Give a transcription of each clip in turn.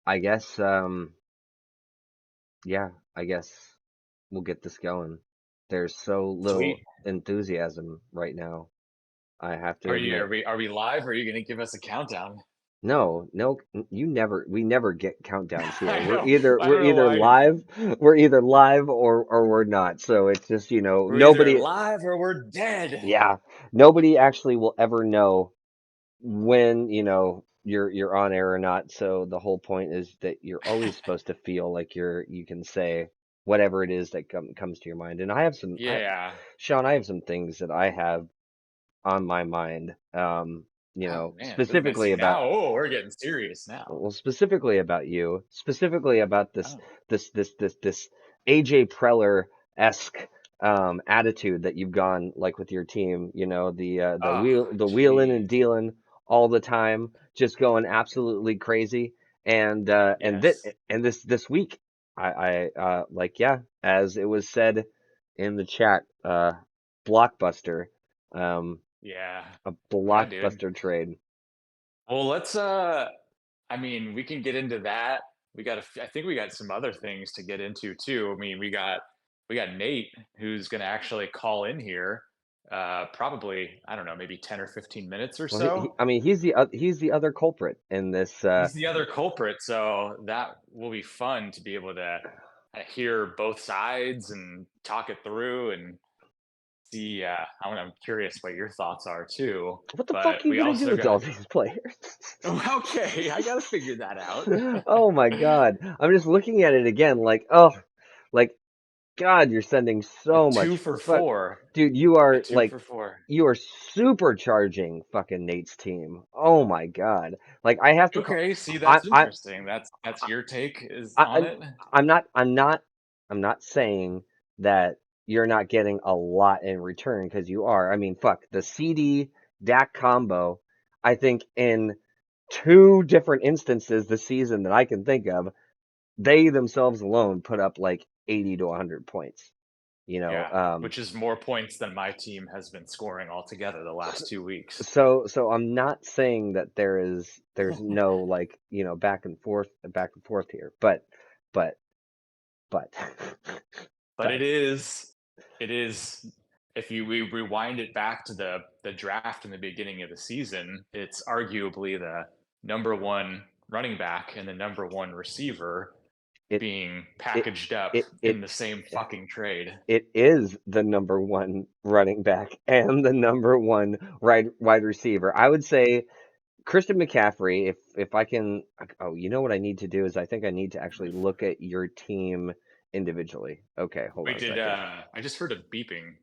I guess, yeah, I guess we'll get this going. There's so little Sweet. enthusiasm right now, I have to Are you admit. are we live or are you gonna give us a countdown? No, no, we never get countdowns here. I We're know. either I we're don't know either why. live, we're either live or we're not. So it's just, We're either nobody, live or we're dead. yeah, nobody actually will ever know when, you're on air or not. So the whole point is that you're always supposed to feel like you can say whatever it is that comes to your mind. And Yeah. Sean, I have some things that I have on my mind, Oh man, specifically see about, now. Oh, we're getting serious now. well, specifically about you, specifically about this, Oh, this AJ Preller-esque attitude that you've gone like with your team. oh, The wheeling and jeez. dealing all the time, just going absolutely crazy. Yes. And this week, like, yeah, as it was said in the chat, blockbuster, um, Yeah. a Yeah, dude. blockbuster trade. Well, I mean, we can get into that. I think we got some other things to get into too. I mean, we got Nate who's going to actually call in here probably, I don't know, maybe 10 or 15 minutes or Well, so. I mean, he's the other culprit in this. He's the other culprit, so that will be fun to be able to hear both sides and talk it through and see. I'm curious what your thoughts are too. What the But fuck are you we gonna do also with all got these players? okay. I got to figure that out. Oh my God. I'm just looking at it again, like, oh, like, God, you're sending A so two much for fuck. four. Dude, A two for four. you are supercharging fucking Nate's team. Oh my God. Like, I have to call, Okay, see, I, that's I, interesting. That's your take is I, on I, it. I'm not saying that you're not getting a lot in return because you are. I mean, fuck, the CD DAC combo, I think in two different instances this season that I can think of, they themselves alone put up like 80 to 100 points. You know, Yeah, um, which is more points than my team has been scoring altogether the s- last 2 weeks. so I'm not saying that there's no like, back and forth here, but but But but it is if we rewind it back to the draft in the beginning of the season, it's arguably the number one running back and the number one receiver it being it packaged up it in it the same fucking trade. it is the number one running back and the number one wide receiver. I would say Christian McCaffrey, if I can, oh, you know what I need to do is I think I need to actually look at your team individually. Okay, hold on Wait, a did second. I just heard a beeping?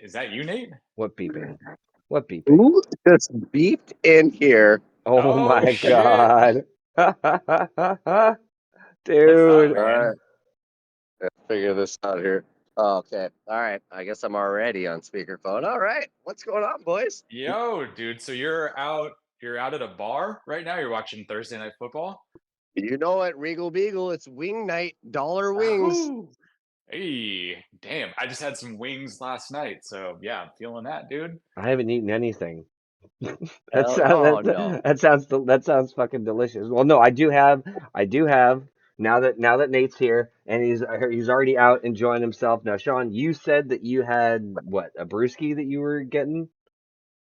Is that you, Nate? What beeping? What beeping? Who just beeped in here? Oh Oh my shit! God. What's up, Dude. All man? right, let's figure this out here. Okay, all right. I guess I'm already on speakerphone. All right, what's going on, boys? Yo, dude. So you're out at a bar right now. You're watching Thursday Night Football. You know it, Regal Beagle. It's wing night, dollar wings. Oh, hey, damn. I just had some wings last night, so yeah, I'm feeling that, dude. I haven't eaten anything. That Hell, sounds oh no. that sounds fucking delicious. Well, no, I do have now that Nate's here and he's already out enjoying himself. Now, Sean, you said that you had what, a brewski that you were getting?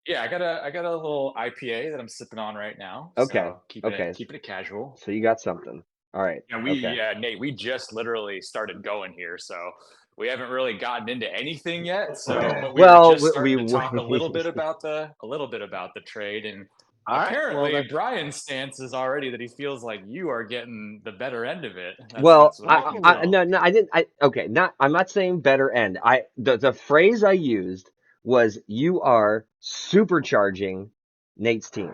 Yeah, I got a little IPA that I'm sipping on right now, Okay, so okay, keeping it casual. so you got something. All right, okay. Yeah, Nate, we just literally started going here, so we haven't really gotten into anything yet. So, but we were Well, just starting to talk we a little bit about the trade, and All right, well apparently then. Brian's stance is already that he feels like you are getting the better end of it. well, That's what I can tell. no, I didn't. Okay, I'm not saying better end. The phrase I used was you are supercharging Nate's team.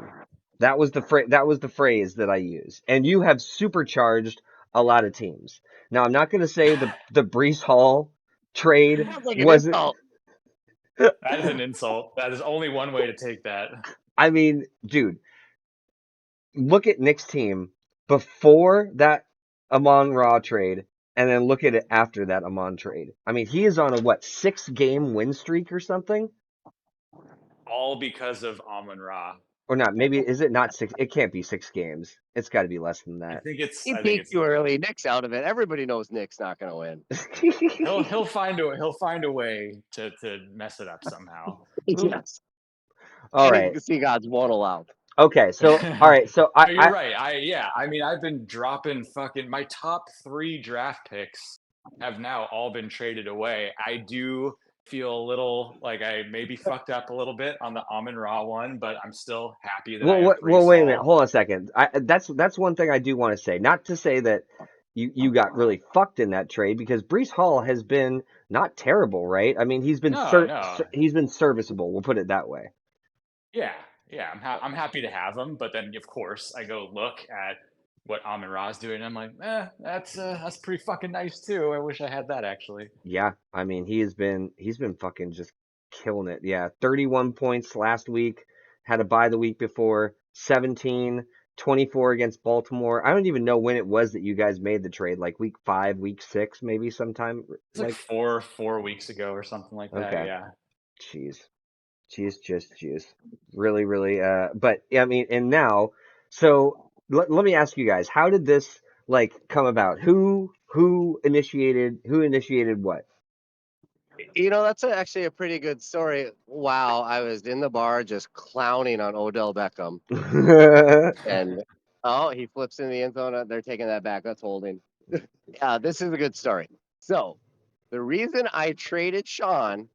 That was the phrase that I used, and you have supercharged a lot of teams. Now, I'm not going to say the Brees Hall trade Sounds like an wasn't. insult. That is an insult. That is only one way to take that. I mean, dude, look at Nick's team before that Amon Ra trade, and then look at it after that Amon trade. I mean, he is on a what, 6 game win streak or something? All because of Amon Ra. or not. Maybe is it not 6? It can't be 6 games. It's got to be less than I that. think it's. He I think peaked it's. too early. Nick's out of it. Everybody knows Nick's not going to win. He'll find a way to mess it up somehow. Yes. All right. Any Sea Gods won't allow. Okay. So all right. So No, you're right. I mean, I've been dropping fucking my top 3 draft picks have now all been traded away. I do feel a little like I maybe fucked up a little bit on the Amon Ra one, but I'm still happy that I Well, have well, Brees wait a minute. Hall. Hold on a second. That's one thing I do want to say. Not to say that you got really fucked in that trade because Brees Hall has been not terrible, right? I mean, No, no, he's been serviceable. We'll put it that way. yeah, yeah. I'm happy to have him, but then of course I go look at what Amon Ra's doing. And I'm like, that's pretty fucking nice too. I wish I had that actually. Yeah, I mean, he's been fucking just killing it. Yeah, 31 points last week. Had a bye the week before. 17, 24 against Baltimore. I don't even know when it was that you guys made the trade. Like week 5, week 6, maybe sometime. It's like Like, four weeks ago or something like that. okay, Yeah. jeez. Just jeez. Really, really. But yeah, I mean, and now, so let me ask you guys, how did this like come about? Who initiated what? That's actually a pretty good story. Wow, I was in the bar just clowning on Odell Beckham, and he flips in the end zone. They're taking that back. That's holding. Yeah, this is a good story. So, the reason I traded Sean,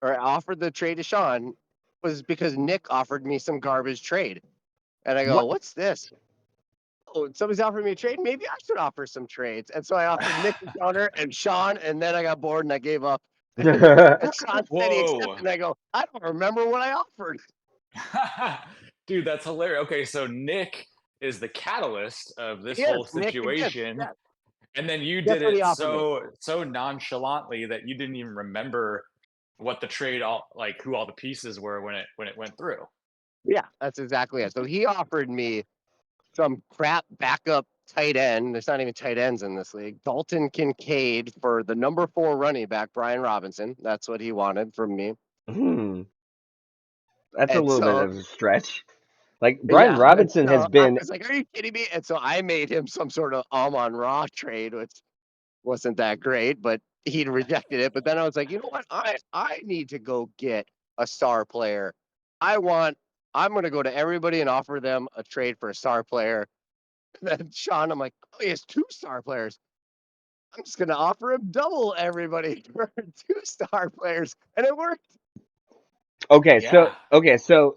or offered the trade to Sean, was because Nick offered me some garbage trade, and I go, What? "What's this?" Oh, somebody's offering me a trade. Maybe I should offer some trades. And so I offered Nick the counter and Sean, and then I got bored and I gave up. And Sean said he accepted, Whoa. and I go, I don't remember what I offered. Dude, that's hilarious. Okay, so Nick is the catalyst of this whole Yes, Nick again. situation, Yeah, and then you guess did what he it offered me? so nonchalantly that you didn't even remember what the trade all like who all the pieces were when it went through. Yeah, that's exactly it. So he offered me some crap backup tight end. There's not even tight ends in this league. Dalton Kincaid for the number 4 running back, Brian Robinson. That's what he wanted from me. Hmm, that's a And little bit so of a stretch. Like Brian yeah, and Robinson has so I been. was like, "Are you kidding me?" And so I made him some sort of Amon Ra trade, which wasn't that great, but he rejected it. But then I was like, you know what? I need to go get a star player. I want. I'm going to go to everybody and offer them a trade for a star player. And then Sean, I'm like, oh, he has 2 star players. I'm just going to offer him double everybody for 2 star players, and it worked. Okay, so Yeah. okay, so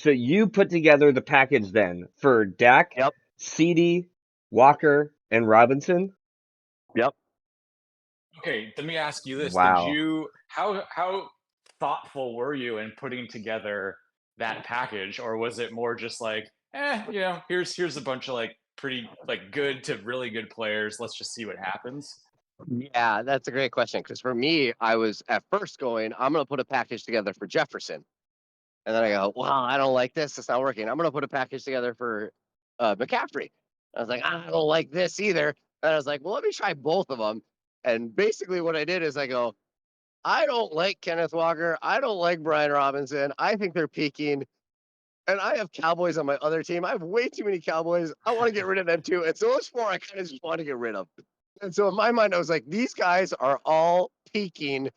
you put together the package then for Dak, Yep. CD, Walker, and Robinson. Yep. Okay, let me ask you this. Did Wow. you how thoughtful were you in putting together that package, or was it more just like, here's a bunch of like pretty like good to really good players. Let's just see what happens. Yeah, that's a great question. Because for me, I was at first going, I'm going to put a package together for Jefferson. And then I go, well, I don't like this. It's not working. I'm going to put a package together for McCaffrey. I was like, I don't like this either. And I was like, well, let me try both of them. And basically, what I did is I go, I don't like Kenneth Walker. I don't like Brian Robinson. I think they're peaking. And I have Cowboys on my other team. I have way too many Cowboys. I want to get rid of them too. And so those 4 I kind of just want to get rid of. And so in my mind, I was like, these guys are all peaking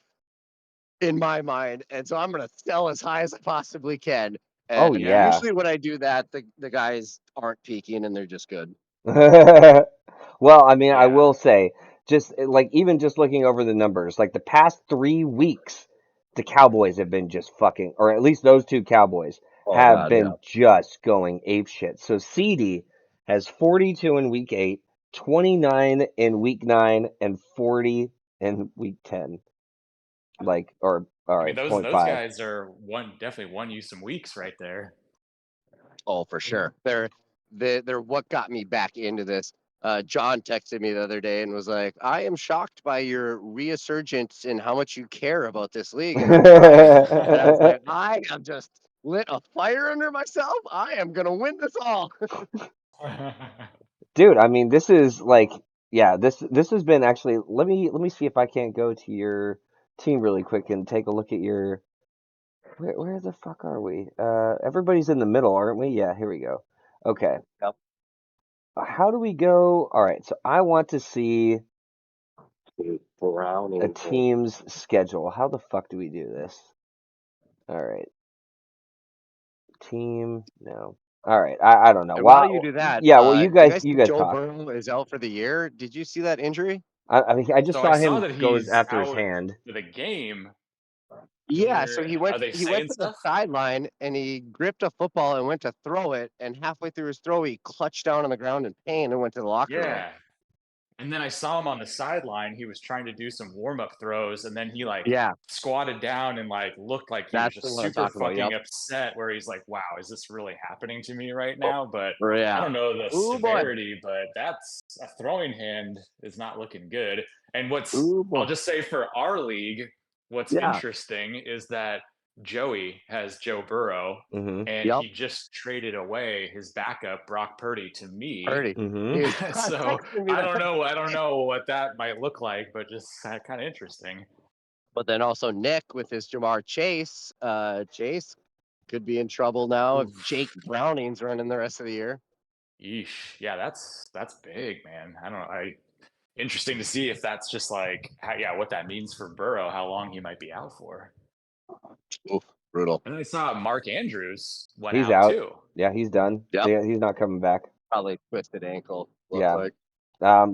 in my mind. And so I'm going to sell as high as I possibly can. Oh And yeah. Yeah. usually when I do that, the guys aren't peaking and they're just good. Well, I mean, I Yeah. will say, just like even just looking over the numbers, like the past 3 weeks, the Cowboys have been just fucking, or at least those 2 Cowboys Oh, have God, yeah. been just going ape shit. So CD has 42 in week 8, 29 in week 9, and 40 in week 10. Like, or all I mean, right, those point those five. guys are definitely won you some weeks right there. Oh, for sure. They're what got me back into this. John texted me the other day and was like, I am shocked by your resurgence in how much you care about this league. And I'm trying. And I was like, I have just lit a fire under myself. I am going to win this all. Dude, I mean, this is like, yeah, this has been actually. Let me see if I can't go to your team really quick and take a look at your. Where the fuck are we? Everybody's in the middle, aren't we? Yeah, here we go. Okay. Yep. How do we go? All right, so I want to see a Browning. team's schedule. How the fuck do we do this? All right. Team, no. All right, I don't know. And while you do that, Yeah, well, do you guys you think guys Joe talk. Burrow is out for the year? Did you see that injury? I mean, I just So saw I saw him that goes he's after his out hand. for the game. Yeah, so Are they he went saying to the stuff? sideline and he gripped a football and went to throw it, and halfway through his throw he clutched down on the ground in pain and went to the locker room. Yeah. And then I saw him on the sideline. He was trying to do some warm up throws, and then he like Yeah, squatted down and like looked like he was that's the just one I'm super talking about. fucking Yep. upset. Where he's like, "Wow, is this really happening to me right Oh, now?" But I yeah. don't know the Ooh boy. severity, but that's a throwing hand is not looking good. And Ooh I'll boy. just say for our league, what's Yeah. interesting is that Joey has Joe Burrow, Mm-hmm. and Yep. he just traded away his backup Brock Purdy to me. Purdy. Mm-hmm. He was So texting me I that. don't know. I don't know what that might look like, but just kind of interesting. But then also Nick with his Jamar Chase. Chase could be in trouble now if Oof. Jake Browning's running the rest of the year. Yeesh. Yeah, that's big, man. I don't know. Interesting to see if that's just like what that means for Burrow, how long he might be out for. Oof, brutal. And then I saw Mark Andrews went He's out out. too. Yeah, he's done. Yep. Yeah, he's not coming back. Probably twisted ankle. Looks Yeah. like.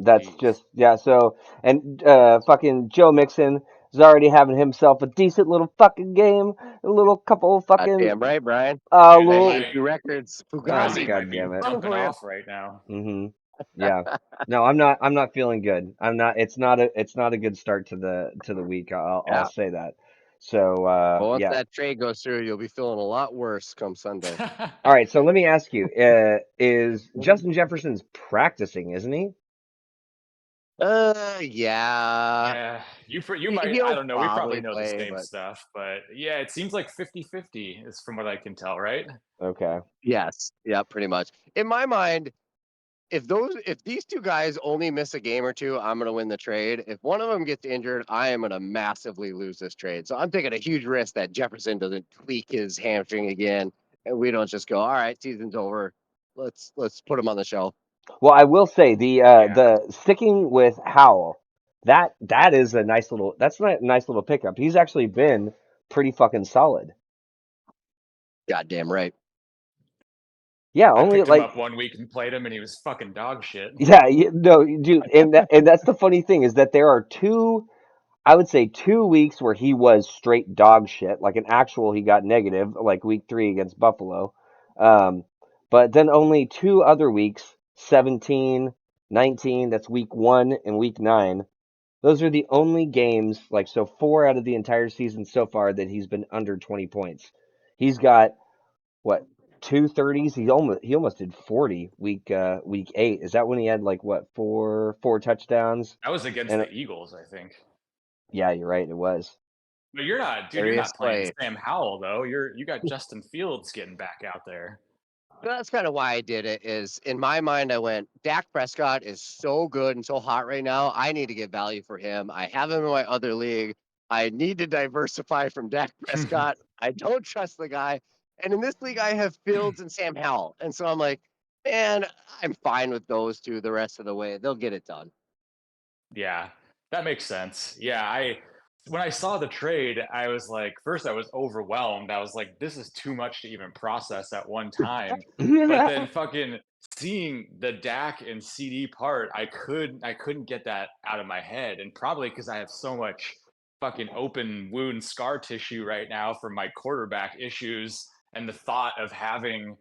That's Jeez. just yeah. So and fucking Joe Mixon is already having himself a decent little fucking game, a little couple fucking Damn right, Brian. Dude, he little. Hey, might two records. Brownie Fugazi. might be God damn it. Coming jumping for you. off right now. Mm-hmm. Yeah. No, I'm not feeling good. I'm not. It's not a good start to the week. I'll Yeah. say that. So But once yeah. that trade goes through, you'll be feeling a lot worse come Sunday. All right. So let me ask you: is Justin Jefferson's practicing? Isn't he? Yeah. Yeah, you might. I He'll don't know. We probably probably know the play, same but stuff, but yeah, it seems like 50-50 is from what I can tell, right? Okay. yes. Yeah, pretty much. In my mind, if these two guys only miss a game or two, I'm gonna win the trade. If one of them gets injured, I am gonna massively lose this trade. So I'm taking a huge risk that Jefferson doesn't tweak his hamstring again, and we don't just go, all right, season's over. Let's put him on the shelf. Well, I will say the Yeah, sticking with Howell, that is a nice little pickup. He's actually been pretty fucking solid. Goddamn right. Yeah, I only picked him like up one week and played him, and he was fucking dog shit. yeah, no, dude, and that's the funny thing is that there are two, I would say 2 weeks where he was straight dog shit, like an actual he got negative, like week 3 against Buffalo. Um, but then only 2 other weeks, 17, 19, that's week 1 and week 9. Those are the only games, like, so 4 out of the entire season so far that he's been under 20 points. He's got what, 230s? He almost did 40 week 8. Is that when he had like what, four touchdowns? That was against And the Eagles, I think. yeah, you're right, it was. But you're not, dude. You're Darius not playing Slay. Sam Howell though. You got Justin Fields getting back out there. That's kind of why I did it. Is in my mind, I went, Dak Prescott is so good and so hot right now. I need to get value for him. I have him in my other league. I need to diversify from Dak Prescott. I don't trust the guy. And in this league, I have Fields and Sam Howell. And so I'm like, man, I'm fine with those two the rest of the way. They'll get it done. Yeah, that makes sense. Yeah, when I saw the trade, I was like, first I was overwhelmed. I was like, this is too much to even process at one time. But then fucking seeing the Dak and CD part, I couldn't get that out of my head. And probably because I have so much fucking open wound scar tissue right now from my quarterback issues, and the thought of having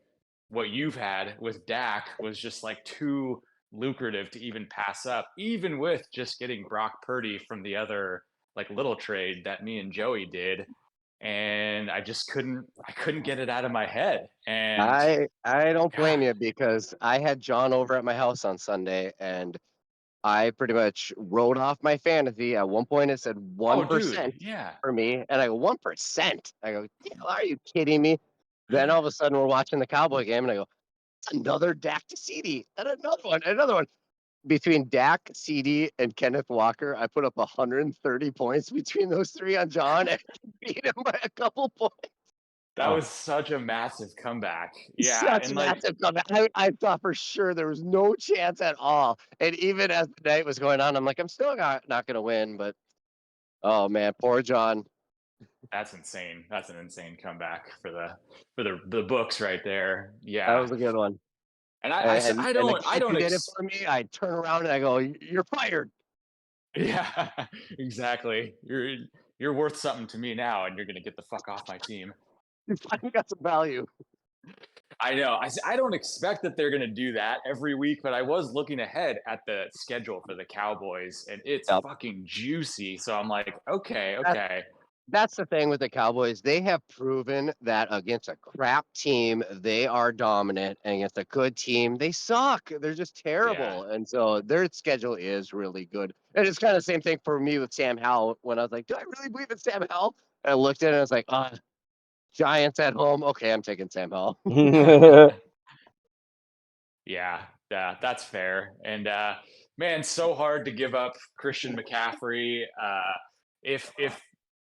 what you've had with Dak was just like too lucrative to even pass up, even with just getting Brock Purdy from the other like little trade that me and Joey did. And I couldn't get it out of my head. And I don't God, blame you because I had John over at my house on Sunday and I pretty much wrote off my fantasy. At one point, it said oh dude, 1% yeah. for me. And I go, 1%? I go, are you kidding me? Then all of a sudden, we're watching the Cowboy game, and I go, it's another Dak to CD. And another one, another one. Between Dak, CD, and Kenneth Walker, I put up 130 points between those three on John and beat him by a couple points. That was such a massive comeback. Yeah, Such and like massive comeback. I thought for sure there was no chance at all. And even as the night was going on, I'm like, I'm still not going to win. But oh man, poor John. that's insane. That's an insane comeback for the books right there. That Yeah, was a good one. and And the I kid don't who did it for me, I turn around and I go, "You're fired." yeah, exactly. You're worth something to me now, and you're gonna get the fuck off my team. You finally got some value. I know. I don't expect that they're gonna do that every week, but I was looking ahead at the schedule for the Cowboys, and it's Yep. fucking juicy. So I'm like, okay, That, okay, that's the thing with the Cowboys. They have proven that against a crap team, they are dominant, and against a good team, they suck. They're just yeah, terrible. And so their schedule is really good. And it's kind of the same thing for me with Sam Howell when I was like, do I really believe in Sam Howell? And I looked at it and I was like, Giants at home. Okay, I'm taking Sam Howell. yeah, yeah. That's fair. And man, so hard to give up Christian McCaffrey.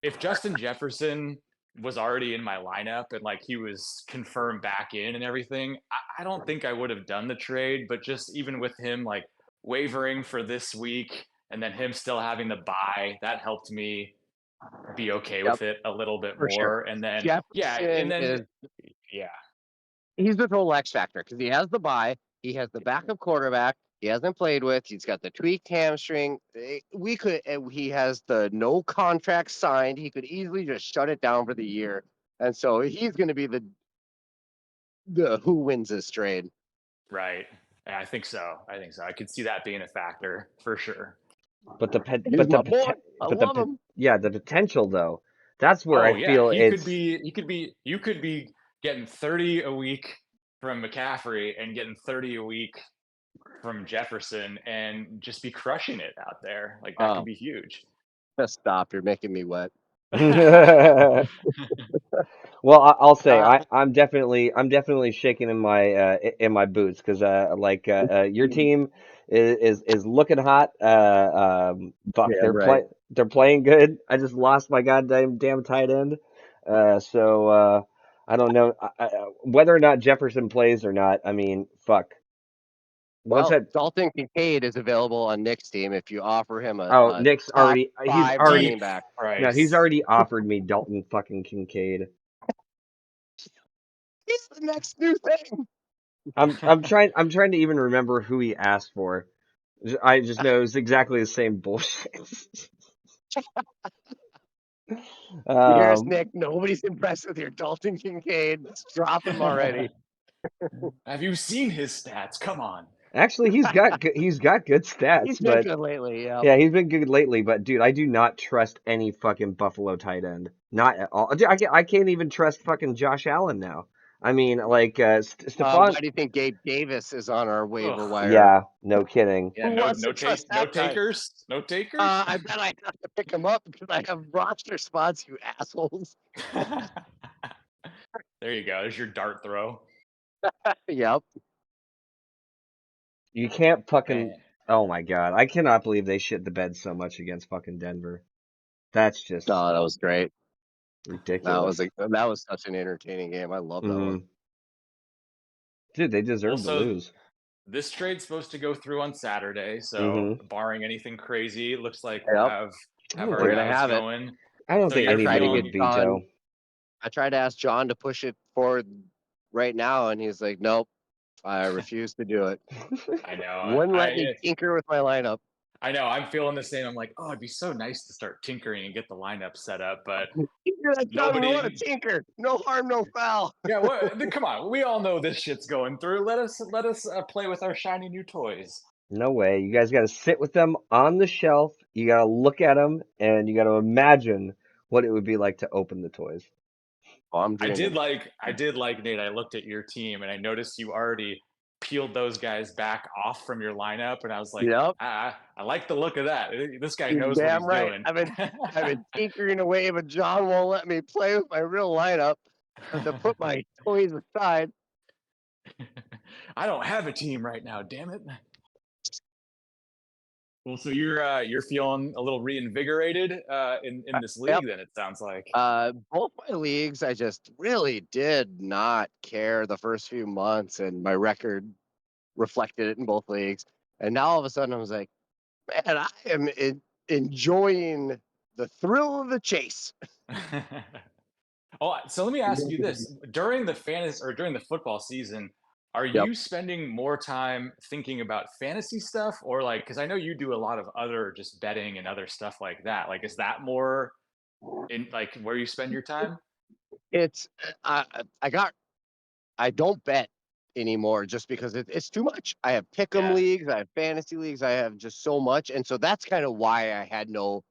If Justin Jefferson was already in my lineup and like he was confirmed back in and everything, I don't think I would have done the trade. But just even with him like wavering for this week and then him still having the bye, that helped me be okay Yep, with it a little bit for sure. more. And then yeah, and Jefferson then is yeah, he's the total X factor because he has the bye, he has the backup quarterback, he hasn't played with, he's got the tweaked hamstring. He has the no contract signed. He could easily just shut it down for the year, and so he's going to be the who wins this trade. right. Yeah, I think so. I think so. I could see that being a factor for sure. But He's my boy. I love him. yeah, the potential though, that's where I Oh yeah, feel it's. you could be getting 30 a week from McCaffrey and getting 30 a week from Jefferson and just be crushing it out there. Like that could Oh, be huge. just stop! You're making me wet. Well, I'll say Uh, I'm definitely shaking in my boots because your team is looking hot. Fuck, Damn right. they're playing good. I just lost my goddamn damn tight end. I don't know whether or not Jefferson plays or not. I mean, fuck. Once Well, that Dalton Kincaid is available on Nick's team if you offer him oh a Nick's top already he's five already running back. no he's Price. already offered me Dalton fucking Kincaid. He's the next new thing. I'm trying to even remember who he asked for. I just know it's exactly the same bullshit. Here's um, Nick. Nobody's impressed with your Dalton Kincaid. Let's drop him already. Have you seen his stats? Come on. actually, he's got good He's stats, been but good lately. Yeah. yeah, he's been good lately. But dude, I do not trust any fucking Buffalo tight end, not at all. Dude, I can't even trust fucking Josh Allen now. I mean, like Stephon. Why do you think Gabe Davis is on our waiver Ugh. wire? Yeah, no kidding. Yeah, Who wants to trust no that guy? takers? No takers? I bet I have to pick him up because I have roster spots, you assholes. There you go. There's your dart throw. Yep. You can't fucking. Man. Oh my god, I cannot believe they shit the bed so much against fucking Denver. That's just Oh, that was great. ridiculous. That was such an entertaining game. I love that one. hmm Dude, they deserve to Also, lose. this trade's supposed to go through on Saturday, so hmm barring anything crazy, looks like we'll Yep. I have don't our We're think gonna guys have it. going. I don't So think I you're tried to anybody get would feeling veto. John. I tried to ask John to push it forward right now, and he's like, "Nope, I refuse to do it. I know. Wouldn't let me tinker with my lineup." I know. I'm feeling the same. I'm like, oh, it'd be so nice to start tinkering and get the lineup set up, but You're like, John, we want to nobody. tinker. No harm, no foul. Yeah, what? Come on. We all know this shit's going through. Let us play with our shiny new toys. No way. You guys got to sit with them on the shelf. You got to look at them, and you got to imagine what it would be like to open the toys. Oh, I'm dreaming. I did like Nate. I looked at your team and I noticed you already peeled those guys back off from your lineup, and I was like, Yep. I like the look of that. This guy You're knows what damn he's right. doing. I've been tinkering away, but John won't let me play with my real lineup. I have to put my toys aside. I don't have a team right now. Damn it. Well, so you're feeling a little reinvigorated in this Yep. league, then it sounds like. Both my leagues, I just really did not care the first few months, and my record reflected it in both leagues. And now all of a sudden, I was like, man, I am enjoying the thrill of the chase. Oh, so let me ask you this: during the fantasy or during the football season, are Yep. you spending more time thinking about fantasy stuff, or like, because I know you do a lot of other just betting and other stuff like that. Like, is that more in like where you spend your time? It's I got I don't bet anymore just because it's too much. I have pick'em Yeah. leagues, I have fantasy leagues, I have just so much, and so that's kind of why I had no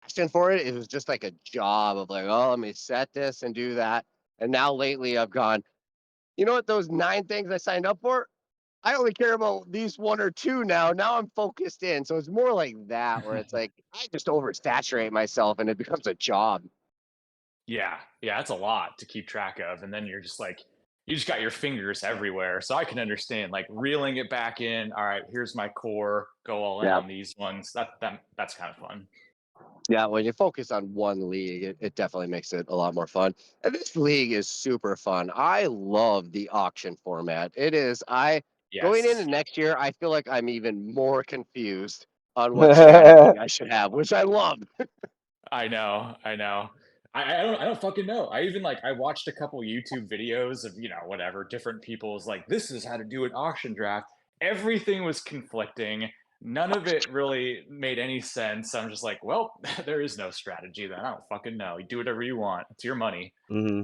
passion for it. It was just like a job of like, oh, let me set this and do that. And now lately, I've gone. You know what? Those 9 things I signed up for, I only care about these one or two now. Now I'm focused in. So it's more like that, where it's like I just oversaturate myself and it becomes a job. Yeah, yeah, that's a lot to keep track of, and then you're just like, you just got your fingers everywhere. So I can understand like reeling it back in. All right, here's my core. Go all in Yeah. on these ones. That's kind of fun. Yeah, when you focus on one league, it definitely makes it a lot more fun. And this league is super fun. I love the auction format. It is. I going into Yes, next year, I feel like I'm even more confused on what strategy I should have, which I love. I know, I know. I don't fucking know. I even like I watched a couple YouTube videos of whatever different people's like this is how to do an auction draft. Everything was conflicting. None of it really made any sense. I'm just like, well, there is no strategy then. I don't fucking know. You do whatever you want. It's your money. Hmm.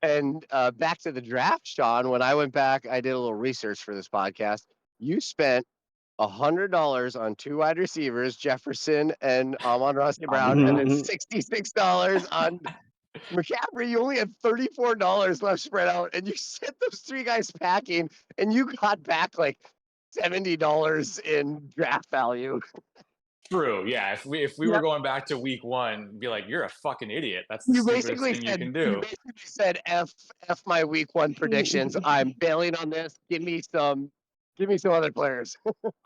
And back to the draft, Sean. When I went back, I did a little research for this podcast. You spent $100 on 2 wide receivers, Jefferson and Amon-Ra St. Brown, and then $66 on McCaffrey. You only had $34 left spread out, and you sent those 3 guys packing, and you got back like $70 in draft value. True. Yeah. If we were Yep. going back to week one, be like, you're a fucking idiot. That's the You stupidest basically thing you said can you do. basically said F my week one predictions. I'm bailing on this. Give me some other players.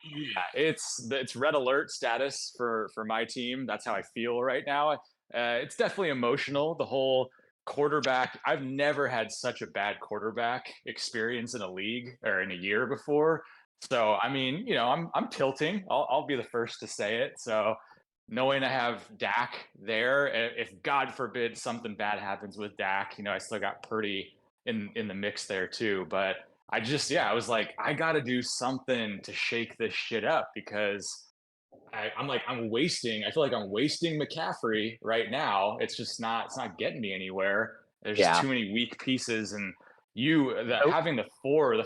Yeah, it's red alert status for my team. That's how I feel right now. It's definitely emotional. The whole quarterback. I've never had such a bad quarterback experience in a league or in a year before. So I mean, I'm tilting. I'll be the first to say it. So knowing I have Dak there, if God forbid something bad happens with Dak, I still got Purdy in the mix there too. But I was like, I got to do something to shake this shit up because I feel like I'm wasting McCaffrey right now. It's not getting me anywhere. There's just Yeah. too many weak pieces. And Nope. having the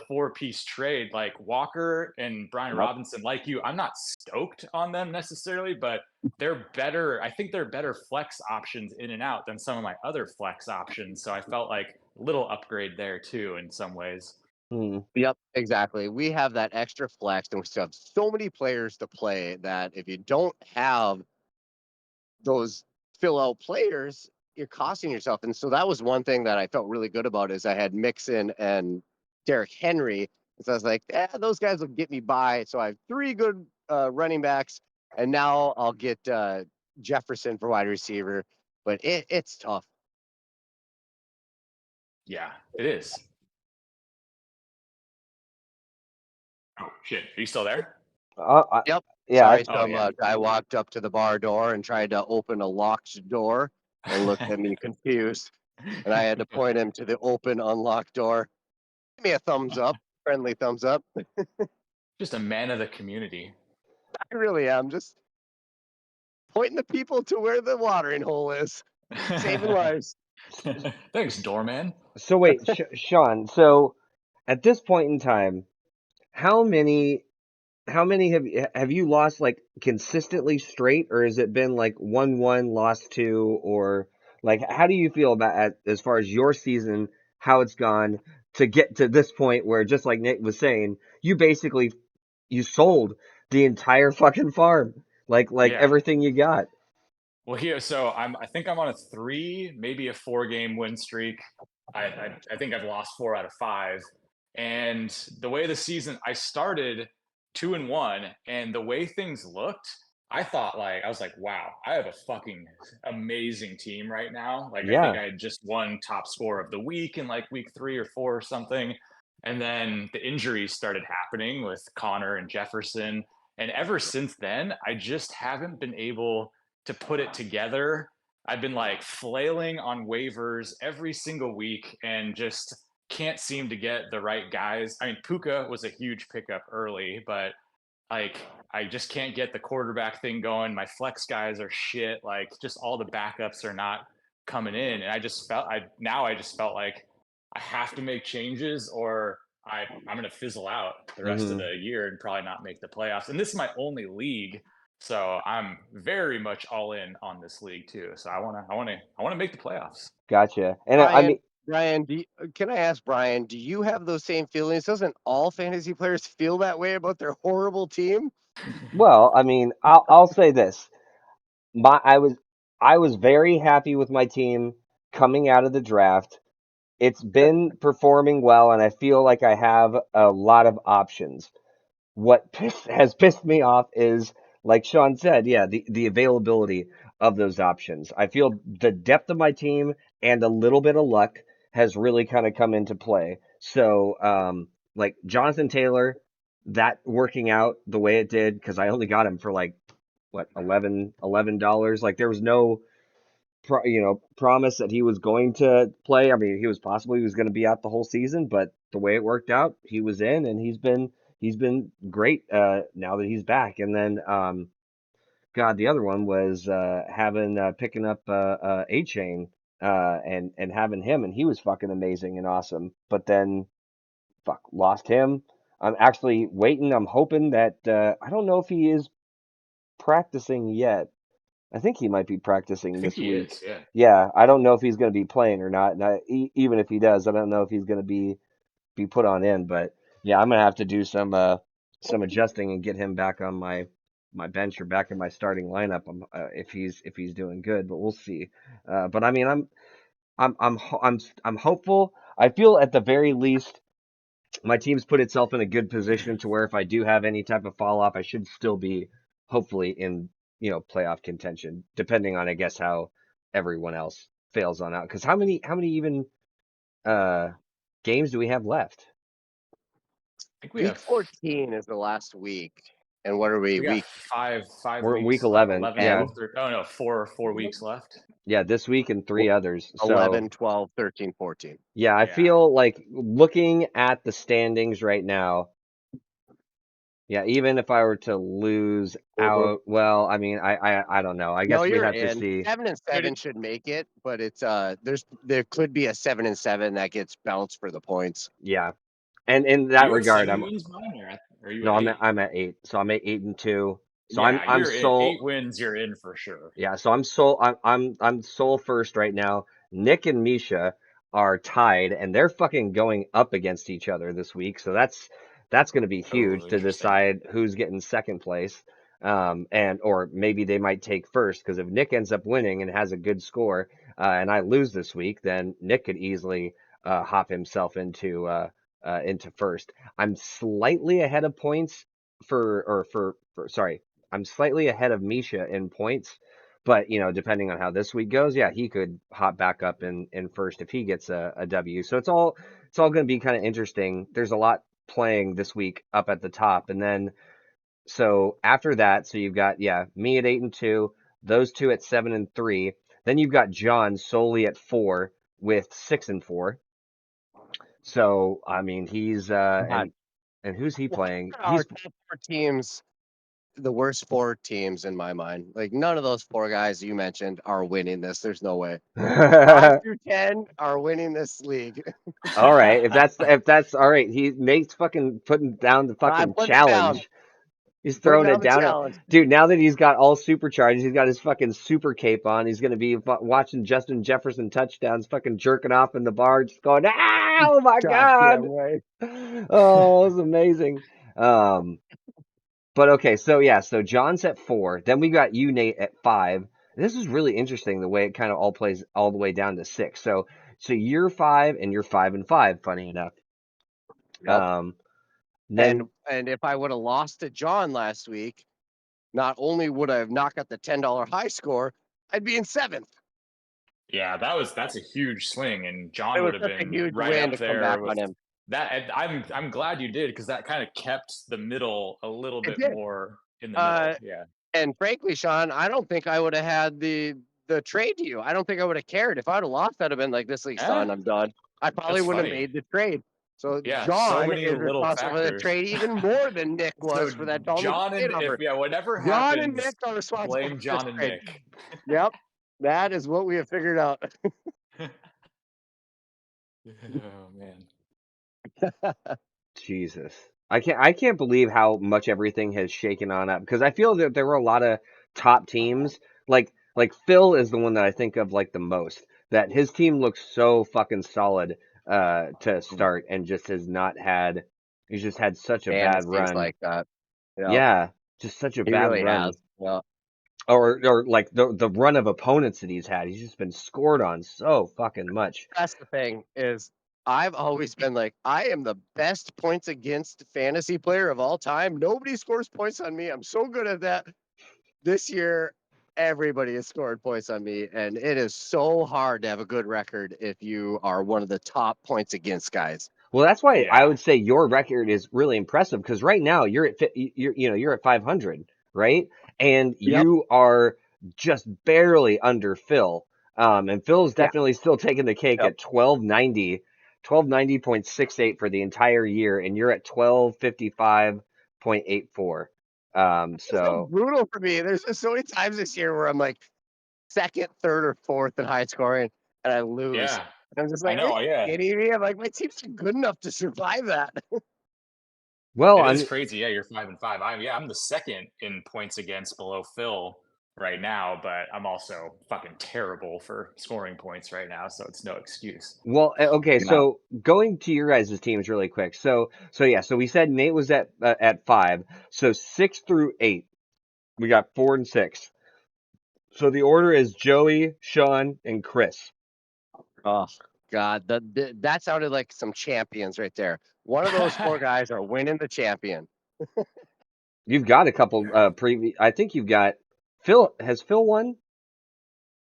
four-piece trade, like Walker and Brian Yep. Robinson, like you, I'm not stoked on them necessarily, but they're better. I think they're better flex options in and out than some of my other flex options. So I felt like a little upgrade there too in some ways. Yep, exactly. We have that extra flex, and we still have so many players to play that if you don't have those fill out players, you're costing yourself. And so that was one thing that I felt really good about is I had Mixon and Derrick Henry. And so I was like, those guys will get me by. So I have 3 good running backs, and now I'll get Jefferson for wide receiver. But it's tough. Yeah, it is. Oh shit, are you still there? I, Yep. yeah, Sorry, Oh some yeah. guy walked up to the bar door and tried to open a locked door and looked at me confused. And I had to point him to the open, unlocked door. Give me a thumbs up, friendly thumbs up. Just a man of the community. I really am just pointing the people to where the watering hole is, saving lives. Thanks, doorman. so wait, Sean. So at this point in time, how many have you lost like consistently straight, or has it been like 1-1, lost two, or like how do you feel about as far as your season, how it's gone to get to this point where just like Nick was saying, you sold the entire fucking farm, like Yeah. everything you got. Well, here, so I think I'm on a 3, maybe a 4 game win streak. I think I've lost 4 out of 5. And the way the season, I started 2-1, and the way things looked, I thought I was like, wow, I have a fucking amazing team right now. Like I think Yeah. I had just won top score of the week in like week 3 or 4 or something. And then the injuries started happening with Connor and Jefferson. And ever since then, I just haven't been able to put it together. I've been like flailing on waivers every single week and just can't seem to get the right guys. I mean, Puka was a huge pickup early, but like I just can't get the quarterback thing going. My flex guys are shit. Like just all the backups are not coming in, and I just felt like I have to make changes or I'm gonna fizzle out the rest of Hmm. the year and probably not make the playoffs. And this is my only league, so I'm very much all in on this league too. So I wanna make the playoffs. Gotcha. And I Brian, mean, Brian, can I ask Brian, do you have those same feelings? Doesn't all fantasy players feel that way about their horrible team? well, I mean, I'll say this. My I was very happy with my team coming out of the draft. It's been performing well, and I feel like I have a lot of options. Has pissed me off is, like Sean said, yeah, the availability of those options. I feel the depth of my team and a little bit of luck has really kind of come into play. So, like Jonathan Taylor, that working out the way it did, because I only got him for like what, $11. Like there was no promise that he was going to play. I mean, he was going to be out the whole season, but the way it worked out, he was in, and he's been great now that he's back. And then God, the other one was having picking up A Chain and having him, and he was fucking amazing and awesome. But then fuck, lost him. I'm actually waiting. I'm hoping that I don't know if he is practicing yet. I think he might be I practicing think this he week. is, yeah. Yeah, I don't know if he's going to be playing or not. And even if he does, I don't know if he's going to be put on in. But yeah, I'm gonna have to do some adjusting and get him back on my bench or back in my starting lineup. If he's doing good, but we'll see. But I mean, I'm hopeful. I feel at the very least my team's put itself in a good position to where if I do have any type of fall off, I should still be hopefully in, playoff contention, depending on I guess how everyone else fails on out. Because how many even uh games do we have left? I think we Week have 14 is the last week. And what are we? we got Week five We're at week weeks, like 11. 11, Yeah. 12, 13. Oh no, 4 weeks left. Yeah, this week and three others. So, 11, 12, 13, 14. yeah, I Yeah. feel like looking at the standings right now, yeah, even if I were to lose out, well, I mean, I don't know. I No, guess we'd you're have to in. see. 7-7 should make it, but it's there could be a 7-7 that gets bounced for the points. Yeah. And in Are that you at regard, 7 wins, Brian, or are you no, at 8? I'm at 8. So I'm at 8-2. So Yeah, I'm you're in. sole. 8 wins, you're in for sure. Yeah, so I'm sole first right now. Nick and Misha are tied and they're fucking going up against each other this week. So that's going to be huge Oh, to interesting. decide who's getting second place. And or maybe they might take first because if Nick ends up winning and has a good score, and I lose this week, then Nick could easily hop himself into first. I'm slightly ahead of points for sorry, I'm slightly ahead of Misha in points, but depending on how this week goes, yeah, he could hop back up in first if he gets a W. So it's all going to be kind of interesting. There's a lot playing this week up at the top, and then so after that, so you've got, yeah, me at 8-2, those two at 7-3. Then you've got John solely at 4 with 6-4. So I mean he's God, and who's he playing? our He's top four teams, the worst four teams in my mind. Like none of those four guys you mentioned are winning this. There's no way. 5 through 10 are winning this league. All right, if that's all right, Nate's fucking putting down the I'm fucking putting it down. challenge. He's Putting throwing down it the down at challenge. dude. Now that he's got all supercharged, he's got his fucking super cape on. He's gonna be watching Justin Jefferson touchdowns, fucking jerking off in the bar, just going, ah, oh my god, Goddamn way. oh, it was amazing. Um, but okay, so yeah, so John's at 4. Then we got you, Nate, at 5. This is really interesting the way it kind of all plays all the way down to 6. So you're 5 and you're 5-5. Funny enough. Yep. Um, Then And if I would have lost to John last week, not only would I have not got the $10 high score, I'd be in 7th. Yeah, that's a huge swing, and It John would was have such a been huge right win up to come back there with on him. that. And I'm glad you did, because that kind of kept the middle a little It bit did. more in the Uh, middle. Yeah. and frankly, Sean, I don't think I would have had the trade to you. I don't think I would have cared. If I'd have lost, I'd have been like, this league's Eh, done. I'm done. I probably that's wouldn't have funny. made the trade. So Yeah, so John many is little responsible for the factors. trade even more than Nick So was for that Dalton John Kincaid and if offer. yeah, whatever John and Nick happens, are responsible blame for this John and trade. Nick. Yep, that is what we have figured out. Oh man. Jesus. I can't believe how much everything has shaken on up because I feel that there were a lot of top teams. Like Phil is the one that I think of like the most. That his team looks so fucking solid to start and just has not had he's just had such a bad Fantasies run. like that. Yep, Yeah, just such a he bad really has. run. Well, Or like the run of opponents that he's had. He's just been scored on so fucking much. that's the thing is I've always been like, I am the best points against fantasy player of all time. Nobody scores points on me. I'm so good at that. This year, everybody has scored points on me, and it is so hard to have a good record if you are one of the top points against guys. Well, that's why I Yeah. would say your record is really impressive because right now you're at you're at 500, right? And Yep. you are just barely under Phil. And Phil's Yeah. definitely still taking the cake Yep. at 1290.68 for the entire year, and you're at 1255.84. It's so So brutal for me. There's just so many times this year where I'm like second, third, or fourth in high scoring, and I lose. Yeah. And I'm just I like, are you know, yeah. kidding me? I'm like, my team's not good enough to survive that. well, It I is mean, crazy. Yeah, you're 5-5. I'm the second in points against below Phil right now, but I'm also fucking terrible for scoring points right now, so it's no excuse. well, okay. Yeah. So going to your guys' teams really quick. So yeah. So we said Nate was at 5. So 6 through 8. We got 4 and 6. So the order is Joey, Sean, and Chris. Oh God, that sounded like some champions right there. One of those four guys are winning the champion. You've got a couple previous. I think you've got Phil. Has Phil won?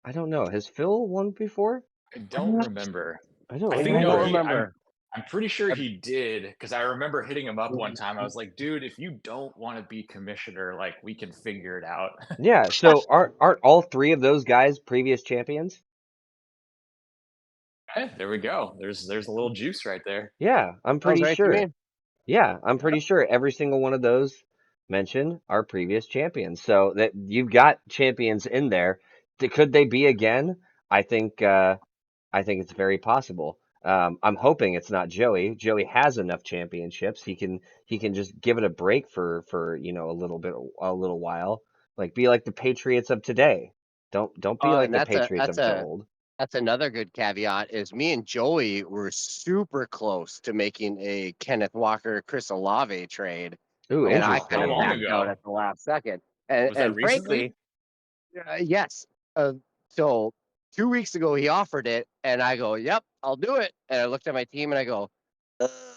I don't know. Has Phil won before? I don't remember. I don't I think I no, don't remember. he remember. I'm pretty sure I- he did, because I remember hitting him up one time. I was like, dude, if you don't want to be commissioner, like we can figure it out. Yeah. So aren't all three of those guys previous champions? Hey, there we go. There's a little juice right there. Yeah, I'm Sounds pretty right to sure. me. Yeah, I'm pretty sure every single one of those mentioned are previous champions. So that you've got champions in there. Could they be again? I think it's very possible. I'm hoping it's not Joey. Joey has enough championships. He can just give it a break for a little while. Like be like the Patriots of today. Don't be like And the Patriots of old. that's another good caveat is me and Joey were super close to making a Kenneth Walker Chris Olave trade, Ooh, and I kind How of long interesting. backed out ago? at the last second. Was that And recently? frankly, yes. So 2 weeks ago he offered it, and I go, "Yep, I'll do it." And I looked at my team and I go,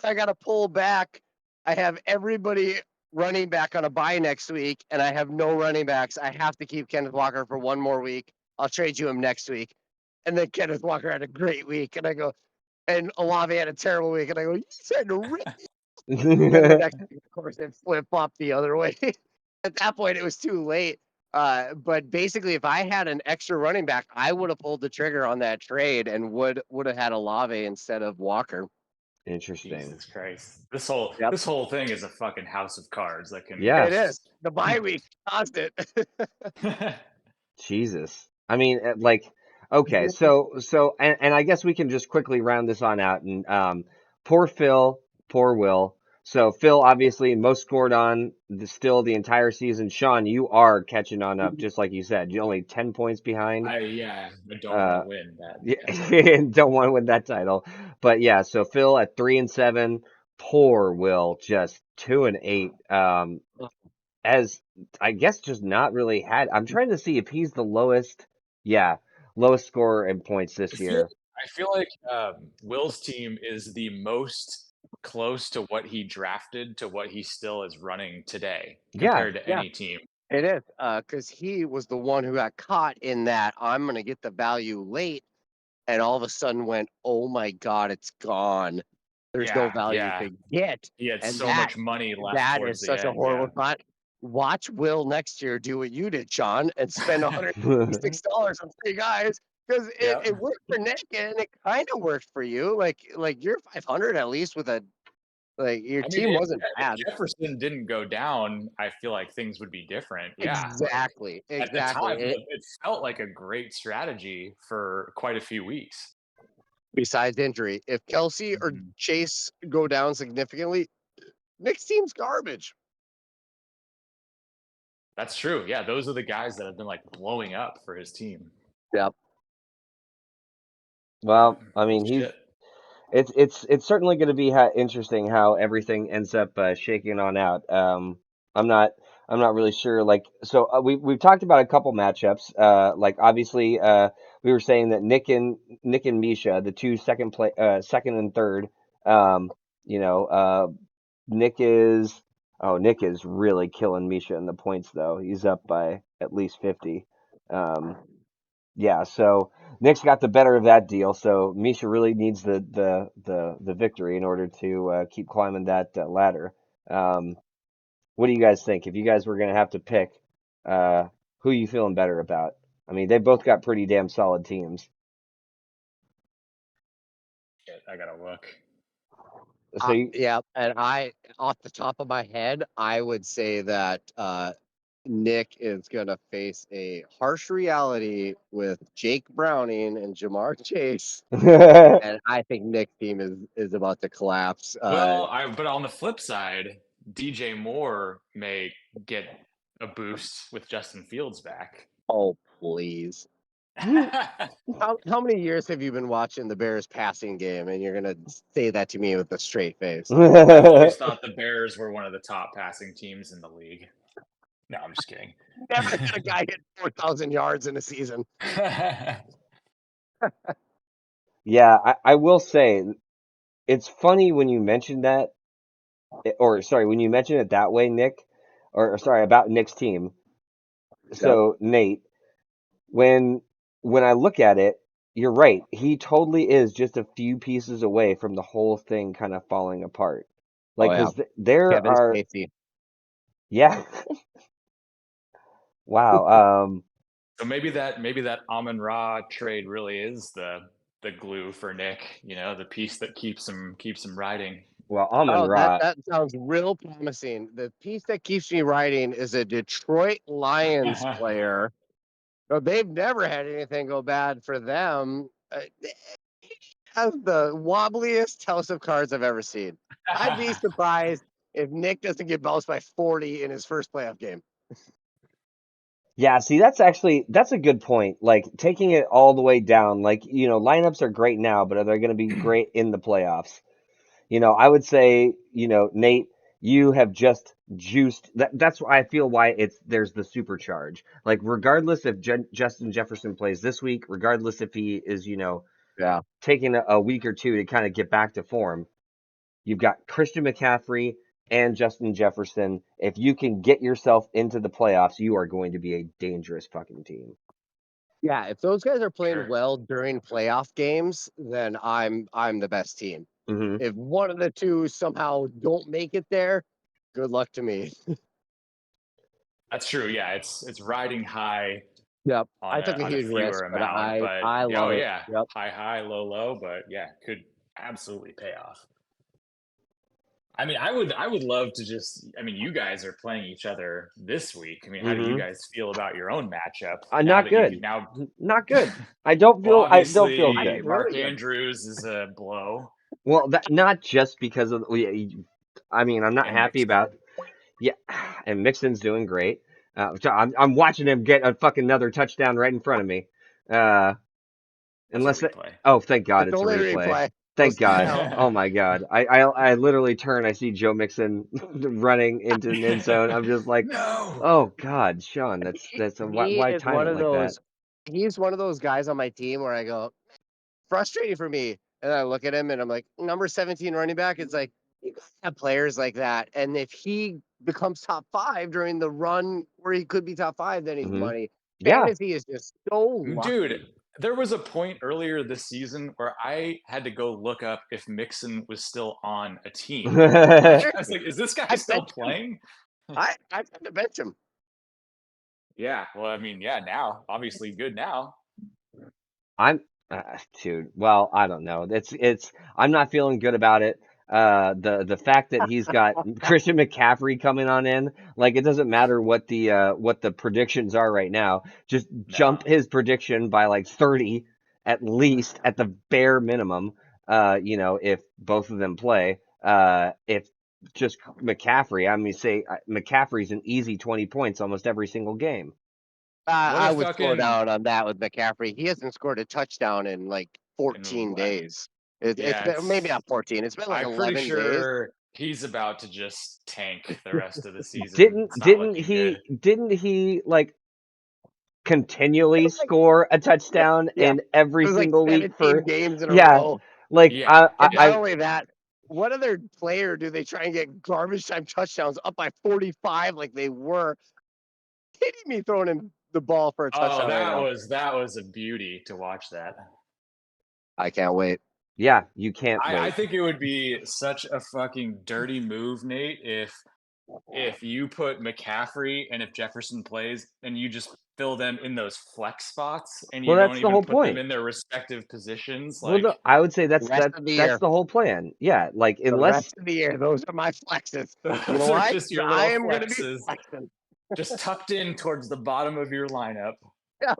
I got to pull back. I have everybody running back on a bye next week, and I have no running backs. I have to keep Kenneth Walker for one more week. I'll trade you him next week. And then Kenneth Walker had a great week, and I go, and Olave had a terrible week, and I go, you tried to rip. And then the next week, of course, it flip flopped the other way. At that point, it was too late. But basically, if I had an extra running back, I would have pulled the trigger on that trade and would have had Olave instead of Walker. Interesting. Jesus Christ. This whole thing is a fucking house of cards that can Yeah. It is. The bye week caused it. Jesus. I mean, okay, and I guess we can just quickly round this on out. And poor Phil, poor Will. So Phil, obviously, most scored on still the entire season. Sean, you are catching on up, just like you said. You're only 10 points behind. I don't want Uh, to win that. yeah, Yeah. and don't want to win that title. But yeah, so Phil at 3-7. Poor Will, just 2-8. As I guess just not really had. I'm trying to see if he's the lowest. Yeah, lowest scorer in points I this feel year. I feel like Will's team is the most close to what he drafted to what he still is running today Yeah. compared to Yeah. any team. It is, because he was the one who got caught in that I'm going to get the value late, and all of a sudden went, oh my God, it's gone. There's no value Yeah. to get. He had And so much money left that towards is the such a end. Yeah. horrible thought. Watch Will next year do what you did, Sean, and spend $156 on 3 guys, because Yeah. it worked for Nick and it kind of worked for you. Like you're 500 at least with a your I mean, team wasn't if bad. Jefferson didn't go down, I feel like things would be different. Yeah. Exactly. At the time, Exactly. it felt like a great strategy for quite a few weeks. Besides injury, if Kelsey or Mhm. Chase go down significantly, Nick's team's garbage. That's true. Yeah, those are the guys that have been like blowing up for his team. Yep. Well, I mean, Shit. it's certainly going to be interesting how everything ends up shaking on out. I'm not I'm not really sure. Like, so we've talked about a couple matchups. Like obviously, we were saying that Nick and Misha, the two second and third. Um, you know, Nick is Nick is really killing Misha in the points though. He's up by at least 50. Um, yeah, so Nick's got the better of that deal. So Misha really needs the victory in order to keep climbing that ladder. Um, what do you guys think? If you guys were going to have to pick, who you feeling better about? I mean, they both got pretty damn solid teams. Shit, I gotta look. So Yeah, and off the top of my head, I would say that Nick is gonna face a harsh reality with Jake Browning and Jamar Chase, and I think Nick's team is about to collapse. But on the flip side, DJ Moore may get a boost with Justin Fields back. Oh please! How many years have you been watching the Bears passing game, and you're gonna say that to me with a straight face? I've always thought the Bears were one of the top passing teams in the league. No, I'm just kidding. Never had a guy hit 4,000 yards in a season. yeah, I will say it's funny when you mention that, or sorry, when you mention it that way, Nick, or sorry about Nick's team. Yep. So Nate, when I look at it, you're right. He totally is just a few pieces away from the whole thing kind of falling apart. Oh Like, yeah, because there Kevin are, Spacey. yeah, wow. So maybe that Amon Ra trade really is the glue for Nick. You know, the piece that keeps him riding. Well, Amon Oh, Ra, that sounds real promising. The piece that keeps me writing is a Detroit Lions player. No, they've never had anything go bad for them. He has the wobbliest house of cards I've ever seen. I'd be surprised if Nick doesn't get bounced by 40 in his first playoff game. yeah. See, that's a good point. Like taking it all the way down. Like lineups are great now, but are they going to be great in the playoffs? I would say, Nate, you have just juiced that's why I feel why there's the supercharge. Like regardless if Justin Jefferson plays this week, regardless if he is, Yeah. taking a week or two to kind of get back to form, you've got Christian McCaffrey and Justin Jefferson. If you can get yourself into the playoffs, you are going to be a dangerous fucking team. Yeah, if those guys are playing Sure. well during playoff games, then I'm the best team. Hmm. If one of the two somehow don't make it there, good luck to me. That's true. Yeah, it's riding high Yep. on I took a a huge risk, fewer but amount, but I oh love it. yeah, Yep. high, low, but yeah, could absolutely pay off. I mean, I would love to just. I mean, you guys are playing each other this week. I mean, how do you Hmm. guys feel about your own matchup now Not that you can good. now? Not good. Well, I don't feel I obviously, think good. Mark really good. Andrews is a blow, Well, that not just because of I mean, I'm not and happy about. Mixon. Yeah, and Mixon's doing great. So I'm watching him get a fucking another touchdown right in front of me. Uh, That's a unless replay. oh, thank God It's it's a only a replay. replay. Thank Those God. count. Oh my God. I literally turn. I see Joe Mixon running into the end zone. I'm just like, No. oh God, Sean, that's a He why is time one it of like that? those. He's one of those guys on my team where I go, frustrating for me. And I look at him and I'm like, number 17 running back. It's like, You gotta have players like that, and if he becomes top 5 during the run where he could be top 5, then he's Hmm. money. Yeah. Fantasy is just so Dude, lucky. there was a point earlier this season where I had to go look up if Mixon was still on a team. Like, Sure, I was like, is this guy I still bet him. playing? I had to bench him. Yeah, well, I mean, yeah, now, obviously good now. I'm dude. Well, I don't know. I'm not feeling good about it. The fact that he's got Christian McCaffrey coming on in, like it doesn't matter what the predictions are right now. Just No. jump his prediction by like 30 at least at the bare minimum. If both of them play, if just McCaffrey, I mean, say McCaffrey's an easy 20 points almost every single game. What I a would slow fucking down on that with McCaffrey. He hasn't scored a touchdown in like and 14 what? days. It's Yeah, been maybe it's. not 14. It's been like I'm pretty 11 days. sure he's about to just tank the rest of the season. Didn't It's not didn't looking good. he didn't he like continually Like, score a touchdown yeah, in every it was like single week 17 for games in a yeah, row. like Yeah, And not yeah. only that, what other player do they try and get garbage time touchdowns up by 45 like they were? Kidding me throwing him the ball for a Oh, touchdown right now. that was a beauty to watch that. I can't wait. yeah, you can't I wait. think it would be such a fucking dirty move, Nate, if you put McCaffrey and if Jefferson plays and you just fill them in those flex spots and Well, you don't that's the even whole put them point. in their respective positions. Well, Like no, I would say The rest of the that's year, the whole plan. Yeah, like the unless rest of the year, those are my flexes. You know those are why? just your I little am going to be flexes flexing. just tucked in towards the bottom of your lineup. Yeah.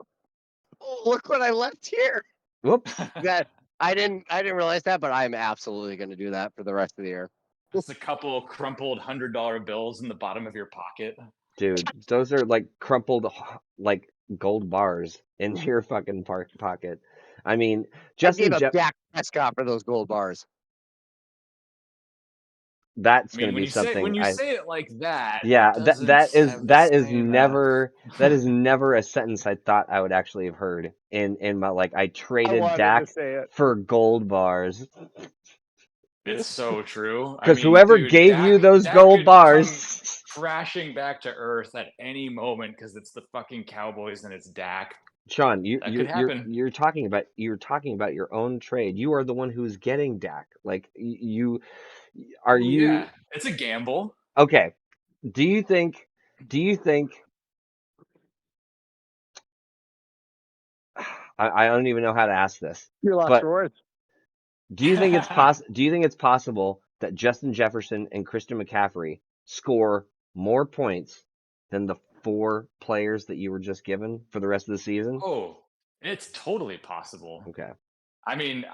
Oh, look what I left here. whoops, That I didn't realize that, but I'm absolutely going to do that for the rest of the year. Just a couple crumpled $100 bills in the bottom of your pocket. dude, those are like crumpled like gold bars in your fucking pocket. I mean, I gave Justin up Jeff Dak Prescott for those gold bars. that's I going mean, to be when something you I say it like that, it yeah, doesn't have the that is same. never a sentence I thought I would actually have heard in my like I I traded wanted to Dak say it. for gold bars. It's so true. I Because mean, whoever dude, gave you those Dak gold could come bars, crashing back to earth at any moment because it's the fucking Cowboys and it's Dak. Sean, That could happen. you're talking about your own trade. You are the one who's getting Dak. Like you are Well, you yeah, it's a gamble. okay? Do you think? Do you think? I don't even know how to ask this, You're lost but for words. Do you think it's possible that Justin Jefferson and Christian McCaffrey score more points than the four players that you were just given for the rest of the season? Oh, it's totally possible. Okay. I mean,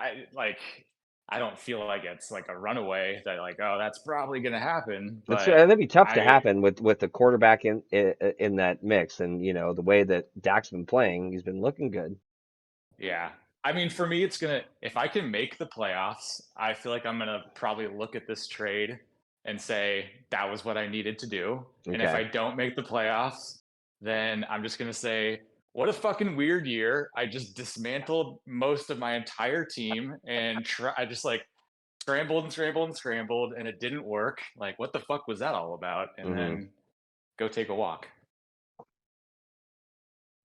I don't feel like it's like a runaway that like, oh, that's probably gonna happen. It's But that'd be tough to I, happen with the quarterback in that mix, and you know the way that Dak's been playing, he's been looking good. yeah. I mean, for me, it's gonna if I can make the playoffs, I feel like I'm gonna probably look at this trade and say that was what I needed to do. And if Okay. I don't make the playoffs, then I'm just gonna say, what a fucking weird year. I just dismantled most of my entire team and I just like scrambled and scrambled and scrambled and it didn't work. Like, what the fuck was that all about? And Hmm. then go take a walk.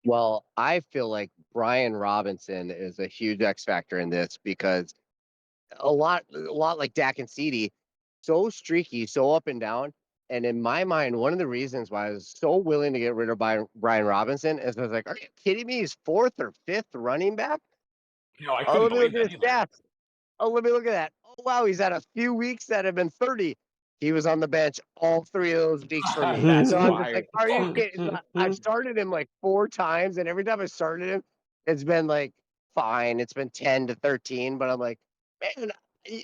Well, I feel like Brian Robinson is a huge X factor in this because a lot like Dak and CD, so streaky, so up and down. And in my mind, one of the reasons why I was so willing to get rid of Brian Robinson is I was like, are you kidding me? He's fourth or fifth running back. No, I Oh, couldn't let me believe look at that his either. stats. Oh, let me look at that. Oh, wow, he's had a few weeks that have been 30. He was on the bench all 3 of those weeks for me. That's So I'm just why. like, are you kidding? So I've started him like 4 times, and every time I started him, it's been like fine. It's been 10 to 13, but I'm like, man, I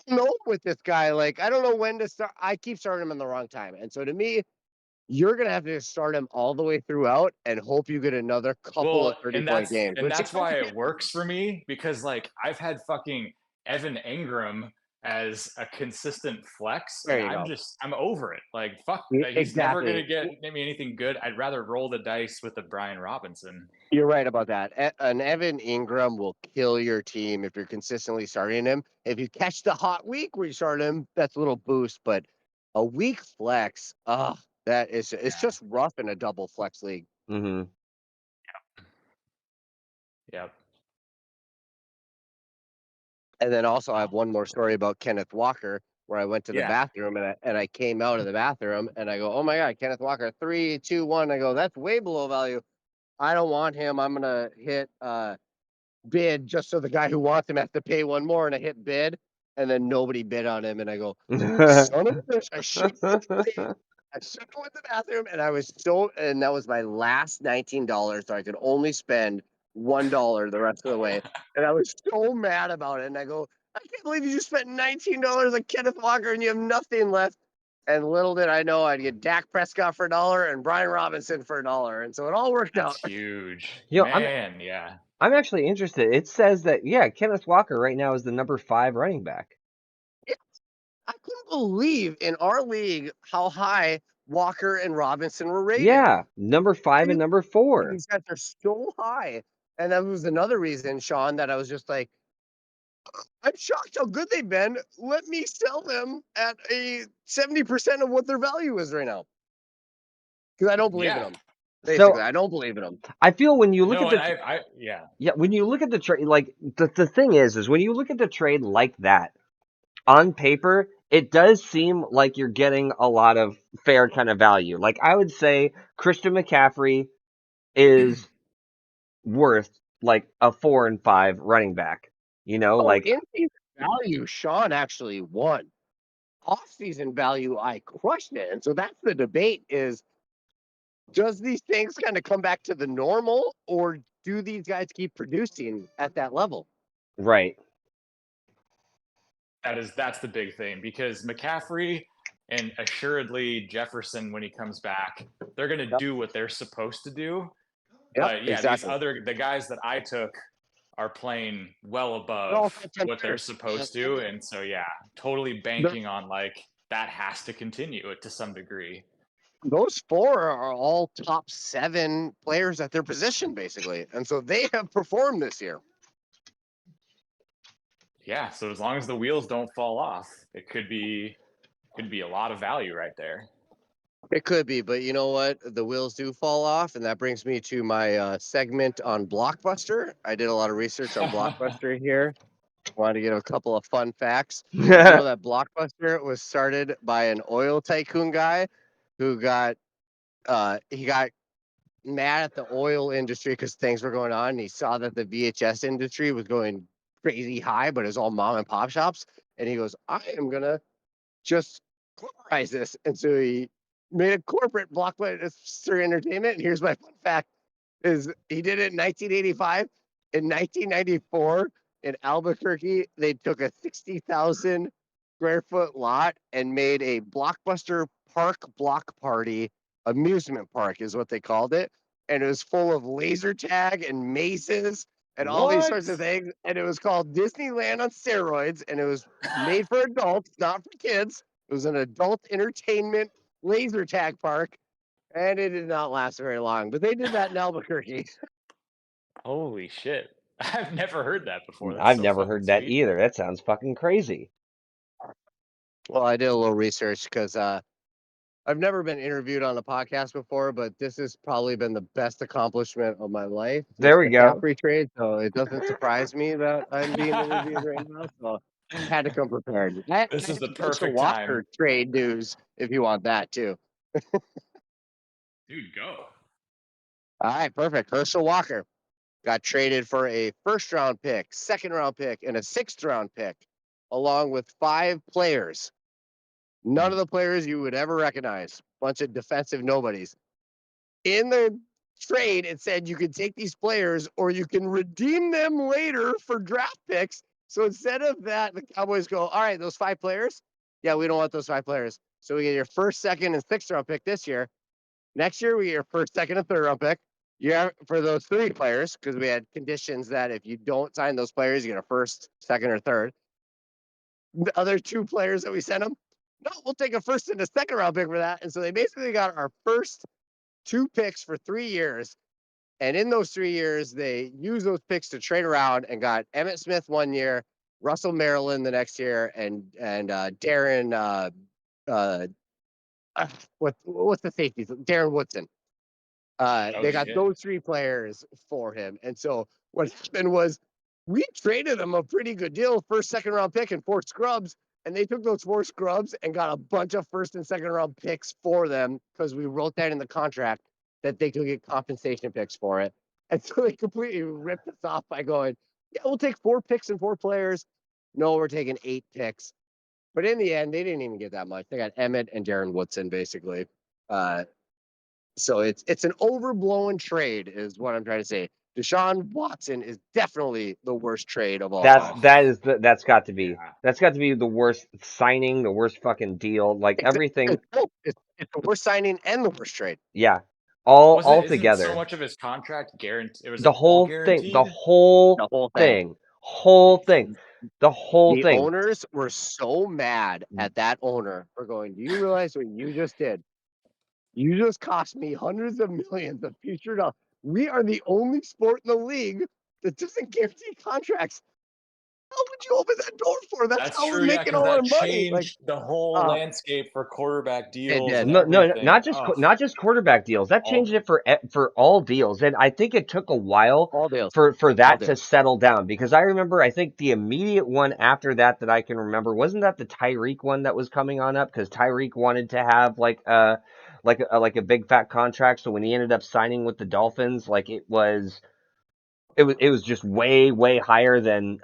don't know with this guy. Like, I don't know when to start. I keep starting him in the wrong time. And so to me, you're gonna have to start him all the way throughout and hope you get another couple Well, of 30-point games, and which that's why it works for me because like I've had fucking Evan Engram as a consistent flex, There and you go. I'm over it. Like fuck, he's never gonna Exactly. get maybe anything good. I'd rather roll the dice with the Brian Robinson. You're right about that. An Evan Ingram will kill your team if you're consistently starting him. If you catch the hot week where you start him, that's a little boost. But a weak flex, it's Yeah. just rough in a double flex league. Mm-hmm. Yep. And then also, I Wow. have one more story about Kenneth Walker, where I went to the Yeah. bathroom and I came out of the bathroom and I go, oh my God, Kenneth Walker, 3, 2, 1. I go, that's way below value. I don't want him. I'm gonna hit bid just so the guy who wants him has to pay one more, and I hit bid, and then nobody bid on him, and I go, son of a bitch, I should have went to the bathroom, and and that was my last $19, so I could only spend $1 the rest of the way, and I was so mad about it, and I go, I can't believe you just spent $19 on Kenneth Walker and you have nothing left. And little did I know I'd get Dak Prescott for $1 and Brian Robinson for $1, and so it all worked That's out. huge. You know, Man, yeah. I'm actually interested. It says that Kenneth Walker right now is the number 5 running back. I couldn't believe in our league how high Walker and Robinson were rated. Yeah, number 5 and number 4. These guys are so high. And that was another reason, Sean, that I was just like, I'm shocked how good they've been. Let me sell them at a 70% of what their value is right now. Because I don't believe in Yeah. them. So Basically, I don't believe in them. I feel when you look No, at and the yeah. when you look at the trade, like the thing is when you look at the trade like that on paper, it does seem like you're getting a lot of fair kind of value. Like I would say Christian McCaffrey is worth like a 4 and 5 running back. You know, Oh, like in season value, Sean actually won. Off season value, I crushed it. And so that's the debate is, does these things kind of come back to the normal, or do these guys keep producing at that level? right. That's the big thing because McCaffrey and assuredly Jefferson when he comes back, they're gonna Yep. do what they're supposed to do. Yep, But yeah, exactly. the guys that I took are playing well They're all above top 10 what they're players. supposed to, and so yeah, totally They're, banking on like that has to continue to some degree. those four are all top 7 players at their position, basically. And so they have performed this year. Yeah, so as long as the wheels don't fall off, it could be a lot of value right there. It could be, but you know what? The wheels do fall off. And that brings me to my segment on Blockbuster. I did a lot of research on Blockbuster here. Wanted to get a couple of fun facts. Did you know that Blockbuster was started by an oil tycoon guy who he got mad at the oil industry because things were going on, and he saw that the VHS industry was going crazy high, but it was all mom and pop shops. And he goes, I am gonna just corporatize this. And so he made a corporate Blockbuster Entertainment. And here's my fun fact: is he did it in 1985. In 1994, in Albuquerque, they took a 60,000 square foot lot and made a Blockbuster Park Block Party amusement park, is what they called it. And it was full of laser tag and maces and all these What? sorts of things. And it was called Disneyland on steroids. And it was made for adults, not for kids. It was an adult entertainment laser tag park, and it did not last very long. But they did that in Albuquerque. Holy shit. I've never heard that before. That's I've so never fucking heard that sweet. either. That sounds fucking crazy. Well, I did a little research because I've never been interviewed on a podcast before, but this has probably been the best accomplishment of my life, There this we go. McCaffrey trade. So it doesn't surprise me that I'm being interviewed right now. So I had to come prepared. I This have is the Herschel perfect time. Walker trade news if you want that too. Dude, go. All right, perfect. Herschel Walker got traded for a first round pick, second round pick, and a sixth round pick, along with 5 players. None of the players you would ever recognize. Bunch of defensive nobodies. In the trade, it said you could take these players or you can redeem them later for draft picks. So instead of that, the Cowboys go, all right, those 5 players, yeah, we don't want those 5 players. So we get your first, second, and sixth round pick this year. Next year, we get your first, second, and third round pick. Yeah, for those 3 players, because we had conditions that if you don't sign those players, you get a first, second, or third. the other 2 players that we sent them? No, we'll take a first and a second round pick for that. And so they basically got our first 2 picks for 3 years. And in those 3 years, they used those picks to trade around and got Emmett Smith 1 year, Russell Maryland the next year, and Darren what's the safety? Darren Woodson. They got those 3 players for him. And so what happened was we traded them a pretty good deal, first, second round pick and 4 scrubs. And they took those 4 scrubs and got a bunch of first and second round picks for them because we wrote that in the contract that they could get compensation picks for it. And so they completely ripped us off by going, yeah, we'll take 4 picks and 4 players. No, we're taking 8 picks. But in the end, they didn't even get that much. They got Emmett and Darren Woodson, basically. So it's an overblown trade, is what I'm trying to say. Deshaun Watson is definitely the worst trade of all time. That's got to be the worst signing, the worst fucking deal, like everything. It's the worst signing and the worst trade. Yeah, all Isn't together. so much of his contract guaranteed? It was The all whole thing, guaranteed. the whole thing. The owners were so mad at that owner for going, do you realize what you just did? You just cost me hundreds of millions of future dollars. We are the only sport in the league that doesn't guarantee contracts. How would you open that door for? That's how true, we're making all our money. Changed like the whole landscape for quarterback deals. did. And No, everything. not just quarterback deals. That changed it for all deals, and I think it took a while all deals. for that to settle down, because I remember, I think the immediate one after that I can remember, wasn't that the Tyreek one that was coming on up, because Tyreek wanted to have like a big fat contract. So when he ended up signing with the Dolphins, like it was just way higher than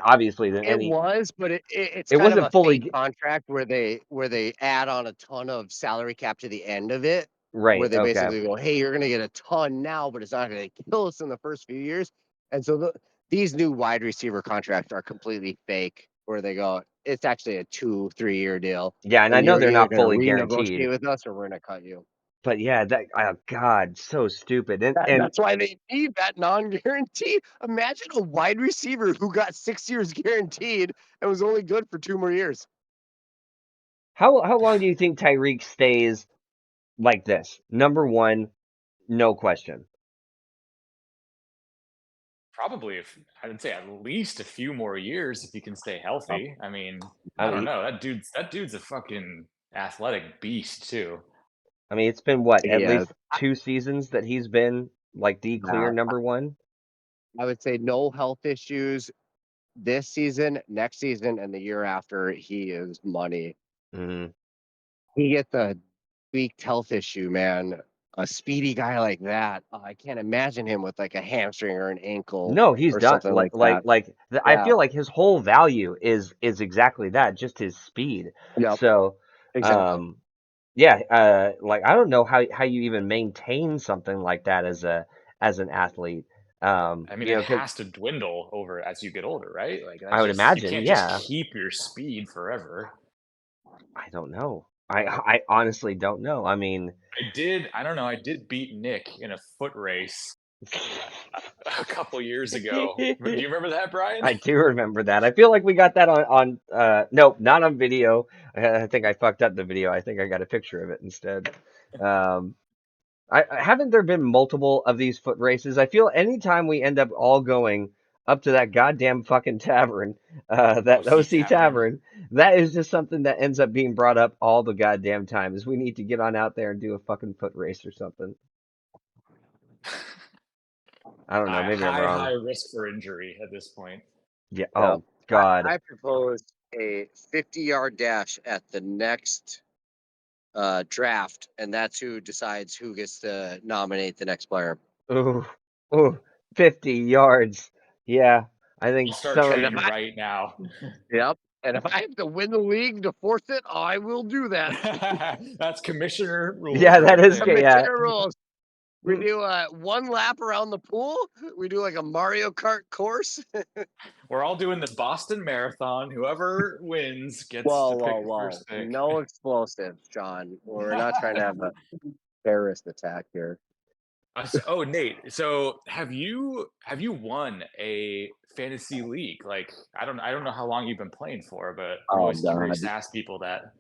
obviously than any. But it's It kind of wasn't a fully fake contract where they add on a ton of salary cap to the end of it. right. Where they Okay. basically go, hey, you're going to get a ton now, but it's not going to kill us in the first few years. And so these new wide receiver contracts are completely fake, where they go, it's actually a 2-3 year deal. Yeah, and I know they're not fully renegotiate guaranteed with us, or we're going to cut you. But yeah, God, so stupid. And That's why they need that non-guarantee. Imagine a wide receiver who got 6 years guaranteed and was only good for 2 more years. How long do you think Tyreek stays like this? Number one, no question. Probably, I would say, at least a few more years if he can stay healthy. I mean, I don't know. That dude's a fucking athletic beast too. I mean, it's been what, at least 2 seasons that he's been like the clear number one? I would say no health issues this season, next season, and the year after. He is money. Mm-hmm. He gets a tweaked health issue, man. A speedy guy like that, I can't imagine him with like a hamstring or an ankle. No, he's or done. something like that. I feel like his whole value is exactly that, just his speed. Yep. So, exactly. yeah, like I don't know how you even maintain something like that as an athlete. I mean, it has to dwindle over as you get older, right? Like I would imagine, you can't just keep your speed forever. I don't know. I honestly don't know. I mean, I don't know. I did beat Nick in a foot race a couple years ago. Do you remember that, Brian? I do remember that. I feel like we got that on nope, not on video. I think I fucked up the video. I think I got a picture of it instead. Haven't there been multiple of these foot races? I feel anytime we end up all going up to that goddamn fucking tavern, that OC tavern, that is just something that ends up being brought up all the goddamn time. Is we need to get on out there and do a fucking foot race or something. I don't know. Maybe I'm wrong. High risk for injury at this point. Yeah. Oh God. I propose a 50-yard dash at the next draft, and that's who decides who gets to nominate the next player. Ooh, 50 yards. Yeah, I think we'll start training right now. Yep. And if I have to win the league to force it, I will do that. That's commissioner rules. Yeah, that is commissioner rules. We do one lap around the pool. We do like a Mario Kart course. We're all doing the Boston Marathon. Whoever wins gets to pick the first pick. No explosives, John. We're not trying to have a terrorist attack here. Oh, Nate. So have you won a fantasy league? Like I don't know how long you've been playing for, but I'm Oh always God. curious to ask people that.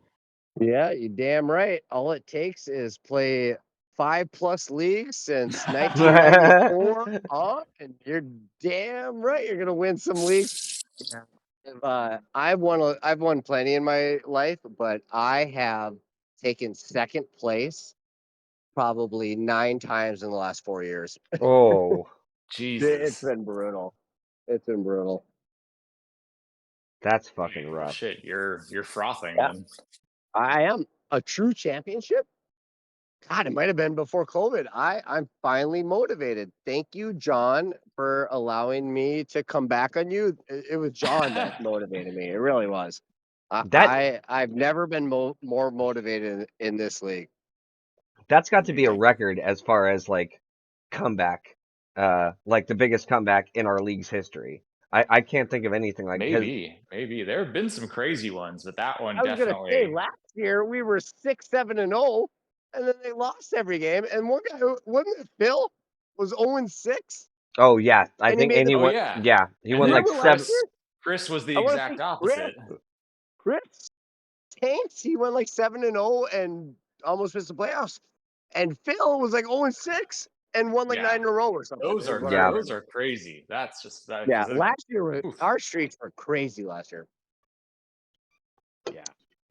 Yeah, you damn right. All it takes is play 5+ leagues since 1994 on, and you're damn right you're gonna win some leagues. Yeah. I've won plenty in my life, but I have taken second place probably 9 times in the last 4 years. Oh, It's Jesus. been brutal. It's been brutal. that's fucking Well, rough. shit, you're frothing Yeah, then. I am a true championship. God, it might have been before COVID. I'm finally motivated. Thank you, John, for allowing me to come back on you. It was John that motivated me. It really was. That I've never been more motivated in this league. that's got to be a Amazing. record as far as like comeback, like the biggest comeback in our league's history. I can't think of anything like because Maybe there have been some crazy ones, but that one I was gonna say definitely. last year we were 6-7-0, and then they lost every game. And one guy, wasn't it Phil, was 0-6, oh yeah, I and he think made the. Oh anyone yeah, yeah he and won like then Remember last seven. year? Chris was the I want to exact say Chris. opposite. Chris tanks. He went like 7-0 and almost missed the playoffs. And Phil was like 0-6 and won like Yeah, 9 in a row or something. those Is are what I Yeah, those remember. are crazy. That's just that Yeah, because last year oof, our streaks were crazy last year. yeah.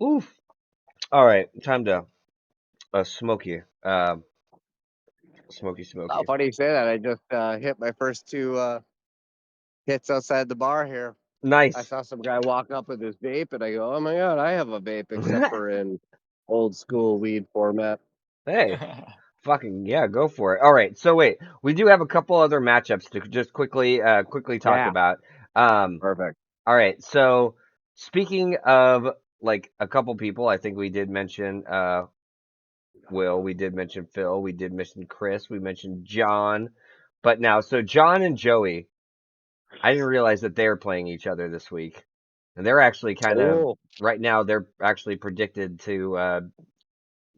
oof. All right, time to smoky, smoky, Oh, smoky. funny you say that. I just hit my first 2 hits outside the bar here. I Nice. saw some guy walk up with his vape, and I go, "Oh my god, I have a vape, except for in old school weed format." Hey, fucking yeah, go for it. All right, so wait, we do have a couple other matchups to just quickly talk Yeah, about. Um, perfect. all right, so speaking of like a couple people, I think we did mention Will, we did mention Phil, we did mention Chris, we mentioned John, but now so John and Joey, I didn't realize that they're playing each other this week, and they're actually kind of Oh, right now they're actually predicted to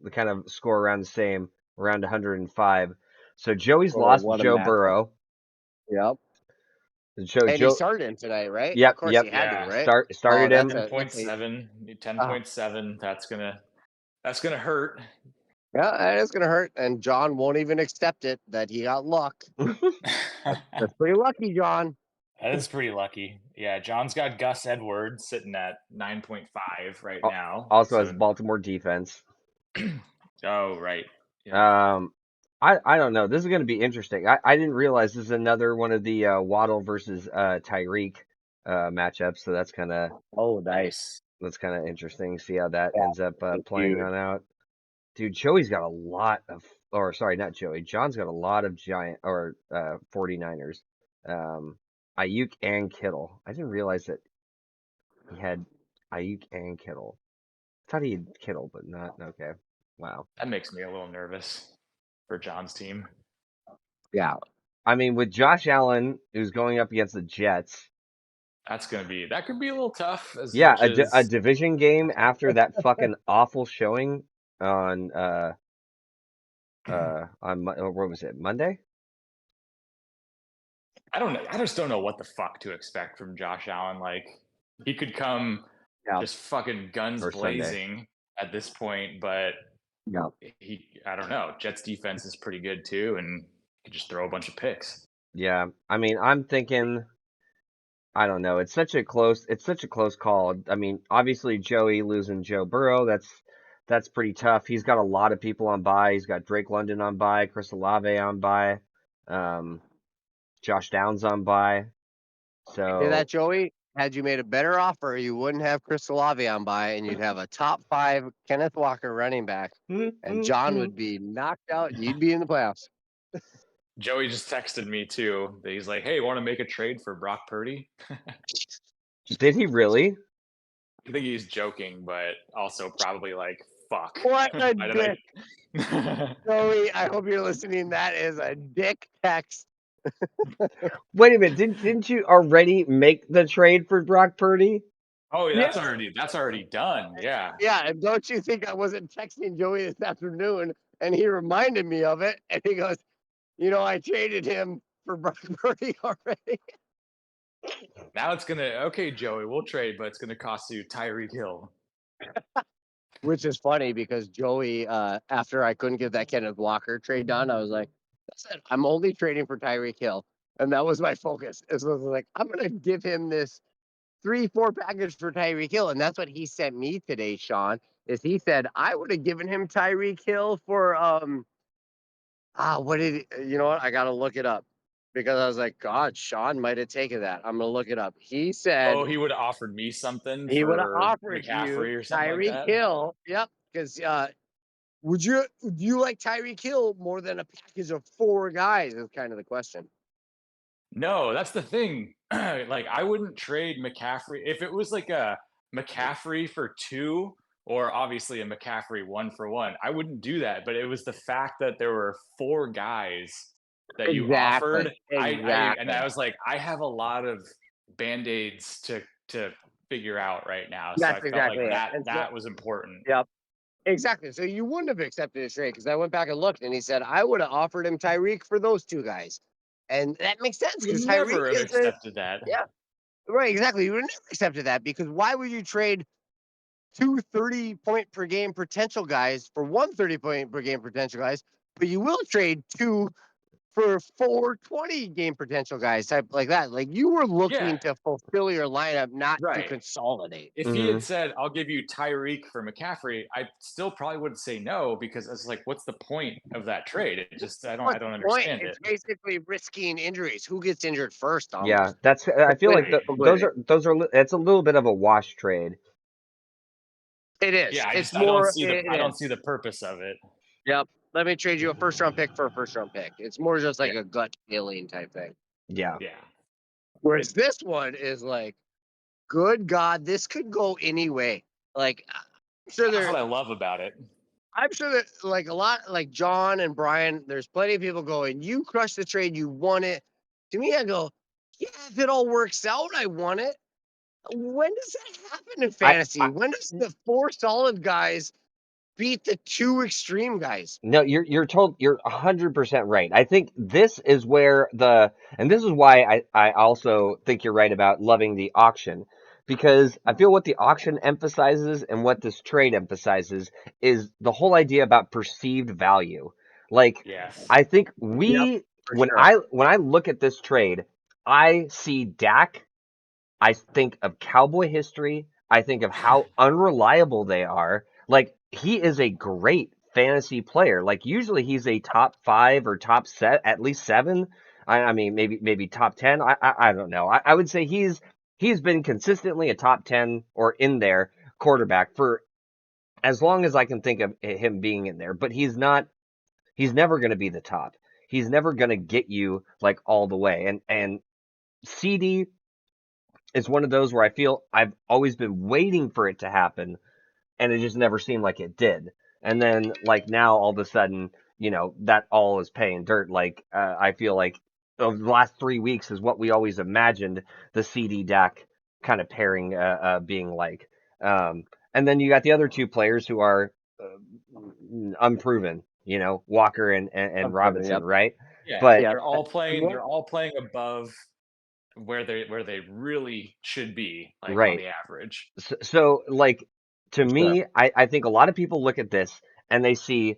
the kind of score around the same, around 105. So Joey's oh, lost what a Joe matchup. Burrow. Yep. So And he Joe, started him tonight, right? Of yep, course he yep, had to, Yeah, right? Oh, started that's him. ten a point that's a seven, ten uh, point seven. That's gonna hurt. yeah, that is gonna hurt. And John won't even accept it that he got luck. That's pretty lucky, John. That is pretty lucky. Yeah, John's got Gus Edwards sitting at 9.5 right now. Also has So, Baltimore defense. oh right, yep. Um, I don't know. This is going to be interesting. I didn't realize this is another one of the Waddle versus Tyreek matchups. So Oh, nice. that's kind of interesting. See how that Yeah, ends up that's playing huge. on out. Dude, Joey's got a lot of, or sorry, not Joey. John's got a lot of giant or 49ers. Um, Ayuk and Kittle. I didn't realize that he had Ayuk and Kittle. I thought he had Kittle, but not. Okay. Wow. That makes me a little nervous for John's team. Yeah. I mean, with Josh Allen, who's going up against the Jets, That could be a little tough as yeah, much a as division game after that fucking awful showing on what was it, Monday I just don't know what the fuck to expect from Josh Allen. Like he could come Yeah. just fucking guns or Sunday? blazing at this point, but Yeah. I don't know. Jets defense is pretty good too, and could just throw a bunch of picks. Yeah, I mean, I'm thinking. I don't know. It's such a close call. I mean, obviously Joey losing Joe Burrow, that's pretty tough. He's got a lot of people on bye. He's got Drake London on bye, Chris Olave on bye, um, Josh Downs on bye. Hear that, So, Joey? Had you made a better offer, you wouldn't have Chris Olave on by, and you'd have a top 5 Kenneth Walker running back, and John would be knocked out, and you'd be in the playoffs. Joey just texted me too. He's like, "Hey, want to make a trade for Brock Purdy?" did he really? I think he's joking, but also probably like, "Fuck, What a why did dick, I?" Joey! I hope you're listening. That is a dick text. Wait a minute. Didn't you already make the trade for Brock Purdy? Oh, yeah, Yeah, that's already done. Yeah. yeah. And don't you think I wasn't texting Joey this afternoon, and he reminded me of it, and he goes, I traded him for Brock Purdy already. Now it's gonna okay, Joey, we'll trade, but it's gonna cost you Tyreek Hill. Which is funny because Joey, after I couldn't get that Kenneth Walker trade done, I was like, I'm only trading for Tyreek Hill. And that was my focus. It was like, I'm going to give him this 3-4 package for Tyreek Hill. And that's what he sent me today, Sean, is he said, I would have given him Tyreek Hill for, what did you know what? I got to look it up because I was like, God, Sean might have taken that. I'm going to look it up. He said Oh, he would have offered me something he would have for offered you McCaffrey or something like Tyreek that. Hill. Yep. Because, would you like Tyreek Hill more than a package of 4 guys? Is kind of the question. No, that's the thing. Like, I wouldn't trade McCaffrey if it was like a McCaffrey for 2 or obviously a McCaffrey 1-for-1. I wouldn't do that, but it was the fact that there were 4 guys that you Exactly. offered. And Exactly. I was like, I have a lot of band-aids to figure out right now. So That's I felt like exactly it. that And so, that was important. yep. Exactly. So you wouldn't have accepted his trade because I went back and looked and he said I would have offered him Tyreek for those 2 guys. And that makes sense Would because Tyreek never have is a accepted that. yeah, right, exactly. You would have never accepted that because why would you trade 2 30-point per game potential guys for 1 30-point per game potential guys, but you will trade 2 for 4 20-game potential guys type like that. Like you were Yeah, looking to fulfill your lineup, not to right. consolidate. If he Hmm. had said, "I'll give you Tyreek for McCaffrey," I still probably would say no because it's like, what's the point of that trade? It just I What's don't the point? understand It's it. basically risking injuries. Who gets injured first Yeah, almost? that's. I feel like Completely. those Completely. are It's a little bit of a wash trade. It is. Yeah, It's I it don't is. see the purpose of it. Yep. Let me trade you a first round pick for a first round pick. It's more just Yeah, like a gut feeling type thing. Yeah. yeah. Whereas this one is like, good God, this could go any way. Like I'm sure That's there what I love about it. I'm sure that like a lot like John and Brian, there's plenty of people going, you crushed the trade, you won it. To me, I go, yeah, if it all works out, I won it. When does that happen in I fantasy? When does the 4 solid guys beat the 2 extreme guys? No, you're 100% right. I think this is where and this is why I also think you're right about loving the auction, because I feel what the auction emphasizes and what this trade emphasizes is the whole idea about perceived value. Like, Yes. I think Yep, we for sure. when I look at this trade, I see Dak. I think of Cowboy history. I think of how unreliable they are. Like, he is a great fantasy player. Like, usually he's a top 5 or top set, at least 7. I mean, maybe top 10. I don't know. I would say he's been consistently a top 10 or in there quarterback for as long as I can think of him being in there. But he's never going to be the top. He's never going to get you like all the way. And CD is one of those where I feel I've always been waiting for it to happen, and it just never seemed like it did. And then, like now, all of a sudden, that all is paying dirt. Like I feel like over the last 3 weeks is what we always imagined the CD deck kind of pairing being like. And then you got the other 2 players who are unproven. Walker and I'm proving, Robinson, yep. right? Yeah, But Yep. they're all playing above where they really should be, like on right. the average. So, like, to For sure. me, I think a lot of people look at this and they see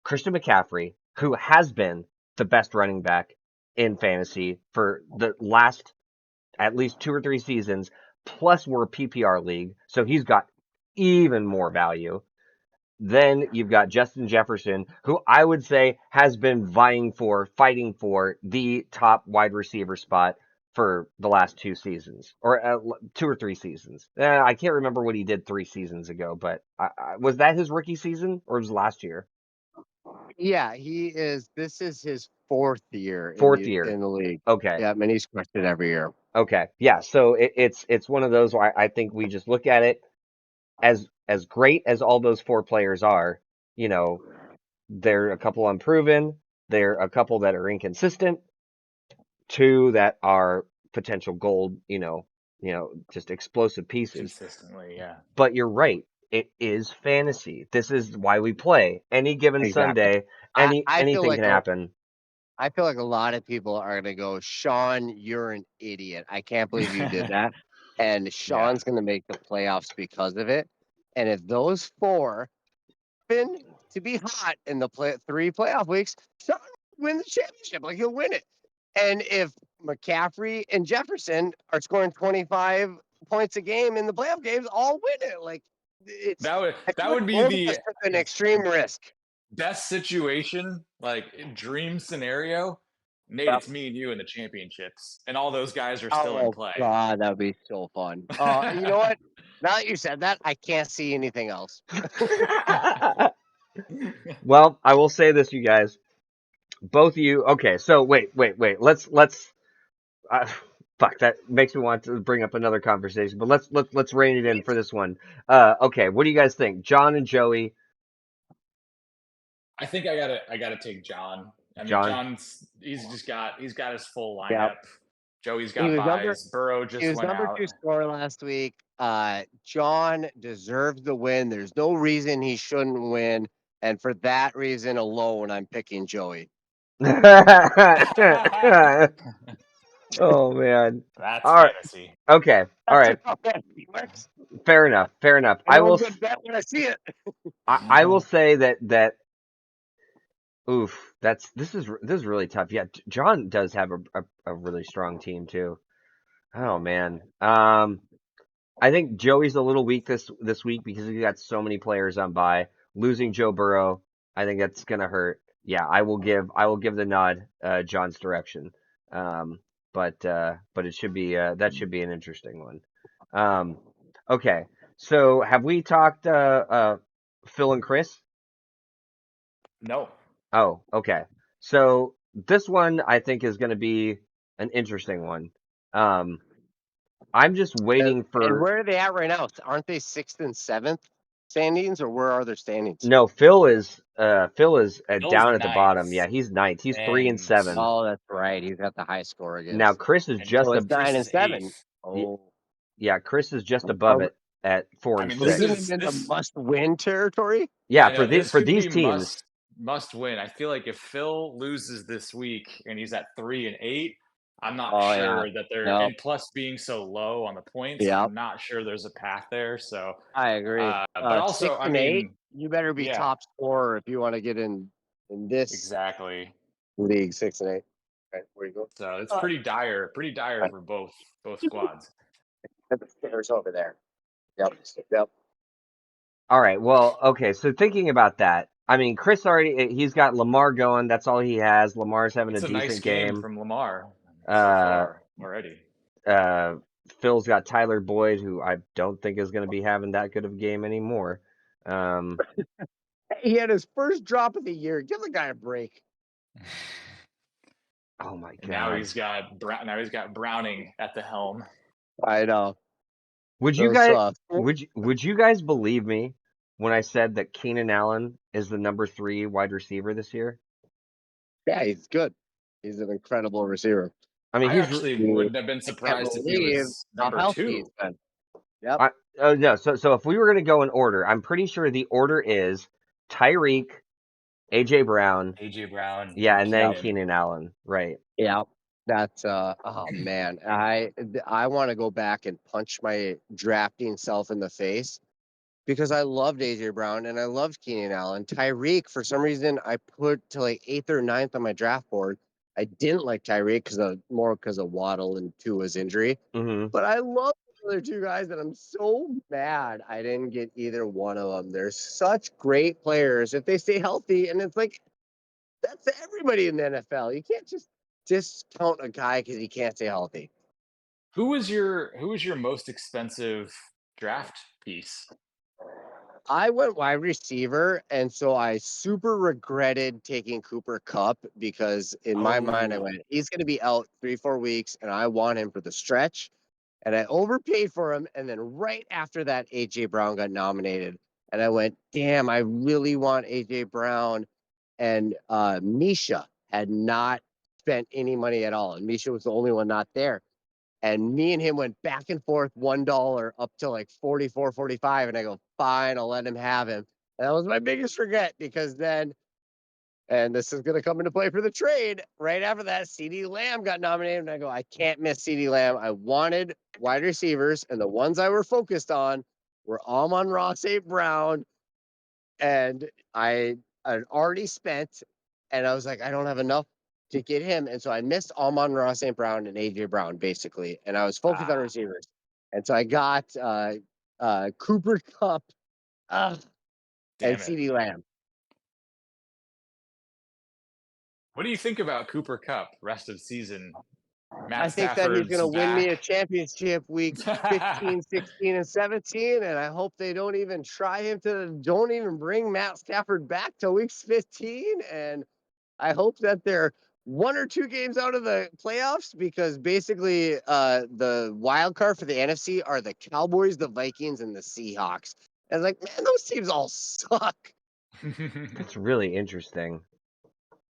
Christian McCaffrey, who has been the best running back in fantasy for the last at least 2 or 3 seasons, plus we're a PPR league, so he's got even more value. Then you've got Justin Jefferson, who I would say has been fighting for the top wide receiver spot for the last 2 seasons, or 2 or 3 seasons. I can't remember what he did 3 seasons ago, but was that his rookie season or was it last year? Yeah, he is. This is his 4th year Fourth year. in the league. Okay. Yeah, and he's crushed it every year. Okay. Yeah. So it's one of those where I think we just look at it as great as all those 4 players are. You know, they're a couple unproven. They're a couple that are inconsistent. 2 that are potential gold, just explosive pieces. Consistently, yeah. But you're right. It is fantasy. This is why we play. Any given Exactly. Sunday, I feel anything like can happen. I feel like a lot of people are gonna go, Sean, you're an idiot. I can't believe you did that. And Yeah. Sean's gonna make the playoffs because of it. And if those four happen to be hot in the 3 playoff weeks, Sean will win the championship. Like he'll win it. And if McCaffrey and Jefferson are scoring 25 points a game in the playoff games, I'll win it. Like it's That would I that feel like would be both of us the took an extreme risk. best situation, like dream scenario. Nate, Yep. it's me and you in the championships, and all those guys are still in Oh play. God, that would be so fun. You know what? Now that you said that, I can't see anything else. Well, I will say this, you guys. Both of you. Okay, so wait. Let's. Uh, fuck, that makes me want to bring up another conversation. But let's rein it in for this one. Okay, what do you guys think, John and Joey? I think I gotta take John. I mean, John. he's got his full Yep. lineup. Joey's He got was number buys. Burrow he just was went number out. 2 scorer last week. John deserves the win. There's no reason he shouldn't win. And for that reason alone, I'm picking Joey. Oh man. That's All right. fantasy. Okay. All That's right. just how fantasy works. Fair enough. Fair enough. I know a good bet when I see it. I will say that oof, this is really tough. Yeah, John does have a really strong team too. Oh man. I think Joey's a little weak this week because he got so many players on bye. Losing Joe Burrow, I think that's gonna hurt. Yeah, I will give the nod John's direction. Um, but it should be that should be an interesting one. Um, okay, so have we talked Phil and Chris? No. Oh, okay. So this one I think is going to be an interesting one. Um, I'm just waiting And for where are they at right now? Aren't they 6th and 7th standings, or where are their standings? no. Phil is Phil's down at the bottom. ninth, Yeah, he's ninth. He's 3-7. and Oh, that's right. He's got the high score Now against. Chris is and So just it's a Chris nine and is seven. eighth. y- Oh, yeah. Chris is just above are, it at four I and mean, are we this six. getting is into this. must-win territory? Yeah, I know this for could these be teams. must win. I feel like if Phil loses this week and he's at 3-8, I'm not Oh yeah. sure that they're, Yep. and plus being so low on the points, Yep. I'm not sure there's a path there. So, I agree. but also, Six I and eight. mean, You better be yeah, top scorer if you want to get in this exactly. league. 6 and 8. Okay, where you go? So it's Uh, pretty dire right. for both squads. At the stairs over there. Yep. Yep. All right. Well, okay. So thinking about that, I mean, Chris already he's got Lamar going. That's all he has. Lamar's having a It's a nice decent game game. from Lamar so Uh, far already. uh, Phil's got Tyler Boyd, who I don't think is going to be having that good of a game anymore. Um, He had his first drop of the year. Give the guy a break. oh my And now God. he's got Browning at the helm. I know. Would you Those guys would you guys believe me when I said that Keenan Allen is the number 3 wide receiver this year? yeah, he's good. He's an incredible receiver. I mean, I he's actually I wouldn't have been can't surprised if he believe was how number healthy he's 2. been. Yep. I, oh no. So if we were going to go in order, I'm pretty sure the order is Tyreek, AJ Brown, AJ Brown yeah, and and then Yep. Keenan. Keenan Allen. Right. Yep. That's oh man. I want to go back and punch my drafting self in the face because I loved AJ Brown and I loved Keenan Allen. Tyreek, for some reason, I put to like 8th or 9th on my draft board. I didn't like Tyreek because of Waddle and Tua's injury. Hmm. But I love the other two guys, and I'm so mad I didn't get either one of them. They're such great players if they stay healthy, and it's like that's everybody in the NFL. You can't just discount a guy because he can't stay healthy. Who was your most expensive draft piece? I went wide receiver, and so I super regretted taking Cooper Cup because in my mind I Oh, went, he's going to be out 3-4 weeks, and I want him for the stretch. And I overpaid for him. And then right after that, AJ Brown got nominated. And I went, damn, I really want AJ Brown. And Misha had not spent any money at all. And Misha was the only one not there. And me and him went back and forth $1 up to like 44, 45. And I go, fine, I'll let him have him. And that was my biggest regret because then And this is going to come into play for the trade. Right after that, CD Lamb got nominated. And I go, I can't miss CD Lamb. I wanted wide receivers, and the ones I were focused on were Amon-Ra St. Brown. And I had already spent, and I was like, I don't have enough to get him. And so I missed Amon-Ra St. Brown and AJ Brown, basically. And I was focused on receivers. And so I got Cooper Kupp and Damn it. CD Lamb. What do you think about Cooper Kupp rest of season? Matt I think that he's Stafford's going to win me a back. championship week 15, 16, and 17. And I hope they don't even don't even bring Matt Stafford back till weeks 15. And I hope that they're 1 or 2 games out of the playoffs, because basically the wild card for the NFC are the Cowboys, the Vikings, and the Seahawks. And like, man, those teams all suck. That's really interesting.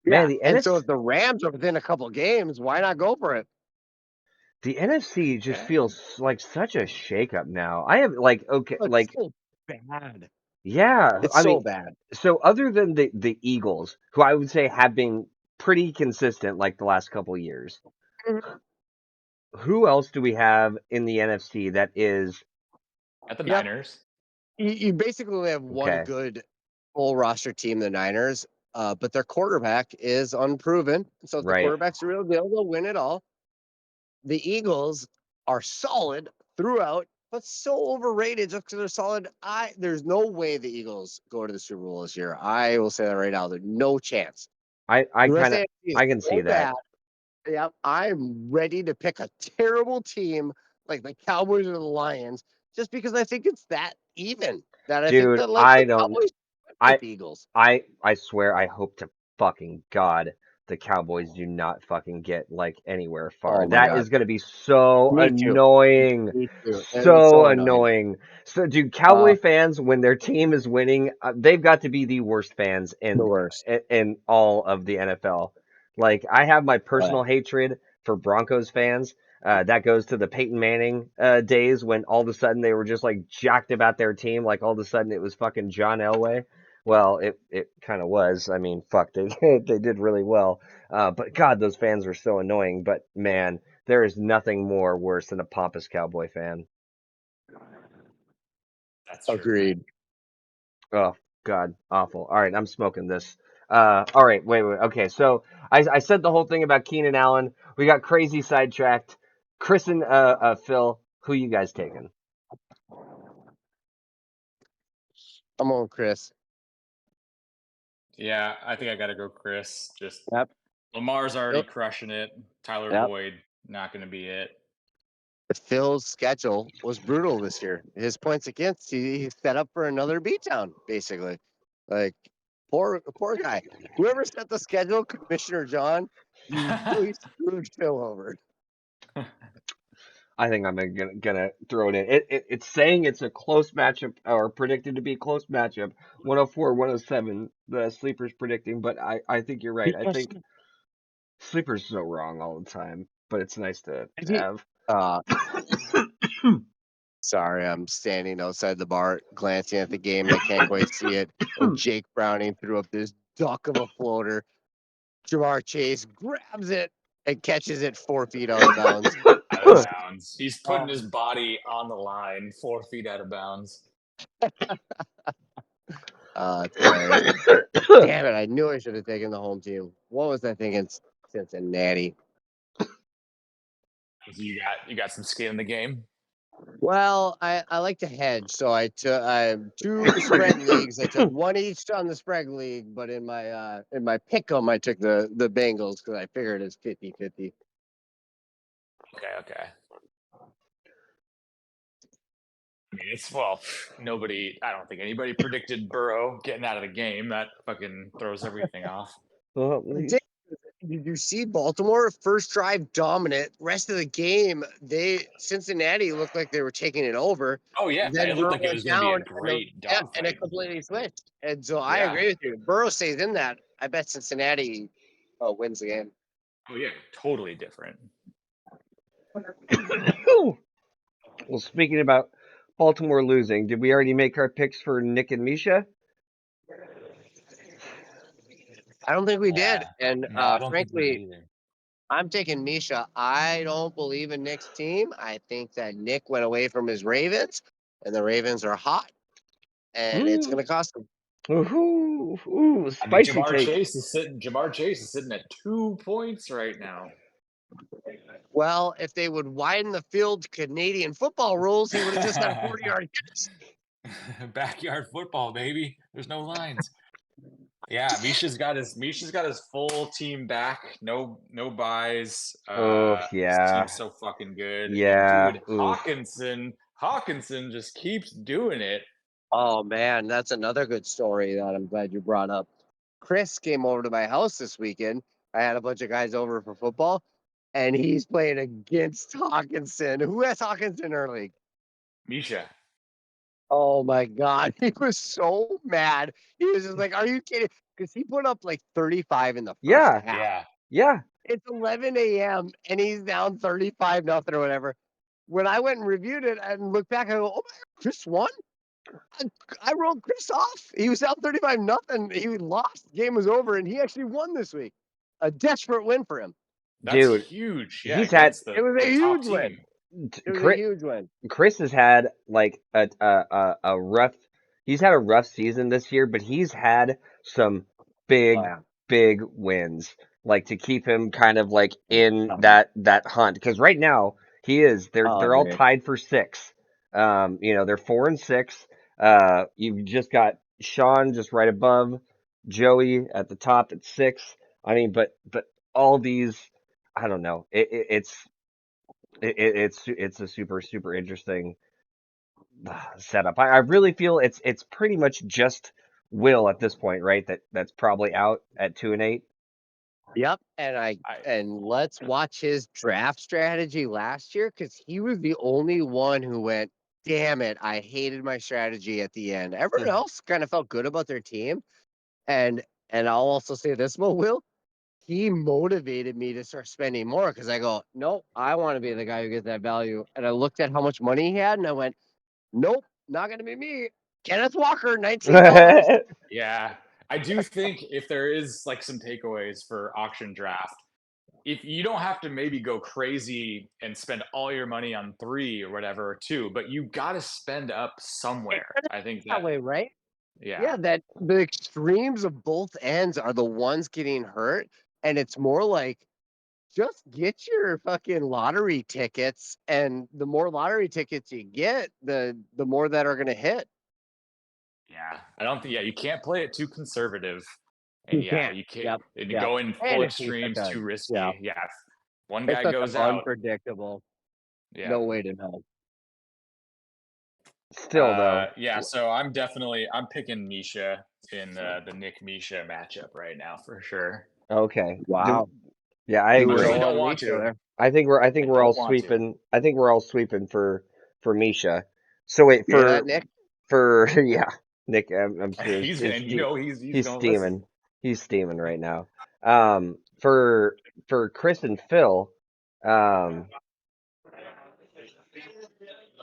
Yeah. Man, the And so NFC, if the Rams are within a couple games, why not go for it? the NFC just feels like such a shakeup now. I have like okay, Oh, it's like so bad. yeah. It's I so mean, bad. so other than the Eagles, who I would say have been pretty consistent like the last couple years, who else do we have in the NFC that is At the Yep. Niners. You basically only have one okay? good full roster team, the Niners, but their quarterback is unproven. So if the Right. quarterback's the real deal, they'll win it all. The Eagles are solid throughout, but so overrated just because they're solid. There's no way the Eagles go to the Super Bowl this year. I will say that right now. There's no chance. I The rest kind of of the NFC is I can see so that. bad. Yep, I'm ready to pick a terrible team like the Cowboys or the Lions, just because I think it's that even. That I think Dude, that like I the don't Cowboys I with the Eagles. I swear I hope to fucking God the Cowboys do not fucking get like anywhere far. Oh my That god, is going to be so me too. annoying. Me too. It's So so annoying. annoying. So dude, Uh, Cowboy fans when their team is winning, they've got to be the worst fans the worst. in all of the NFL. Like I have my Uh, personal hatred for Broncos fans. That goes to the Peyton Manning days when all of a sudden they were just like jacked about their team, like all of a sudden it was fucking John Elway. Well, it kind of was. I mean, fuck, they they did really well. But God, those fans are so annoying. But man, there is nothing more worse than a pompous Cowboy fan. That's true. Agreed. Oh God, awful. All right, I'm smoking this. All right, wait. Okay, so I said the whole thing about Keenan Allen. We got crazy sidetracked. Chris and Phil, who you guys taking? I'm on Chris. Yeah, I think I got to go Chris. Just Yep. Lamar's already Yep. crushing it. Tyler Yep. Boyd, not going to be it. Phil's schedule was brutal this year. His points against, he's set up for another beatdown, basically. Like, poor guy. Whoever set the schedule, Commissioner John, you really screwed Phil over. I think I'm gonna throw it in. It's saying it's a close matchup or predicted to be a close matchup. 104, 107. The sleepers predicting, but I think you're right. I think sleepers so wrong all the time, but it's nice to have. Uh, sorry, I'm standing outside the bar, glancing at the game, and I can't quite see it. And Jake Browning threw up this duck of a floater. Jamar Chase grabs it and catches it 4 feet out of bounds. Out of bounds. He's putting his body on the line, 4 feet out of bounds. It's hilarious. Damn it! I knew I should have taken the home team. What was I thinking? Cincinnati. You got some skin in the game. Well, I like to hedge, so I have 2 spread leagues. I took 1 each on the spread league, but in my pick'em, I took the Bengals because I figured it's 50-50. Okay. I mean, nobody. I don't think anybody predicted Burrow getting out of the game. That fucking throws everything off. Well, Did you see Baltimore first drive dominant? Rest of the game, Cincinnati looked like they were taking it over. Oh yeah, Then it looked Burrow like it went was going to be a down, great and it dogfight. completely switched. And so I Yeah. agree with you. Burrow stays in that. I bet Cincinnati wins the game. Oh yeah, totally different. well, speaking about Baltimore losing, did we already make our picks for Nick and Misha? I don't think we did. Yeah. And No, I don't think we did frankly, either. I'm taking Misha. I don't believe in Nick's team. I think that Nick went away from his Ravens, and the Ravens are hot, and it's going Mm. to cost him. Ooh, I mean, spicy take. Jamar Chase is sitting at 2 points right now. Well, if they would widen the field to Canadian football rules, he would have just had a 40-yard catch. Backyard football, baby. There's no lines. Yeah, Misha's got his full team back. No buys. Oh His yeah, team's so fucking good. And yeah. dude, Oof. Hawkinson just keeps doing it. Oh man, that's another good story that I'm glad you brought up. Chris came over to my house this weekend. I had a bunch of guys over for football, and he's playing against Hawkinson. Who has Hawkinson in our league? Misha. Oh my God. He was so mad. He was just like, are you kidding? Because he put up like 35 in the first Yeah, half. Yeah. yeah. It's 11 a.m. and he's down 35 nothing or whatever. When I went and reviewed it and looked back, I go, oh my God, Chris won? I wrote Chris off. He was down 35 nothing. He lost. Game was over, and he actually won this week. A desperate win for him. That's Dude, huge. Yeah, he's had against It was a the top huge team. win. It was a Chris, huge win. Chris has had like a rough. He's had a rough season this year, but he's had some Oh, big yeah. big wins, like to keep him kind of like in Oh, that hunt. Because right now he is. They're all dude. tied for six. They're 4-6. You've just got Sean just right above Joey at the top at 6. I mean, but all these, I don't know. It's a super interesting setup. I really feel it's pretty much just Will at this point, right? That's probably out at 2-8. Yep. I And let's watch his draft strategy last year because he was the only one who went, damn it, I hated my strategy at the end. Everyone else kind of felt good about their team. And and I'll also say this about Will. He motivated me to start spending more because I go, nope, I want to be the guy who gets that value. And I looked at how much money he had and I went, nope, not gonna be me. Kenneth Walker, $19. Yeah. I do think if there is like some takeaways for auction draft, if you don't have to maybe go crazy and spend all your money on 3 or whatever or 2, but you got to spend up It somewhere. kind of I think that that way, right? yeah. Yeah, that the extremes of both ends are the ones getting hurt. And it's more like just get your fucking lottery tickets. And the more lottery tickets you get, the more that are gonna hit. Yeah. I don't think you can't play it too conservative. And You yeah, can't. you can't Yep. and Yep. going full And it's extremes such a too yeah. risky. Yeah. If one It's guy such goes an out, unpredictable. yeah. No way to know. Still though, Yeah, so I'm picking Misha in the Nick Misha matchup right now for sure. okay. Wow. Yeah, I Do I it agree. really all don't on want Misha to. there. I think I we're all don't want to. sweeping. I think we're all sweeping for Misha. So wait You hear that, Nick? for yeah, Nick. I'm sure He's and he's he's gonna listen. steaming. He's steaming right now. For Chris and Phil, um,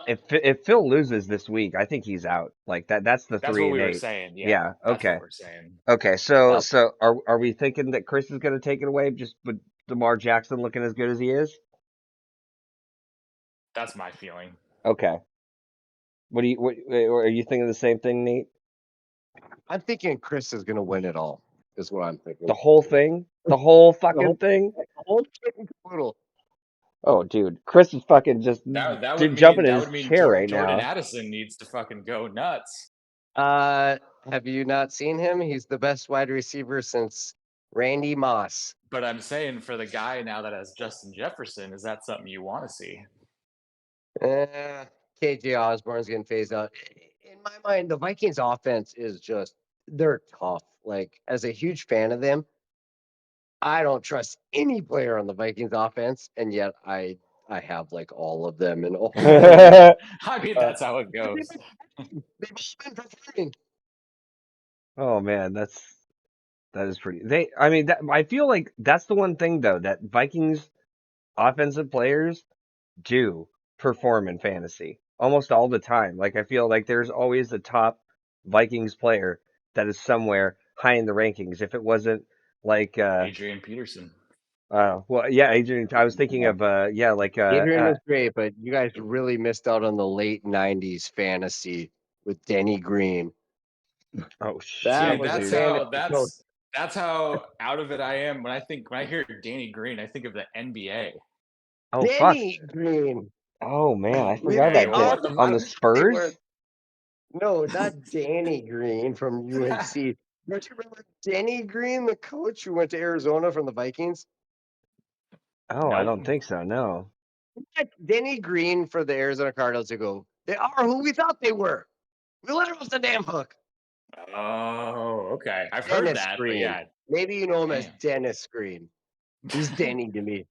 if Phil loses this week, I think he's out. Like that's the That's three what and we were eight. saying. Yeah, Yeah. that's what Okay. we're saying. Okay. So Yep. so are we thinking that Chris is going to take it away just with DeMar Jackson looking as good as he is? That's my feeling. Okay. What are you thinking the same thing, Nate? I'm thinking Chris is gonna win it all. Is what I'm The thinking. whole thing? The whole The whole, fucking thing? the whole kit and caboodle. Oh, dude, Chris is fucking just jumping in That his would mean chair right Jordan now. Addison needs to fucking go nuts. Have you not seen him? He's the best wide receiver since Randy Moss. But I'm saying for the guy now that has Justin Jefferson, is that something you want to see? Uh, KJ Osborne's getting phased out. In my mind, the Vikings offense is just they're tough. Like as a huge fan of them, I don't trust any player on the Vikings offense, and yet I have like all of them in all of my leagues. I mean, Uh, that's how it but goes. they've all been performing. Oh man, that is pretty. I mean, I feel like that's the one thing though that Vikings offensive players do perform in fantasy almost all the time. Like I feel like there's always a top Vikings player that is somewhere high in the rankings. If it wasn't like Adrian Peterson. well, yeah, Adrian. I was thinking of yeah, like Adrian was great, but you guys really missed out on the late '90s fantasy with Denny Green. oh That See, shit, was a that's dude. how fantasy coach. that's how out of it I am when I hear Danny Green, I think of the NBA. Oh fuck. Denny Green. Oh man, I With forgot Hey, about the hold Dan on. on the Army, they Spurs. were no, not Danny Green from UNC. Don't you remember Denny Green, the coach who went to Arizona from the Vikings? Oh, I Nope. don't think so. No. Denny Green for the Arizona Cardinals to go. They are who we thought they were. We let them off the damn hook. Oh, okay. I've heard Dennis that, but Green. yeah, Maybe you know him as damn. Dennis Green. He's Denny to me.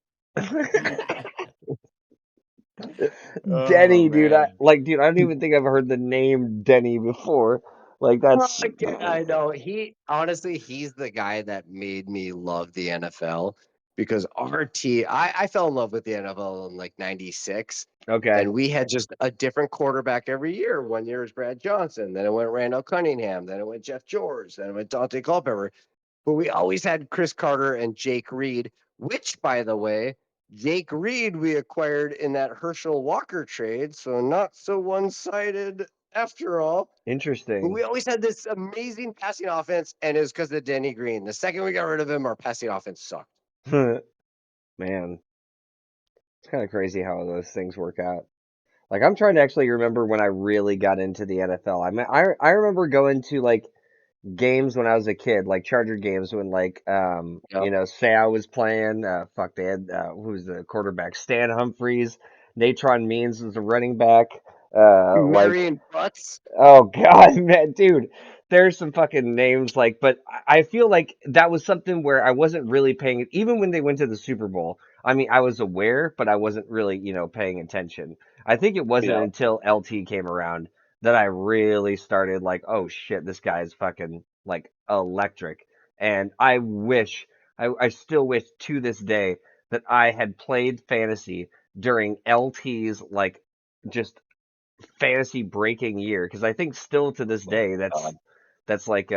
Oh Denny, dude. man. Dude, I don't even think I've heard the name Denny before. Like Oh, that's I know. He honestly, he's the guy that made me love the NFL because our team, I fell in love with the NFL in like '96. okay. And we had just a different quarterback every year. One year was Brad Johnson, then it went Randall Cunningham, then it went Jeff George, then it went Dante Culpepper. But we always had Chris Carter and Jake Reed, which, by the way, Jake Reed we acquired in that Herschel Walker trade. So not so one sided after all. But Interesting. we always had this amazing passing offense, and it was because of Denny Green. The second we got rid of him, our passing offense sucked. Man, it's kind of crazy how those things work out. Like I'm trying to actually remember when I really got into the NFL. I mean, I remember going to like games when I was a kid, like Charger games when Yep. say I was playing fuck they had who was the quarterback? Stan Humphries, Natron Means was the running back. Like Marion Butts. oh God, man, dude, there's some fucking names but I feel like that was something where I wasn't really paying it. Even when they went to the Super Bowl, I mean, I was aware, but I wasn't really, paying attention. I think it wasn't Yep. until LT came around that I really started like, oh shit, this guy is fucking like electric. And I still wish to this day that I had played fantasy during LT's like just fantasy breaking year because I think still to this Oh, day that's God. that's like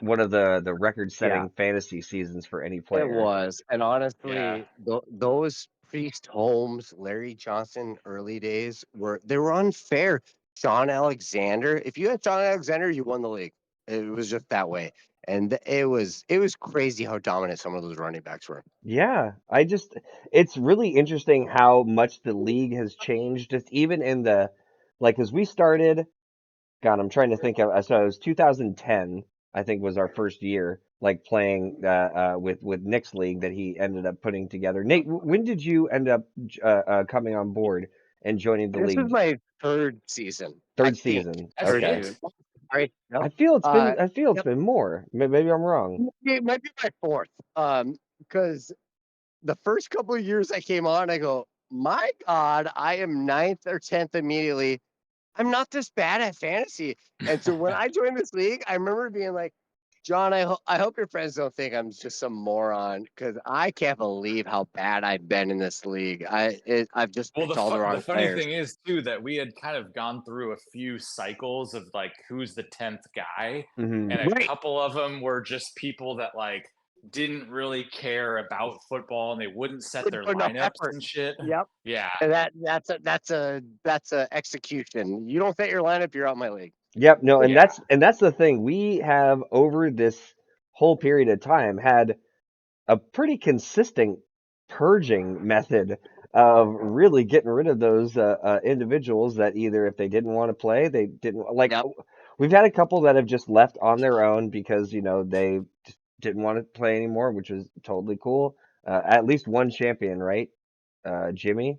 one of the record Yeah. setting fantasy seasons for any It player. was, and Yeah. honestly, those Priest Holmes, Larry Johnson early days were unfair. Sean Alexander, if you had Sean Alexander, you won the league. It was just that way, and it was crazy how dominant some of those running backs were. Yeah, it's really interesting how much the league has changed just even in the because we started. God, I'm trying to think of. So it was 2010, I think, was our first year, like playing with Nick's league that he ended up putting together. Nate, when did you end up coming on board and joining the This is league? my third season, I Third think, season. That's or Okay. two. it. Sorry, I no, feel it's been uh, I feel it's yep, been more. Maybe I'm wrong. it might be my fourth. Because the first couple of years I came on, I go, my God, I am ninth or tenth immediately. I'm not this bad at fantasy. And so when I joined this league, I remember being like, John, I hope your friends don't think I'm just some moron because I can't believe how bad I've been in this league. I've just Well, picked all the the wrong funny players. thing is too that we had kind of gone through a few cycles of like who's the 10th guy, Hmm. and a Right. couple of them were just people that like didn't really care about football and they wouldn't set Didn't their put enough lineups effort. and shit. Yep. Yeah, And that's a execution. You don't fit your lineup, you're out my league. Yep, no, and yeah, that's the thing. We have over this whole period of time had a pretty consistent purging method of really getting rid of those individuals that either if they didn't want to play, they didn't like. Yep. We've had a couple that have just left on their own because they just didn't want to play anymore, which was totally cool. At least one champion, right? Jimmy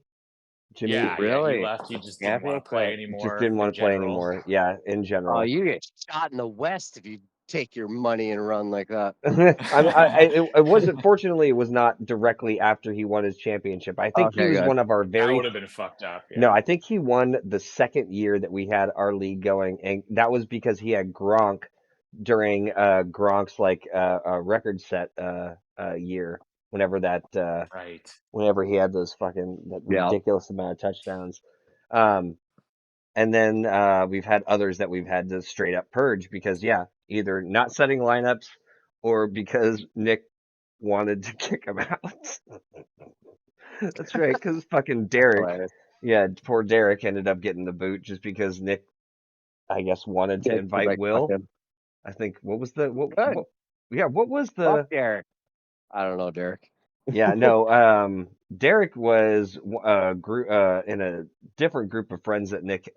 yeah. He Really? left. He just didn't Champion want to play quit. just anymore didn't in want to play general. anymore. Yeah, in Oh, general. you get shot in the West if you take your money and run like that. I mean, it wasn't. Fortunately, it was not directly after he won his championship. I think he Okay, was good. one of our That very. would have been fucked up. No, Yeah, I think he won the second year that we had our league going, and that was because he had Gronk during Gronk's record set year. Whenever right. whenever he had that Yeah. ridiculous amount of touchdowns. Um, and then we've had others that we've had to straight up purge because yeah, either not setting lineups or because Nick wanted to kick him out. That's right, because fucking Derek, Hilarious. yeah, poor Derek ended up getting the boot just because Nick, I guess, wanted to Nick was invite like, fuck Will. him. I think what was the Good. yeah, what was Fuck the Derek. I don't know, Derek. yeah, no, Derek was group in a different group of friends that Nick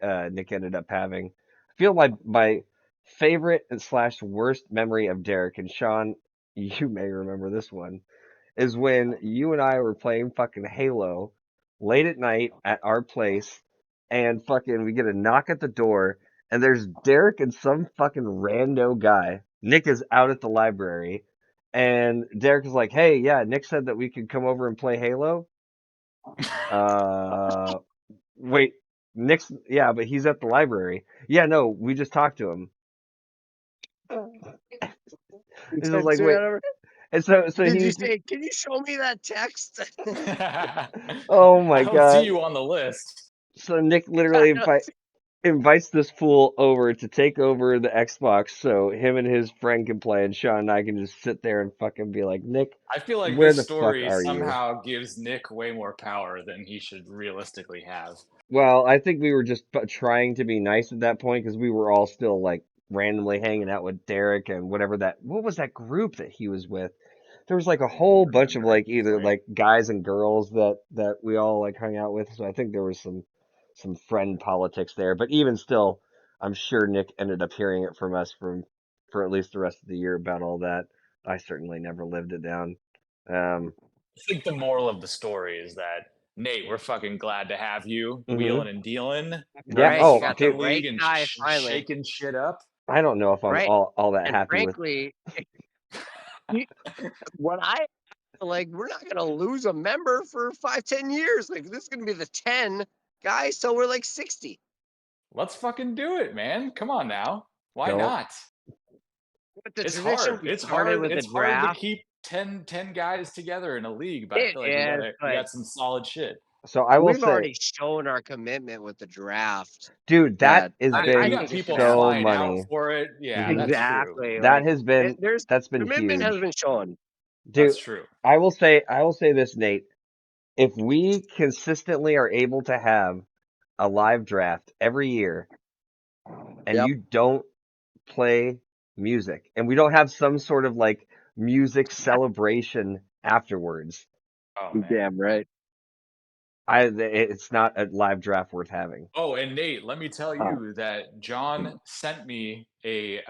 ended up having. I feel like my favorite and slash worst memory of Derek, and Sean, you may remember this one, is when you and I were playing fucking Halo late at night at our place, and fucking we get a knock at the door, and there's Derek and some fucking rando guy. Nick is out at the library, and Derek is like, "Hey, yeah, Nick said that we could come over and play Halo." Uh, wait, Nick's yeah, but he's at the library. Yeah, no, we just talked to him. He He's just said, like, "So wait, whatever." and so Did you he's, say, "Can you show me that text?" oh my I don't see God. you on the list. So Nick literally invites this fool over to take over the Xbox so him and his friend can play, and Sean and I can just sit there and fucking be like, Nick, I feel like where this the fuck story are you? somehow gives Nick way more power than he should realistically have. Well, I think we were just trying to be nice at that point because we were all still like randomly hanging out with Derek and whatever what was that group that he was with? There was like a I don't whole bunch of remember. like either Right? like guys and girls that we all like hung out with. So I think there was some friend politics there. But even still, I'm sure Nick ended up hearing it from us for at least the rest of the year about all that. I certainly never lived it down. Um, I think the moral of the story is that Nate, we're fucking glad to have you hmm wheeling and dealing, Yeah. running Right. the You Oh, got the fucking dude, league right and guy finally. shaking shit up. I don't know if I'm Right. all that And happy with. frankly, you- what I like, we're not gonna lose a member for 5, 10 years. Like this is gonna be the 10 guys, so we're like 60. Let's fucking do it, man. Come on now. Why No, not? But the It's tradition hard. we It's started hard. with the It's hard to draft, keep 10 guys together in a league, but I it feel like is, we but got some solid shit. so I will we've say, already shown our commitment with the draft dude, that that has I We been got think it should people happen. so flying out money. for it. Yeah, hmm that's true. Exactly. That Like has been there's that's been commitment has huge. been shown. Dude, That's true. I will say this, Nate. If we consistently are able to have a live draft every year and Yep. you don't play music and we don't have some sort of like music celebration afterwards, Oh man. Damn right. it's not a live draft worth having. Oh, and Nate, let me tell Uh, you that John sent me a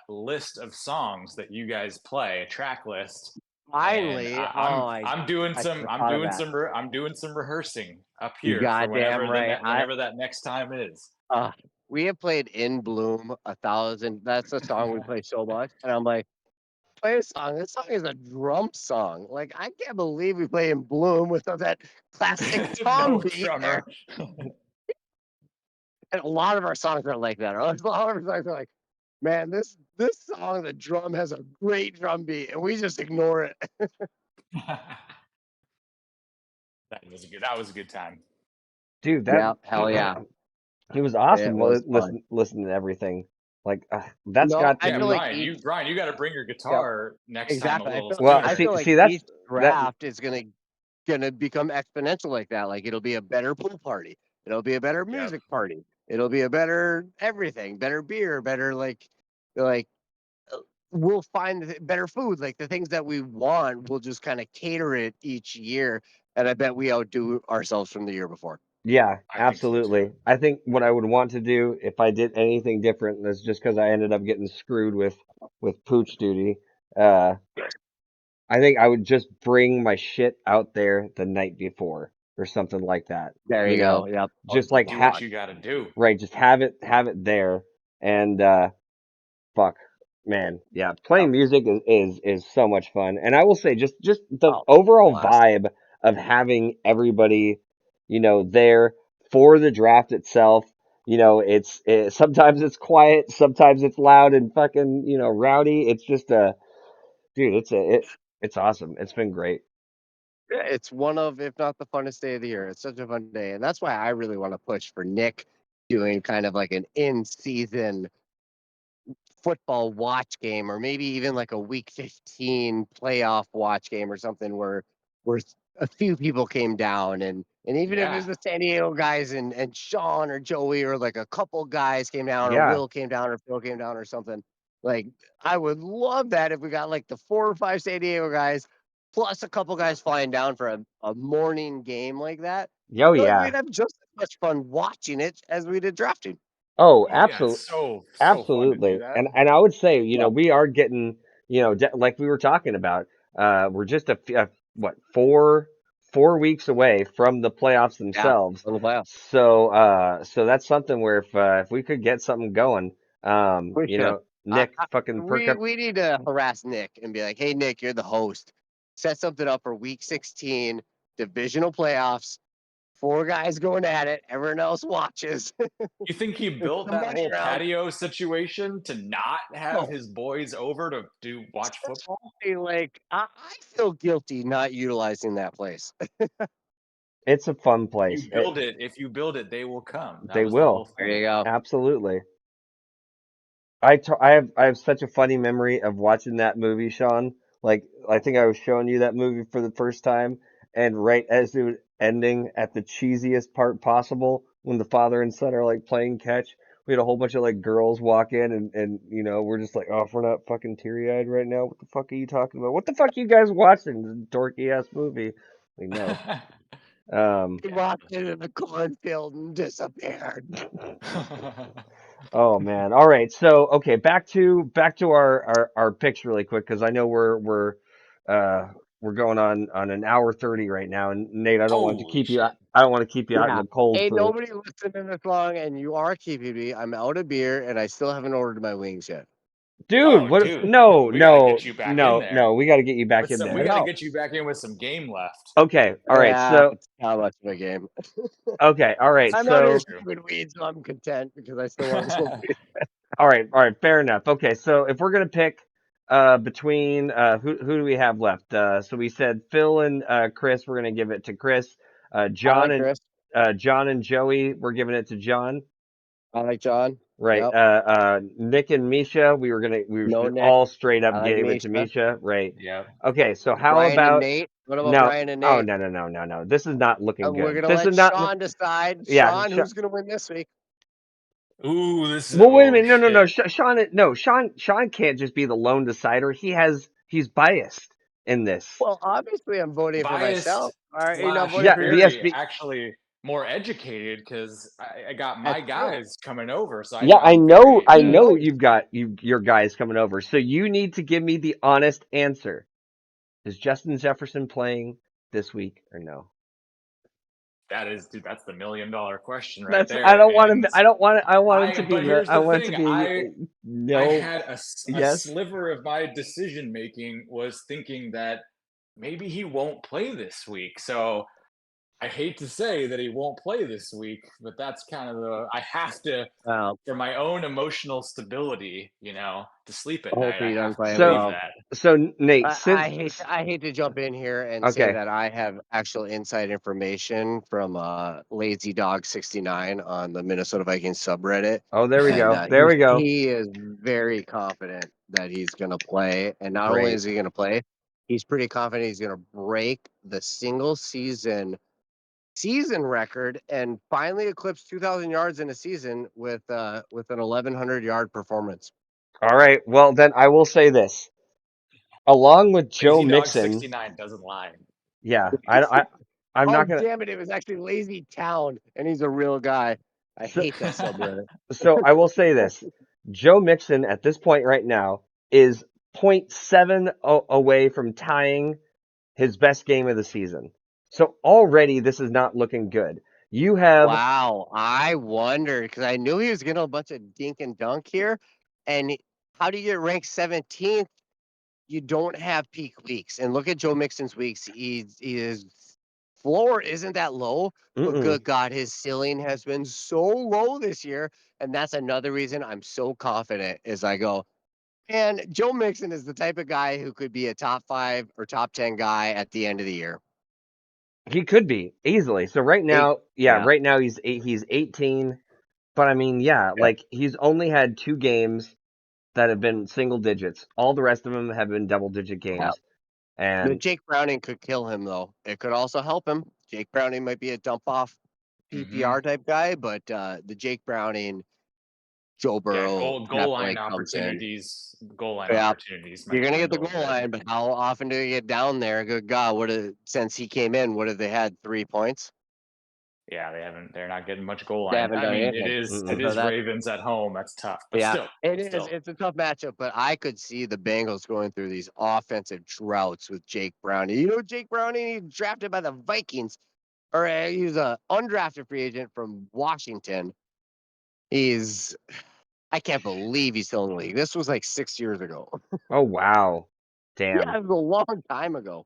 list of songs that you guys play, a track list, and Finally, I'm doing I should some have thought of that. I'm doing some rehearsing up You here for goddamn right. whenever that next time is. Uh, we have played In Bloom 1,000. That's a song we play so much, and I'm like, play a song. This song is a drum song. Like I can't believe we play In Bloom without that classic No tom beat there. drummer. And a lot of our songs are like that. A lot of our songs are like, man, this song, the drum has a great drum beat, and we just ignore it. That was a good time. Dude, that Yeah, hell yeah, it was it awesome was fun. listening to everything. Like that's No, got to I Yeah, feel be like Brian, each you got to bring your yeah, guitar next time a exactly. little well, I sooner. feel like see that's each that draft is gonna become exponential like that. Like it'll be a better pool party. It'll be a better Yep. music party. It'll be a better everything, better beer, better like we'll find better food. Like the things that we want, we'll just kind of cater it each year. And I bet we outdo ourselves from the year before. Yeah, I think so too. absolutely. I think what I would want to do if I did anything different, and that's just because I ended up getting screwed with pooch duty. Uh, I think I would just bring my shit out there the night before or something like that. There You you go. know, Yep. Oh, just like Do what you got to do. right, just have it there, and fuck, man, yeah, yep. playing music is so much fun, and I will say just the Oh, overall blast. vibe of having everybody, there for the draft itself. Sometimes it's quiet, sometimes it's loud and fucking rowdy. It's just dude, it's awesome. It's been great. Yeah, it's one of, if not the funnest day of the year. It's such a fun day. And that's why I really want to push for Nick doing kind of like an in season football watch game, or maybe even like a week 15 playoff watch game or something where a few people came down, and even if it Yeah. was the San Diego guys and Sean or Joey or like a couple guys came down or Yeah. Will came down or Phil came down or something. Like I would love that if we got like the 4 or 5 San Diego guys plus a couple guys flying down for a morning game like that. Oh I feel like yeah. we'd have just as much fun watching it as we did drafting. Oh, Oh yeah, absolutely. it's so fun to do Absolutely. that. And I would say, Yep. we are getting, like we were talking about, we're just what, 4 weeks away from the playoffs Yeah. themselves. On the playoffs. So that's something where if we could get something going, We should. Nick, fucking perk up. We need to harass Nick and be like, "Hey, Nick, you're the host. Set something up for Week 16 divisional playoffs. 4 guys going at it. Everyone else watches. You think he It's built the that money whole round." patio situation to not have No, his boys over to do watch football? like I feel guilty not utilizing that place. It's a fun place. If you build it, they will come. That They was the whole will. There you thing. go. Absolutely. I have such a funny memory of watching that movie, Sean. Like I think I was showing you that movie for the first time, and right as it was ending at the cheesiest part possible, when the father and son are like playing catch, we had a whole bunch of like girls walk in, and we're just like, oh, if we're not fucking teary eyed right now, what the fuck are you talking about? What the fuck you guys watching? This dorky ass movie. Like no. Um. He walked into the cornfield and disappeared. Oh man. All right. So okay, back to our picks really quick because I know uh we're going on an hour 30 right now, and Nate, Holy shit. I don't want to keep you out in Yeah. the cold Ain't for nobody listening this long, and you are keeping me. I'm out of beer, and I still haven't ordered my wings yet. dude. Oh, What? dude, No, we got to no, get you back in no, there no. We got to get you back with in some. We I there. got to know. get you back in with some game left. Okay. All right. Yeah, So it's not much of a game. okay. All right. I'm out here So True. smoking weed, so I'm content because I still want to smoke weed. all right. All right. Fair enough. Okay. So if we're gonna pick between who do we have left? So we said Phil and Chris. We're gonna give it to Chris. I like Chris. John and Joey. We're giving it to John. I like John. Right. Yep. Nick and Misha. We were No Nick. all straight up I like gave it to Misha. Misha. Right. Yep. Okay. So how Brian and about Nate. What about no? Brian and Oh Nate? no no no no no. This is not looking We're good. gonna This is let not. Sean decide. Yeah. Sean, who's gonna win this week? Ooh, this is Well, wait a oh minute. No, no, no. shit. Sean, no. Sean can't just be the lone decider. He's biased in this. Well, obviously, I'm voting for Biased myself. Are you not slash voting Yeah, for the yours? very SB. actually more educated because I got my That's true. guys coming over, so Yeah, I'm I very know Nice. you've got your guys coming over. So you need to give me the honest answer. Is Justin Jefferson playing this week or no? that is, dude, that's the $1 million question right That's I there. don't want And to. I don't want. I want it to be but the. here's I the want it to thing, be I no. had a Yes. sliver of my decision making was thinking that maybe he won't play this week. So I hate to say that he won't play this week, but that's kind of I have to, Well, for my own emotional stability, to sleep at night, I hopefully he doesn't have to play So believe well. that. Nate, I hate to jump in here and say okay. that I have actual inside information from Lazy Dog 69 on the Minnesota Vikings subreddit, Oh, there we and go. There we go. he is very confident that he's going to play. And not only Great. is he going to play, he's pretty confident he's going to break the single season record and finally eclipse 2,000 yards in a season with an 1,100 yard performance. All right. Well, then I will say this. Along with Joe Lazy Dog Mixon, 69 doesn't lie. yeah, I'm Oh not gonna. damn it! It was actually Lazy Town, and he's a real guy. I So, hate that subreddit. so I will say this. Joe Mixon at this point right now is point 0.7 away from tying his best game of the season. So already this is not looking good. You have Wow, I wondered because I knew he was getting a bunch of dink and dunk here, and how do you get ranked 17th? You don't have peak weeks, and look at Joe Mixon's weeks. His floor isn't that low, but mm-mm. good God, his ceiling has been so low this year, and that's another reason I'm so confident as I go. And Joe Mixon is the type of guy who could be a top 5 or top 10 guy at the end of the year. He could be easily. So right Eight, now, yeah, yeah, right now he's 18. But I mean, yeah, yeah. like he's only had 2 games that have been single digits. All the rest of them have been double digit Yeah. games. The And Jake Browning could kill him, though. It could also help him. Jake Browning might be a dump off PPR type guy, but the Jake Browning, Joe Yeah, Burrow goal line definitely comes in. opportunities. Goal line Yeah, opportunities you're might gonna get the dwindle a goal bit. line, but how often do you get down there? Good God, since he came in, what have they had? 3 points? Yeah, they're not getting much goal They line. haven't I done mean, anything. it And so is that, Ravens at home. That's tough, but yeah, still, it is. It's a tough matchup, but I could see the Bengals going through these offensive droughts with Jake Browning. You know, Jake Browning, he's drafted by the Vikings, or he's a undrafted free agent from Washington. I can't believe he's still in the league. This was like 6 years ago. oh wow, damn. Yeah, it was a long time ago.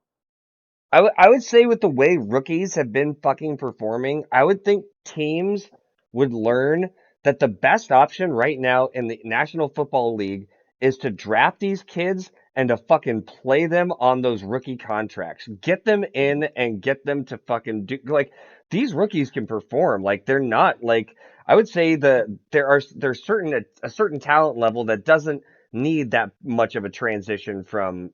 I would say with the way rookies have been fucking performing, I would think teams would learn that the best option right now in the National Football League is to draft these kids and to fucking play them on those rookie contracts. Get them in and get them to fucking do like these rookies can perform. Like they're not like I would say there's a certain talent level that doesn't need that much of a transition from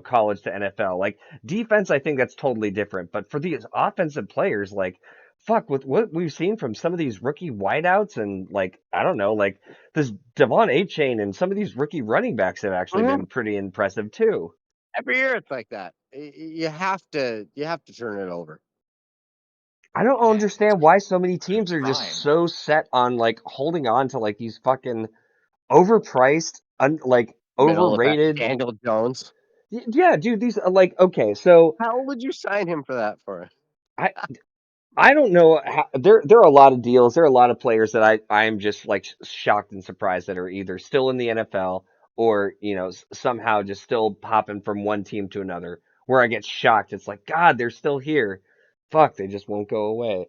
college to NFL. Like defense, I think that's totally different. But for these offensive players, like, fuck, with what we've seen from some of these rookie wideouts and, like, I don't know, like this Devon A-Chain and some of these rookie running backs have actually Mhm. been pretty impressive too. Every year it's like that. You have to turn it over. I don't understand why so many teams are just prime. so set on like holding on to like these fucking overpriced, like Middle of that, overrated. Daniel Jones. Yeah, dude, these are like okay, so How would you sign him for that for? I I don't know how, there are a lot of deals. There are a lot of players that I'm just like shocked and surprised that are either still in the NFL or somehow just still popping from one team to another. Where I get shocked, it's like God, they're still here. Fuck, they just won't go away.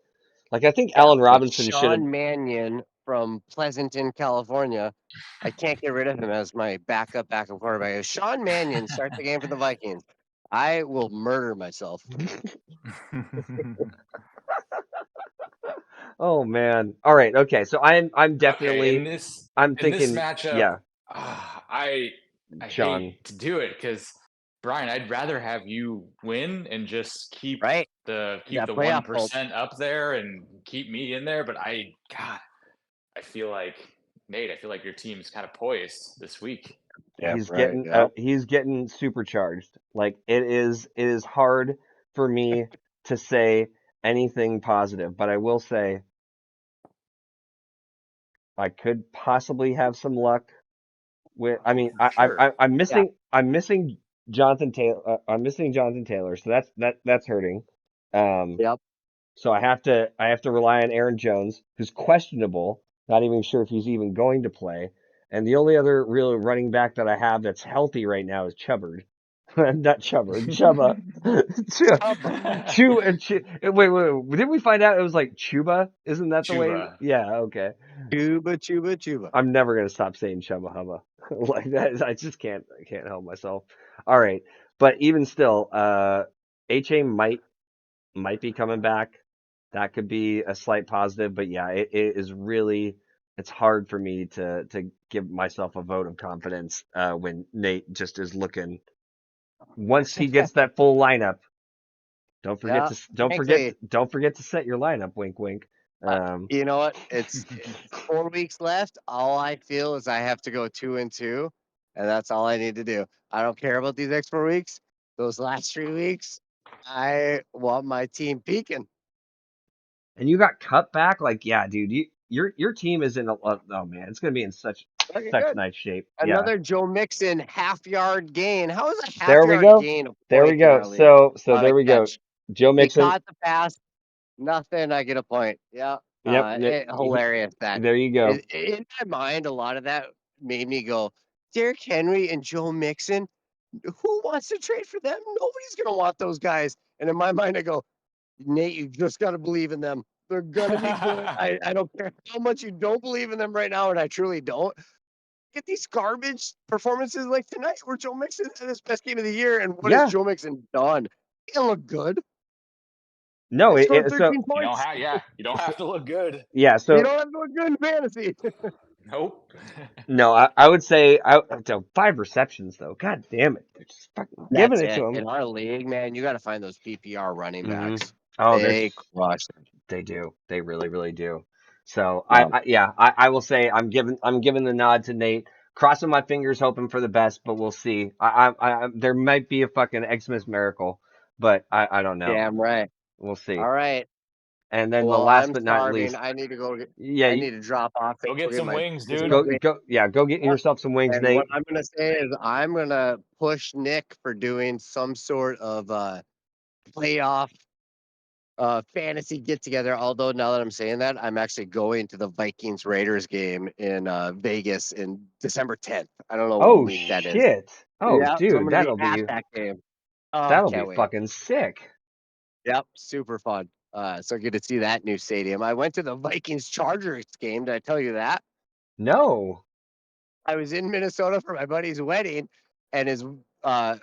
Like I think Yeah, Allen like Robinson should have. Sean Mannion from Pleasanton, California. I can't get rid of him as my backup quarterback. If Sean Mannion starts the game for the Vikings, I will murder myself. Oh man. All right. Okay. So I'm Okay, definitely I'm in this thinking matchup, yeah, I Sean. hate to do it because Brian, I'd rather have you win and just Right? keep That the playoff hope. 1% up there and keep me in there. But I feel like Nate, I feel like your team's kind of poised this week. Yeah, right. He's getting supercharged. Like it is hard for me to say anything positive, but I will say I could possibly have some luck with. I Oh, mean, for sure. Yeah. I'm missing Jonathan Taylor. I'm missing Jonathan Taylor, so that's hurting. Um, Yep. so I have to rely on Aaron Jones, who's questionable. Not even sure if he's even going to play. And the only other real running back that I have that's healthy right now is Chubbard. Not Chubbard, Chubba. Wait. Didn't we find out it was like Chuba? Isn't that the way? Chuba. Yeah, okay. Chuba, chuba, chuba. I'm never gonna stop saying Chubba Hubba like that. I just can't help myself. All right, but even still, HA might be coming back. That could be a slight positive, but yeah, it is really it's hard for me to give myself a vote of confidence when Nate just is looking. Once he gets that full lineup, Yeah. Frankly, don't forget to set your lineup. Wink, wink. you know what? It's 4 weeks left. All I feel is I have to go 2-2, and that's all I need to do. I don't care about these next 4 weeks. Those last 3 weeks, I want my team peaking. And you got cut back. Like, yeah, dude, your team is in a oh man, it's gonna be in Okay, such good. nice shape. Yeah. Another Joe Mixon half-yard gain. How is a There we half-yard go. gain a There we point in go. our league So on a there we go. catch? Joe He Mixon. caught the pass. Nothing. I get a point. Yeah. Yep. Hilarious that There you go. in my mind, a lot of that made me go, Derrick Henry and Joe Mixon. Who wants to trade for them? Nobody's gonna want those guys. And in my mind, I go, Nate, you just gotta believe in them. They're gonna be good. I don't care how much you don't believe in them right now, and I truly don't. Get these garbage performances like tonight where Joe Mixon had his best game of the year, and what has Yeah. Joe Mixon done? He didn't look good. No. He scored So 13 points. You don't have to look good. yeah. You So don't have to look good in fantasy. Nope. No, I would say 5 receptions though. God damn it, they're just fucking giving That's it to it. him. In our league, man, you got to find those PPR running Hmm. backs. Oh, They crush it. they do. They really, really do. So Yeah. I will say I'm giving the nod to Nate. Crossing my fingers, hoping for the best, but we'll see. There might be a fucking Xmas miracle, but I don't know. Damn right. We'll see. All right. And then the Well, last I'm but not starving. least, I need to go. yeah, I need to drop off and Go go get get some my wings, boys dude. some wings. go get yourself some wings, And what Nate. I'm gonna say is I'm gonna push Nick for doing some sort of playoff fantasy get together. Although now that I'm saying that, I'm actually going to the Vikings Raiders game in Vegas in December 10th. I don't know what Oh week that is. shit. Oh Yeah, so I'm dude, gonna be at that game. Oh, that'll be can't wait. fucking sick. Yep, super fun. So good to see that new stadium. I went to the Vikings Chargers game. Did I tell you that? No. I was in Minnesota for my buddy's wedding, and his uh,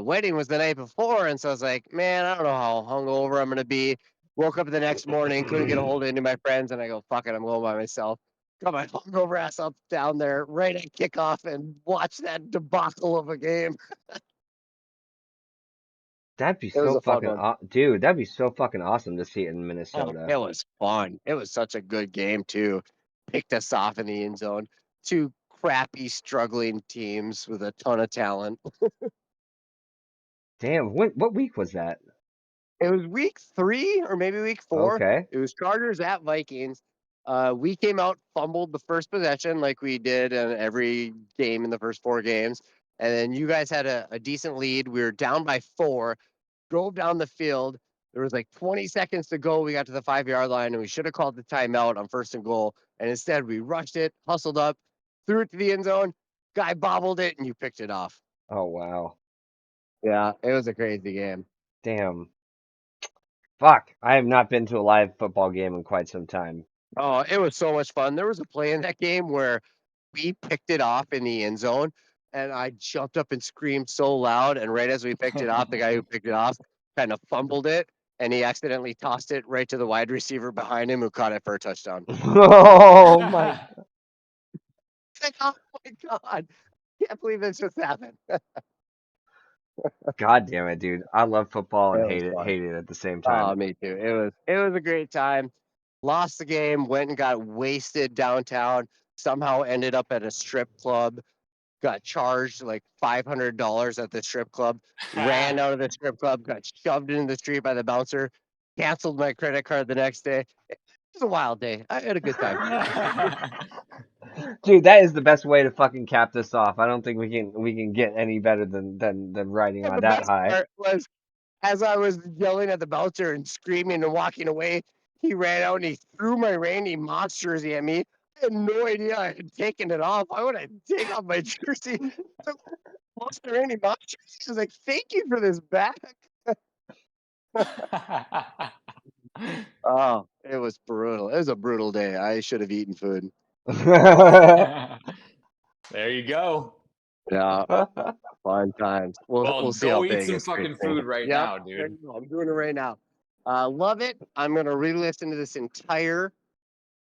wedding was the night before. And so I was like, man, I don't know how hungover I'm going to be. Woke up the next morning, couldn't get a hold of any of my friends. And I go, fuck it, I'm going by myself. Got my hungover ass up down there right at kickoff and watched that debacle of a game. That'd be It was so a fun fucking one. dude, that'd be so fucking awesome to see it in Oh, Minnesota. it was fun. It was such a good game, too. Picked us off in the end zone. Two crappy, struggling teams with a ton of talent. Damn, what week was that? It was week 3 or maybe week 4. Okay. It was Chargers at Vikings. We came out, fumbled the first possession like we did in every game in the first 4 games. And then you guys had a decent lead. We were down by 4, drove down the field. There was like 20 seconds to go. We got to the 5-yard line and we should have called the timeout on 1st and goal. And instead, we rushed it, hustled up, threw it to the end zone. Guy bobbled it and you picked it off. Oh wow. Yeah, it was a crazy game. Damn. Fuck. I have not been to a live football game in quite some time. Oh, it was so much fun. There was a play in that game where we picked it off in the end zone, and I jumped up and screamed so loud. And right as we picked it off, the guy who picked it off kind of fumbled it, and he accidentally tossed it right to the wide receiver behind him, who caught it for a touchdown. Oh my It's like, oh my god, can't believe this just happened. god damn it, dude. I love football and It was fun. hate it at the same Oh, time. me too. It was a great time. Lost the game, went and got wasted downtown. Somehow ended up at a strip club. Got charged like $500 at the strip club, ran out of the strip club, got shoved into the street by the bouncer, canceled my credit card the next day. It was a wild day. I had a good time. Dude, that is the best way to fucking cap this off. I don't think we can get any better than riding And on the that best high. part was as I was yelling at the bouncer and screaming and walking away, he ran out and he threw my Randy Moss jersey at me. I had no idea I had taken it off. Why would I take off my jersey? So, lost the Randy Moss jersey. I was like, thank you for this back. Oh, it was brutal. It was a brutal day. I should have eaten food. There you go. Yeah, fun times. We'll Well, see how go eat some Vegas treats fucking me. food right Yep, now, there dude. you go. I'm doing it right now. Love it. I'm gonna re-listen to this entire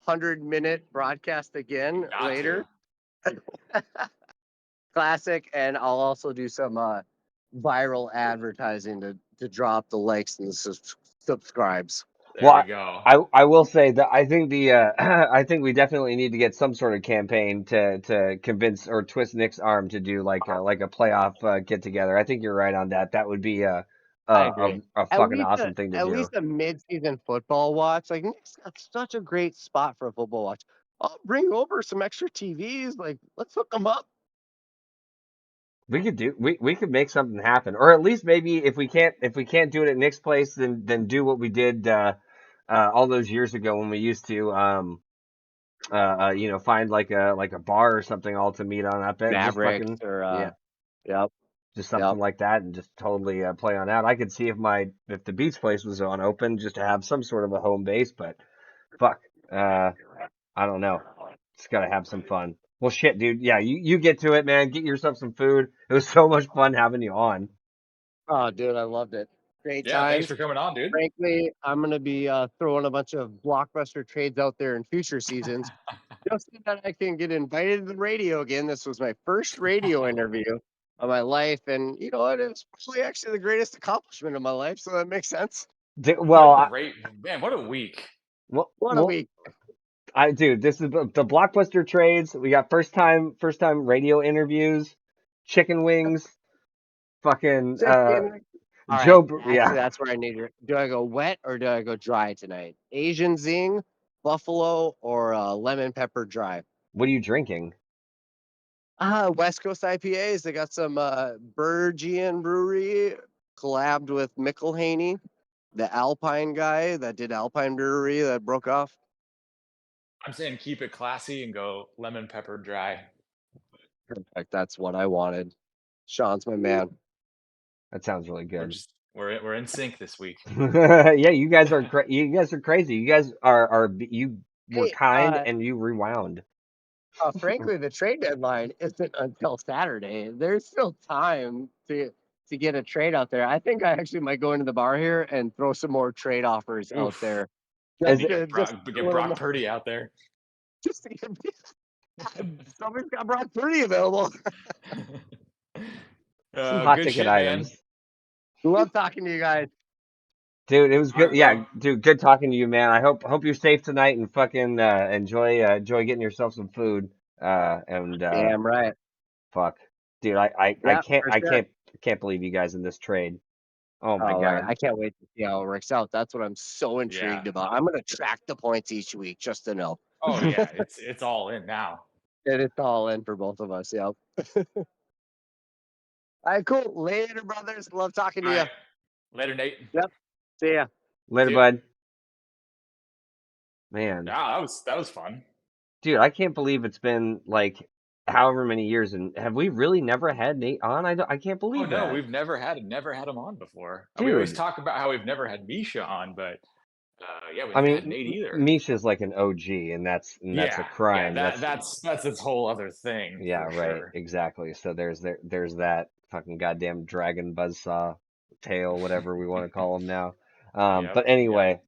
100-minute broadcast again Got later. to. Classic, and I'll also do some viral advertising to drop the likes and the subscribes. There we Well, go. I will say that I think the I think we definitely need to get some sort of campaign to convince or twist Nick's arm to do like a playoff get together. I think you're right on that. That would be I agree. a At fucking least a awesome thing to at do. least a mid-season football watch. Like Nick's got such a great spot for a football watch. I'll bring over some extra TVs. Like let's hook them up. We could make something happen, or at least maybe if we can't do it at Nick's place, then do what we did all those years ago when we used to find like a bar or something all to meet on up at just Mavericks fucking or yeah, yep, just yep. something like that and just totally play on that. I could see if the Beats place was on open just to have some sort of a home base, but fuck, I don't know. Just gotta have some fun. Well, shit, dude. Yeah, you get to it, man. Get yourself some food. It was so much fun having you on. Oh, dude, I loved it. Great Yeah, thanks times. for coming on, dude. Frankly, I'm gonna be throwing a bunch of blockbuster trades out there in future seasons just so that I can get invited to the radio again. This was my first radio interview of my life, and you know what? It's probably actually the greatest accomplishment of my life, so that makes sense. What Well, a great man! What a week! What a well, week! dude, this is the Blockbuster Trades. We got first time radio interviews, chicken wings, fucking Chicken. All right, Joe. actually, Yeah. that's where I need to. Do I go wet or do I go dry tonight? Asian zing, buffalo, or lemon pepper dry? What are you drinking? West Coast IPAs. They got some Bergian Brewery collabed with McIlhaney, the Alpine guy that did Alpine Brewery that broke off. I'm saying keep it classy and go lemon pepper dry. Perfect. That's what I wanted. Sean's my man. That sounds really We're good. just we're in sync this week. Yeah, you guys are you guys are crazy. You guys you were Hey, kind and you rewound. frankly, the trade deadline isn't until Saturday. There's still time to get a trade out there. I think I actually might go into the bar here and throw some more trade offers out Oof. there. Is Maybe it, Just a get little Brock more, Purdy out there. just to get somebody's got Brock Purdy available. some hot Good ticket shit, man. items? Love talking to you guys. Dude, it was All good. right, Yeah, bro. dude, good talking to you, man. I hope you're safe tonight and fucking enjoy getting yourself some food. And Damn right. fuck. Dude, I Yeah, can't for sure. can't believe you guys in this trade. Oh my Oh, God. I can't wait to see how it works out. That's what I'm so Yeah. intrigued about. I'm gonna track the points each week just to know. Oh yeah, it's all in now. And it's all in for both of us. Yep. All right, cool. Later, brothers. Love talking to All you. right. Later, Nate. Yep. See ya. Later, See ya. bud. Man, Yeah, that was fun. dude, I can't believe it's been like however many years, and have we really never had Nate on? I can't Oh believe no, that, we've never had him on before. We always dude. talk about how we've never had Misha on, but yeah, we I never had mean, Nate either. Misha's like an OG, and that's a Yeah, yeah, crime. that's its whole other thing Yeah, for right, sure. exactly. So there's that fucking goddamn dragon buzzsaw tail, whatever we want to call him now. Yep, But yep. anyway,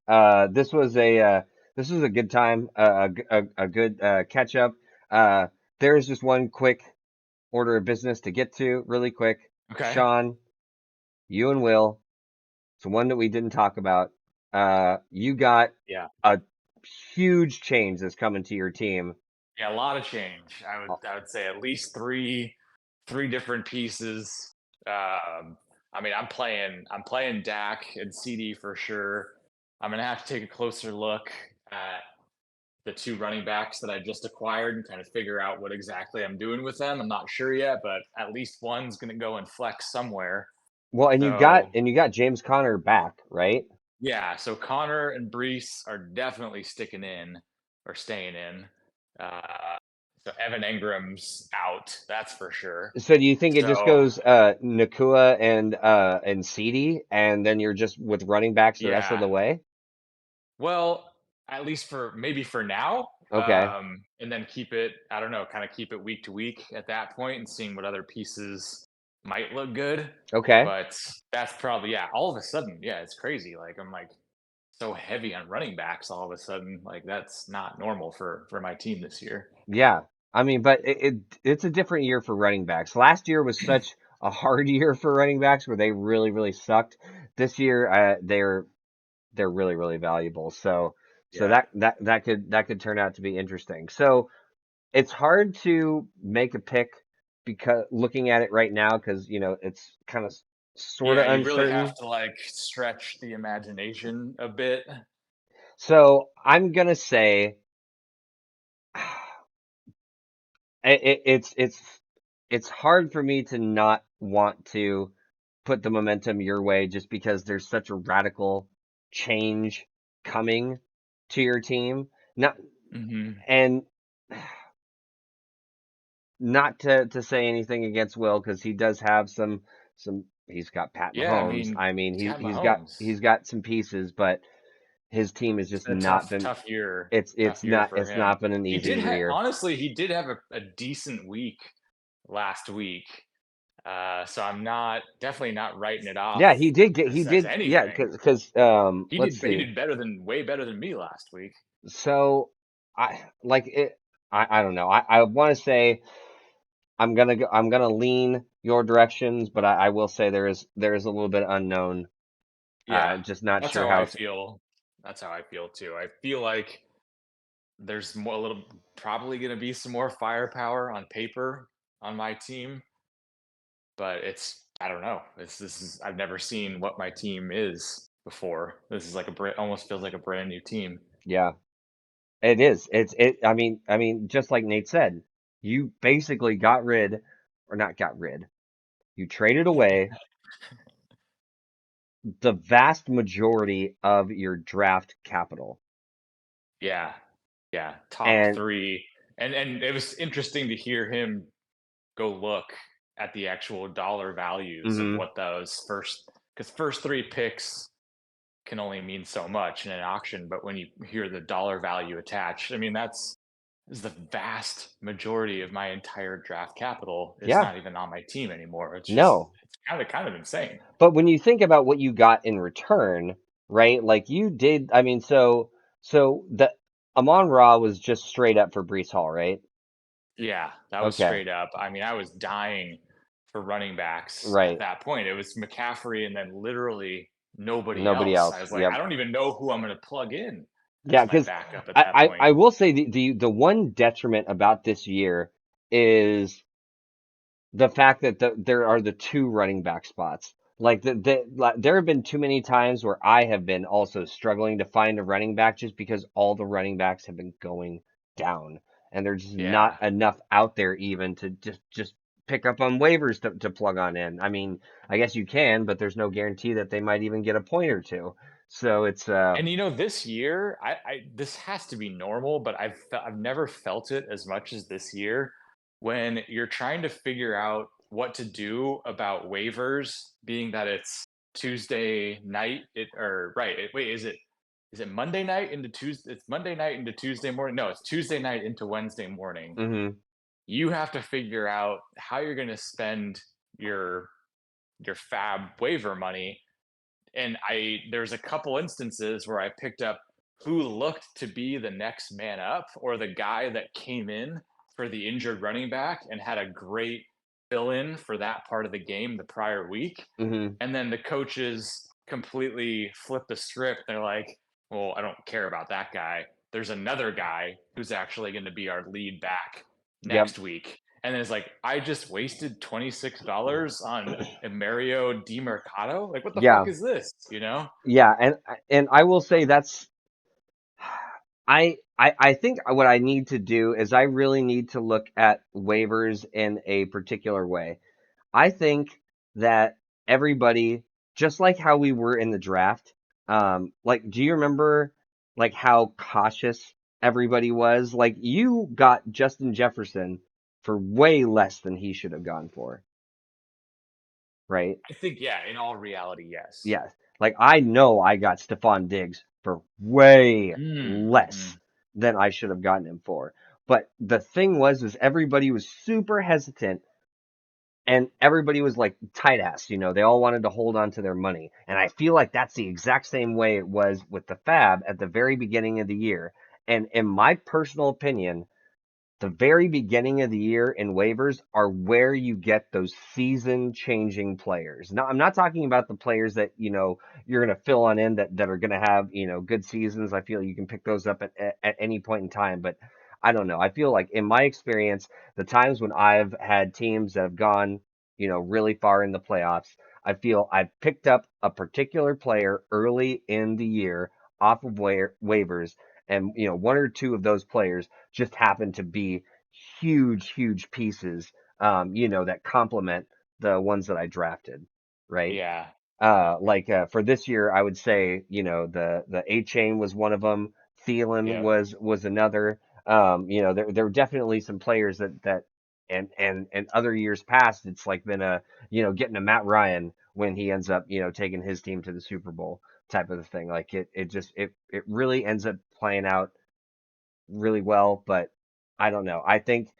this was a good time, a good catch up. There's just one quick order of business to get to, really quick. Okay. Sean, you and Will, it's one that we didn't talk about. You got Yeah. a huge change that's coming to your team. Yeah, a lot of change. I would say at least three different pieces. I mean, I'm playing Dak and CD for sure. I'm gonna have to take a closer look at the two running backs that I just acquired and kind of figure out what exactly I'm doing with them. I'm not sure yet, but at least one's gonna go and flex somewhere. Well, So and you got James Conner back, right? yeah, so Connor and Brees are definitely sticking in or staying in. Uh, so Evan Ingram's out, that's for sure. So do you think it just So goes Nakua and Ceedee, and then you're just with running backs the rest of yeah, the way? well, at least for maybe for now, Okay. and then keep it. I don't know, kind of keep it week to week at that point, and seeing what other pieces might look good. Okay. But that's probably yeah. All of a sudden, yeah, it's crazy. Like I'm like so heavy on running backs all of a sudden. Like that's not normal for my team this year. Yeah. I mean, but it's a different year for running backs. Last year was such a hard year for running backs where they really sucked. This year, they're really valuable. So Yeah. that could turn out to be interesting. So it's hard to make a pick because looking at it right now, because you know it's kind of sort Yeah, of you really have uncertain. to like stretch the imagination a bit. So I'm gonna say it's hard for me to not want to put the momentum your way just because there's such a radical change coming to your team. Not Hmm. and not to say anything against Will because he does have some he's got Pat Yeah, I Mahomes. mean, I mean he's got he's Mahomes. got some pieces, but his team has It's just been a not been tough year for it's him. not been an He easy did have year. honestly, he did have a decent week last week. So I'm not definitely not writing it off Yeah, he as did yeah anything. because let's He see. did better than way better than me last week. So I like it. I don't know. I want to say I'm gonna lean your directions, but I will say there is a little bit unknown. Yeah, Just not that's sure how how I it's. feel. That's how I feel too. I feel like there's more, a little, probably going to be some more firepower on paper on my team, but it's, I don't know. This is, I've never seen what my team is before. This is like almost feels like a brand new team. Yeah, it is. It. I mean, just like Nate said, you basically got rid, or not got rid. You traded away the vast majority of your draft capital, Yeah, yeah, top and three, and it was interesting to hear him go look at the actual dollar values of hmm what those first, because first three picks can only mean so much in an auction, but when you hear the dollar value attached, I mean that's is the vast majority of my entire draft capital is yeah, not even on my team anymore. It's just no. it's kind of insane. But when you think about what you got in return, right? Like you did, I mean, so the Amon Ra was just straight up for Brees Hall, right? Yeah, that was Okay, straight up. I mean, I was dying for running backs at right. that point. It was McCaffrey and then literally nobody Nobody else. I else. was like, Yep. I don't even know who I'm going to plug in Yeah, as my because backup at I, that I point. I will say the one detriment about this year is the fact that there are the two running back spots. Like there have been too many times where I have been also struggling to find a running back just because all the running backs have been going down, and there's just not Yeah. enough out there even to just pick up on waivers to plug on in. I mean, I guess you can, but there's no guarantee that they might even get a point or two. So it's And this year, this has to be normal, but I've never felt it as much as this year when you're trying to figure out what to do about waivers, being that it's Tuesday night. Wait, is it Monday night into Tuesday? It's Monday night into Tuesday morning. No, it's Tuesday night into Wednesday morning. hmm You have to figure out how you're going to spend your your fab waiver money, and there's a couple instances where I picked up who looked to be the next man up or the guy that came in for the injured running back and had a great fill in for that part of the game the prior week. hmm And then the coaches completely flip the script. They're like, well, I don't care about that guy. There's another guy who's actually going to be our lead back Yep. next week. And then it's like, I just wasted $26 on Mario DiMercato. Like, what the Yeah. fuck is this? You know? Yeah, and I will say that's I think what I need to do is I really need to look at waivers in a particular way. I think that everybody, just like how we were in the draft, like, do you remember like how cautious everybody was? Like, you got Justin Jefferson for way less than he should have gone for, right? I think, yeah, in all reality, yes. Yes. Like, I know I got Stephon Diggs for way Mm-hmm. less than I should have gotten him for. But the thing was, is everybody was super hesitant and everybody was like tight ass, they all wanted to hold on to their money. And I feel like that's the exact same way it was with the Fab at the very beginning of the year. And in my personal opinion, the very beginning of the year in waivers are where you get those season changing players. Now, I'm not talking about the players that, you're going to fill on in that are going to have, good seasons. I feel you can pick those up at any point in time, but I don't know. I feel like in my experience, the times when I've had teams that have gone, really far in the playoffs, I feel I've picked up a particular player early in the year off of waivers, and one or two of those players just happen to be huge, huge pieces, that complement the ones that I drafted, right? Yeah. Like for this year, I would say, the A Chain was one of them. Thielen Yep. was another. There were definitely some players that and other years past, it's like been getting a Matt Ryan when he ends up, taking his team to the Super Bowl type of a thing. Like it really ends up playing out really well, but I don't know. I think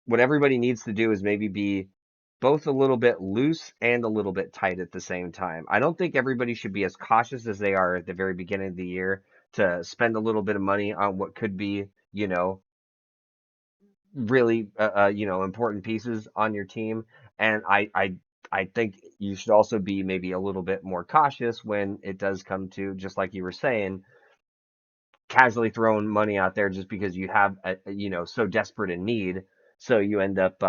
what everybody needs to do is maybe be both a little bit loose and a little bit tight at the same time. I don't think everybody should be as cautious as they are at the very beginning of the year to spend a little bit of money on what could be, really important pieces on your team, and I think you should also be maybe a little bit more cautious when it does come to, just like you were saying, casually throwing money out there just because you have so desperate a need, so you end up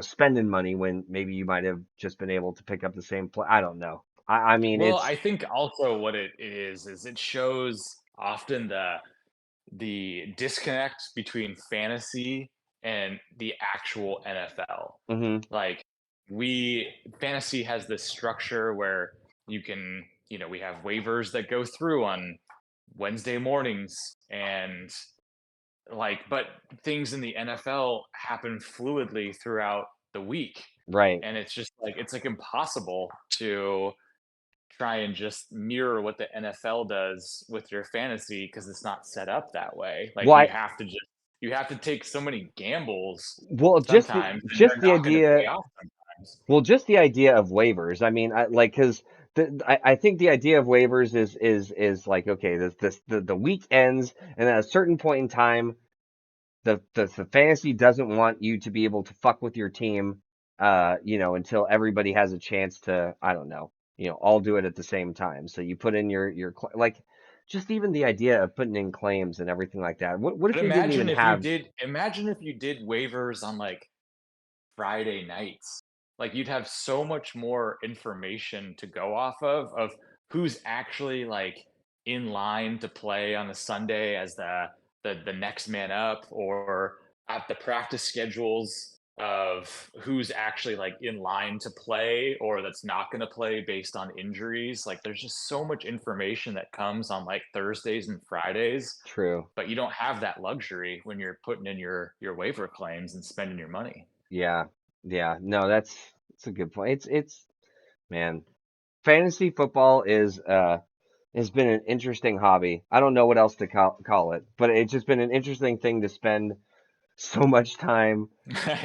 spending money when maybe you might have just been able to pick up the same play. I don't know. I mean, Well, it's I think also what it is it shows often the disconnect between fantasy and the actual NFL. hmm Like we fantasy has this structure where you can, we have waivers that go through on Wednesday mornings and but things in the NFL happen fluidly throughout the week. right. And it's like impossible to try and just mirror what the NFL does with your fantasy because it's not set up that way. Like Why? you have to take so many gambles Well, sometimes and just they're the not going to pay idea. off sometimes. Well, just the idea of waivers. I mean, because I think the idea of waivers is like, okay, the week ends, and at a certain point in time, the fantasy doesn't want you to be able to fuck with your team, until everybody has a chance to, I don't know, all do it at the same time. So you put in like, just even the idea of putting in claims and everything like that. What if But they didn't even have? imagine if you did waivers on like Friday nights. Like you'd have so much more information to go off of who's actually like in line to play on a Sunday as the next man up, or at the practice schedules of who's actually like in line to play or that's not going to play based on injuries. Like there's just so much information that comes on like Thursdays and Fridays, True. but you don't have that luxury when you're putting in your waiver claims and spending your money. Yeah. Yeah. No, that's a good point. It's man, fantasy football is has been an interesting hobby. I don't know what else to call it, but it's just been an interesting thing to spend so much time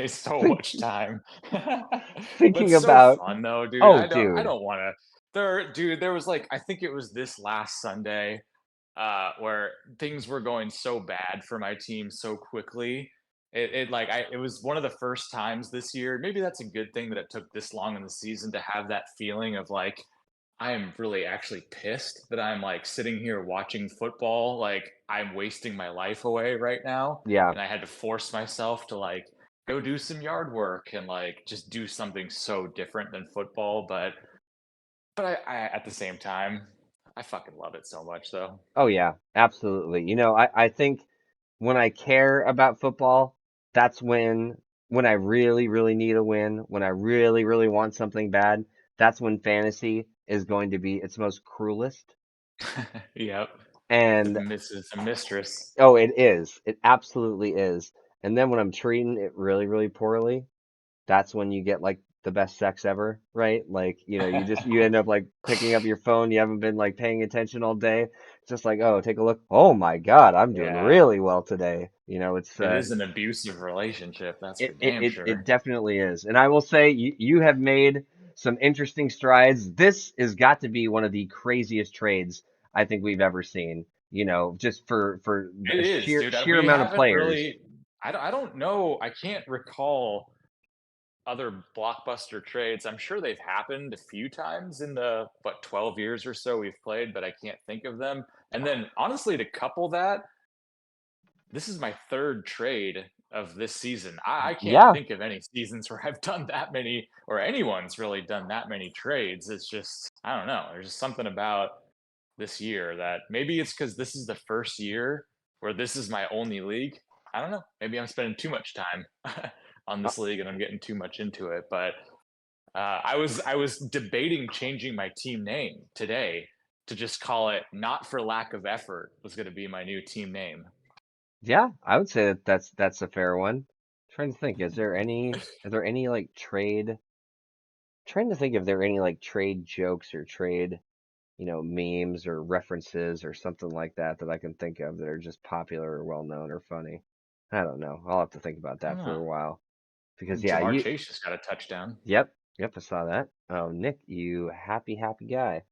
So think, much time. But thinking so about. fun though, dude. Oh, I dude. don't want to. There was like I think it was this last Sunday, where things were going so bad for my team so quickly. It was one of the first times this year. Maybe that's a good thing that it took this long in the season to have that feeling of like I am really actually pissed that I'm like sitting here watching football. Like I'm wasting my life away right now. Yeah. And I had to force myself to like go do some yard work and like just do something so different than football. But I at the same time, I fucking love it so much though. Oh, yeah. Absolutely. I think when I care about football, that's when I really, really need a win, when I really, really want something bad, that's when fantasy is going to be its most cruelest. Yep. And It's a mistress. oh, it is. It absolutely is. And then when I'm treating it really, really poorly, that's when you get like the best sex ever, right? Like, you end up like picking up your phone, you haven't been like paying attention all day. It's just like, oh, take a look. Oh my God, I'm doing Yeah. really well today. It's It is an abusive relationship, that's for it it damn it, it sure. definitely is. And I will say you have made some interesting strides. This has got to be one of the craziest trades I think we've ever seen. Just for It a is, sheer dude. sheer We amount of haven't players. really. I don't know. I can't recall other blockbuster trades. I'm sure they've happened a few times in the 12 years or so we've played, but I can't think of them. And then honestly, to couple that, this is my third trade of this season. I can't Yeah. think of any seasons where I've done that many, or anyone's really done that many trades. It's just I don't know. There's just something about this year that maybe it's because this is the first year where this is my only league. I don't know. Maybe I'm spending too much time on Uh, this league and I'm getting too much into it. But I was debating changing my team name today to just call it "Not for Lack of Effort" was going to be my new team name. yeah, I would say that that's a fair one. Trying to think, are there any like trade trying to think if there are any like trade jokes or trade, memes or references or something like that that I can think of that are just popular or well known or funny. I don't know. I'll have to think about I don't that for know. a while because yeah, Jamar Chase just got a touchdown. yep, I saw that. Oh, Nick, you happy guy.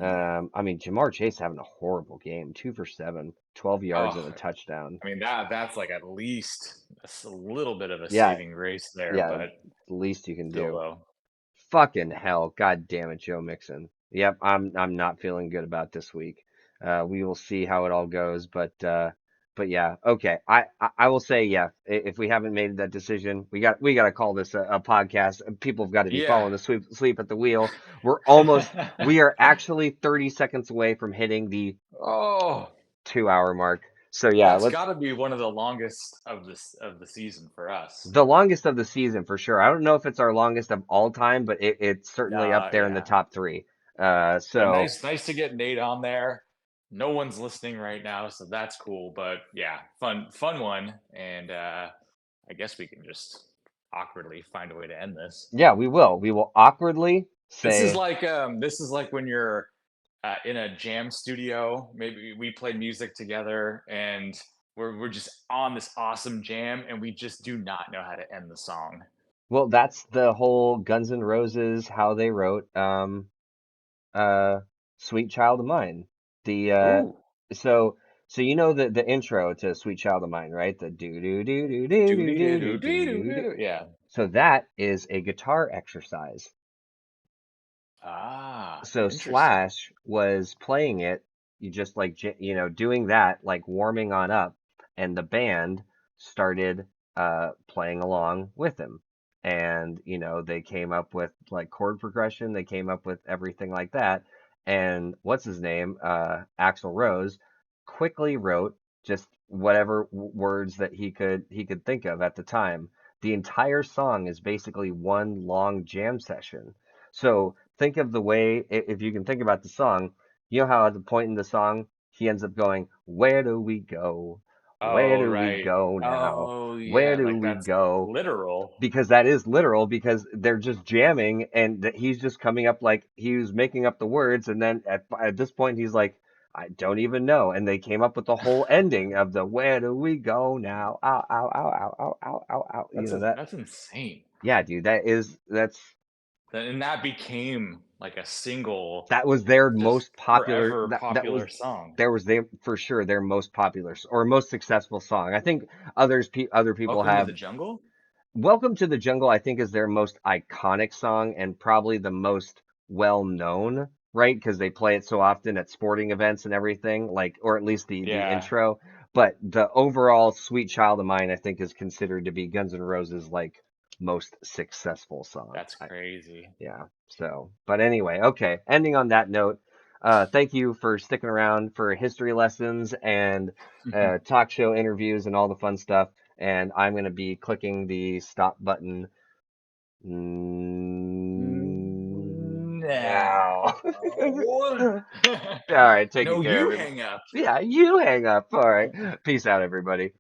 I mean, Jamar Chase having a horrible game, 2 for 7, 12 yards Oh, and a touchdown. I mean that's like at least a little bit of a Yeah, saving grace there, yeah, but the least you can still do. though. Fucking hell. God damn it, Joe Mixon. Yep, I'm not feeling good about this week. We will see how it all goes, but yeah, okay. I will say, yeah, if we haven't made that decision, we got to call this a podcast. People have got to be Yeah. falling asleep sleep at the wheel. We are actually 30 seconds away from hitting the Oh, 2 hour mark. So yeah, that's let's got to be one of the longest of the season for us. the longest of the season for sure. I don't know if it's our longest of all time, but it's certainly up there in the Yeah. top three. But So nice to get Nate on there. No one's listening right now, so that's cool. But yeah, fun one, and I guess we can just awkwardly find a way to end this. yeah, we will. We will awkwardly say, This is like when you're in a jam studio. Maybe we play music together, and we're just on this awesome jam, and we just do not know how to end the song. well, that's the whole Guns N' Roses how they wrote uh Sweet Child of Mine. The Ooh, so so you know the intro to Sweet Child of Mine, right? The do do do do do do do do do do. yeah. So that is a guitar exercise. Ah, So interesting. Slash was playing it, you just like doing that, like warming on up, and the band started playing along with him. And they came up with like chord progression, they came up with everything like that. And what's his name? Axl Rose quickly wrote just whatever words that he could think of at the time. The entire song is basically one long jam session. So think of the way, if you can think about the song, you know how at the point in the song he ends up going, "Where do we go? Where Oh, do we right. go now? Oh, Where yeah. do Like we that's go?" literal. Because that is literal, because they're just jamming and that he's just coming up like he was making up the words, and then at this point he's like, "I don't even know," and they came up with the whole ending of the "Where do we go now? Ow, ow, ow, ow, ow, ow, ow, ow." That. That's insane. Yeah, dude, And that became like a single, that was their just most popular. forever That was popular song. there was their for sure their most popular or most successful song. I think other people Welcome to have the Jungle? "Welcome to the Jungle." I think is their most iconic song and probably the most well known, right? Because they play it so often at sporting events and everything, like, or at least the Yeah, intro. But the overall "Sweet Child of Mine" I think is considered to be Guns N' Roses' like most successful song. that's crazy. Yeah. So, but anyway, okay. Ending on that note, thank you for sticking around for history lessons and talk show interviews and all the fun stuff. And I'm going to be clicking the stop button now. No. All right. Take No, it care, you everybody. hang up. Yeah, you hang up. All right. Peace out, everybody.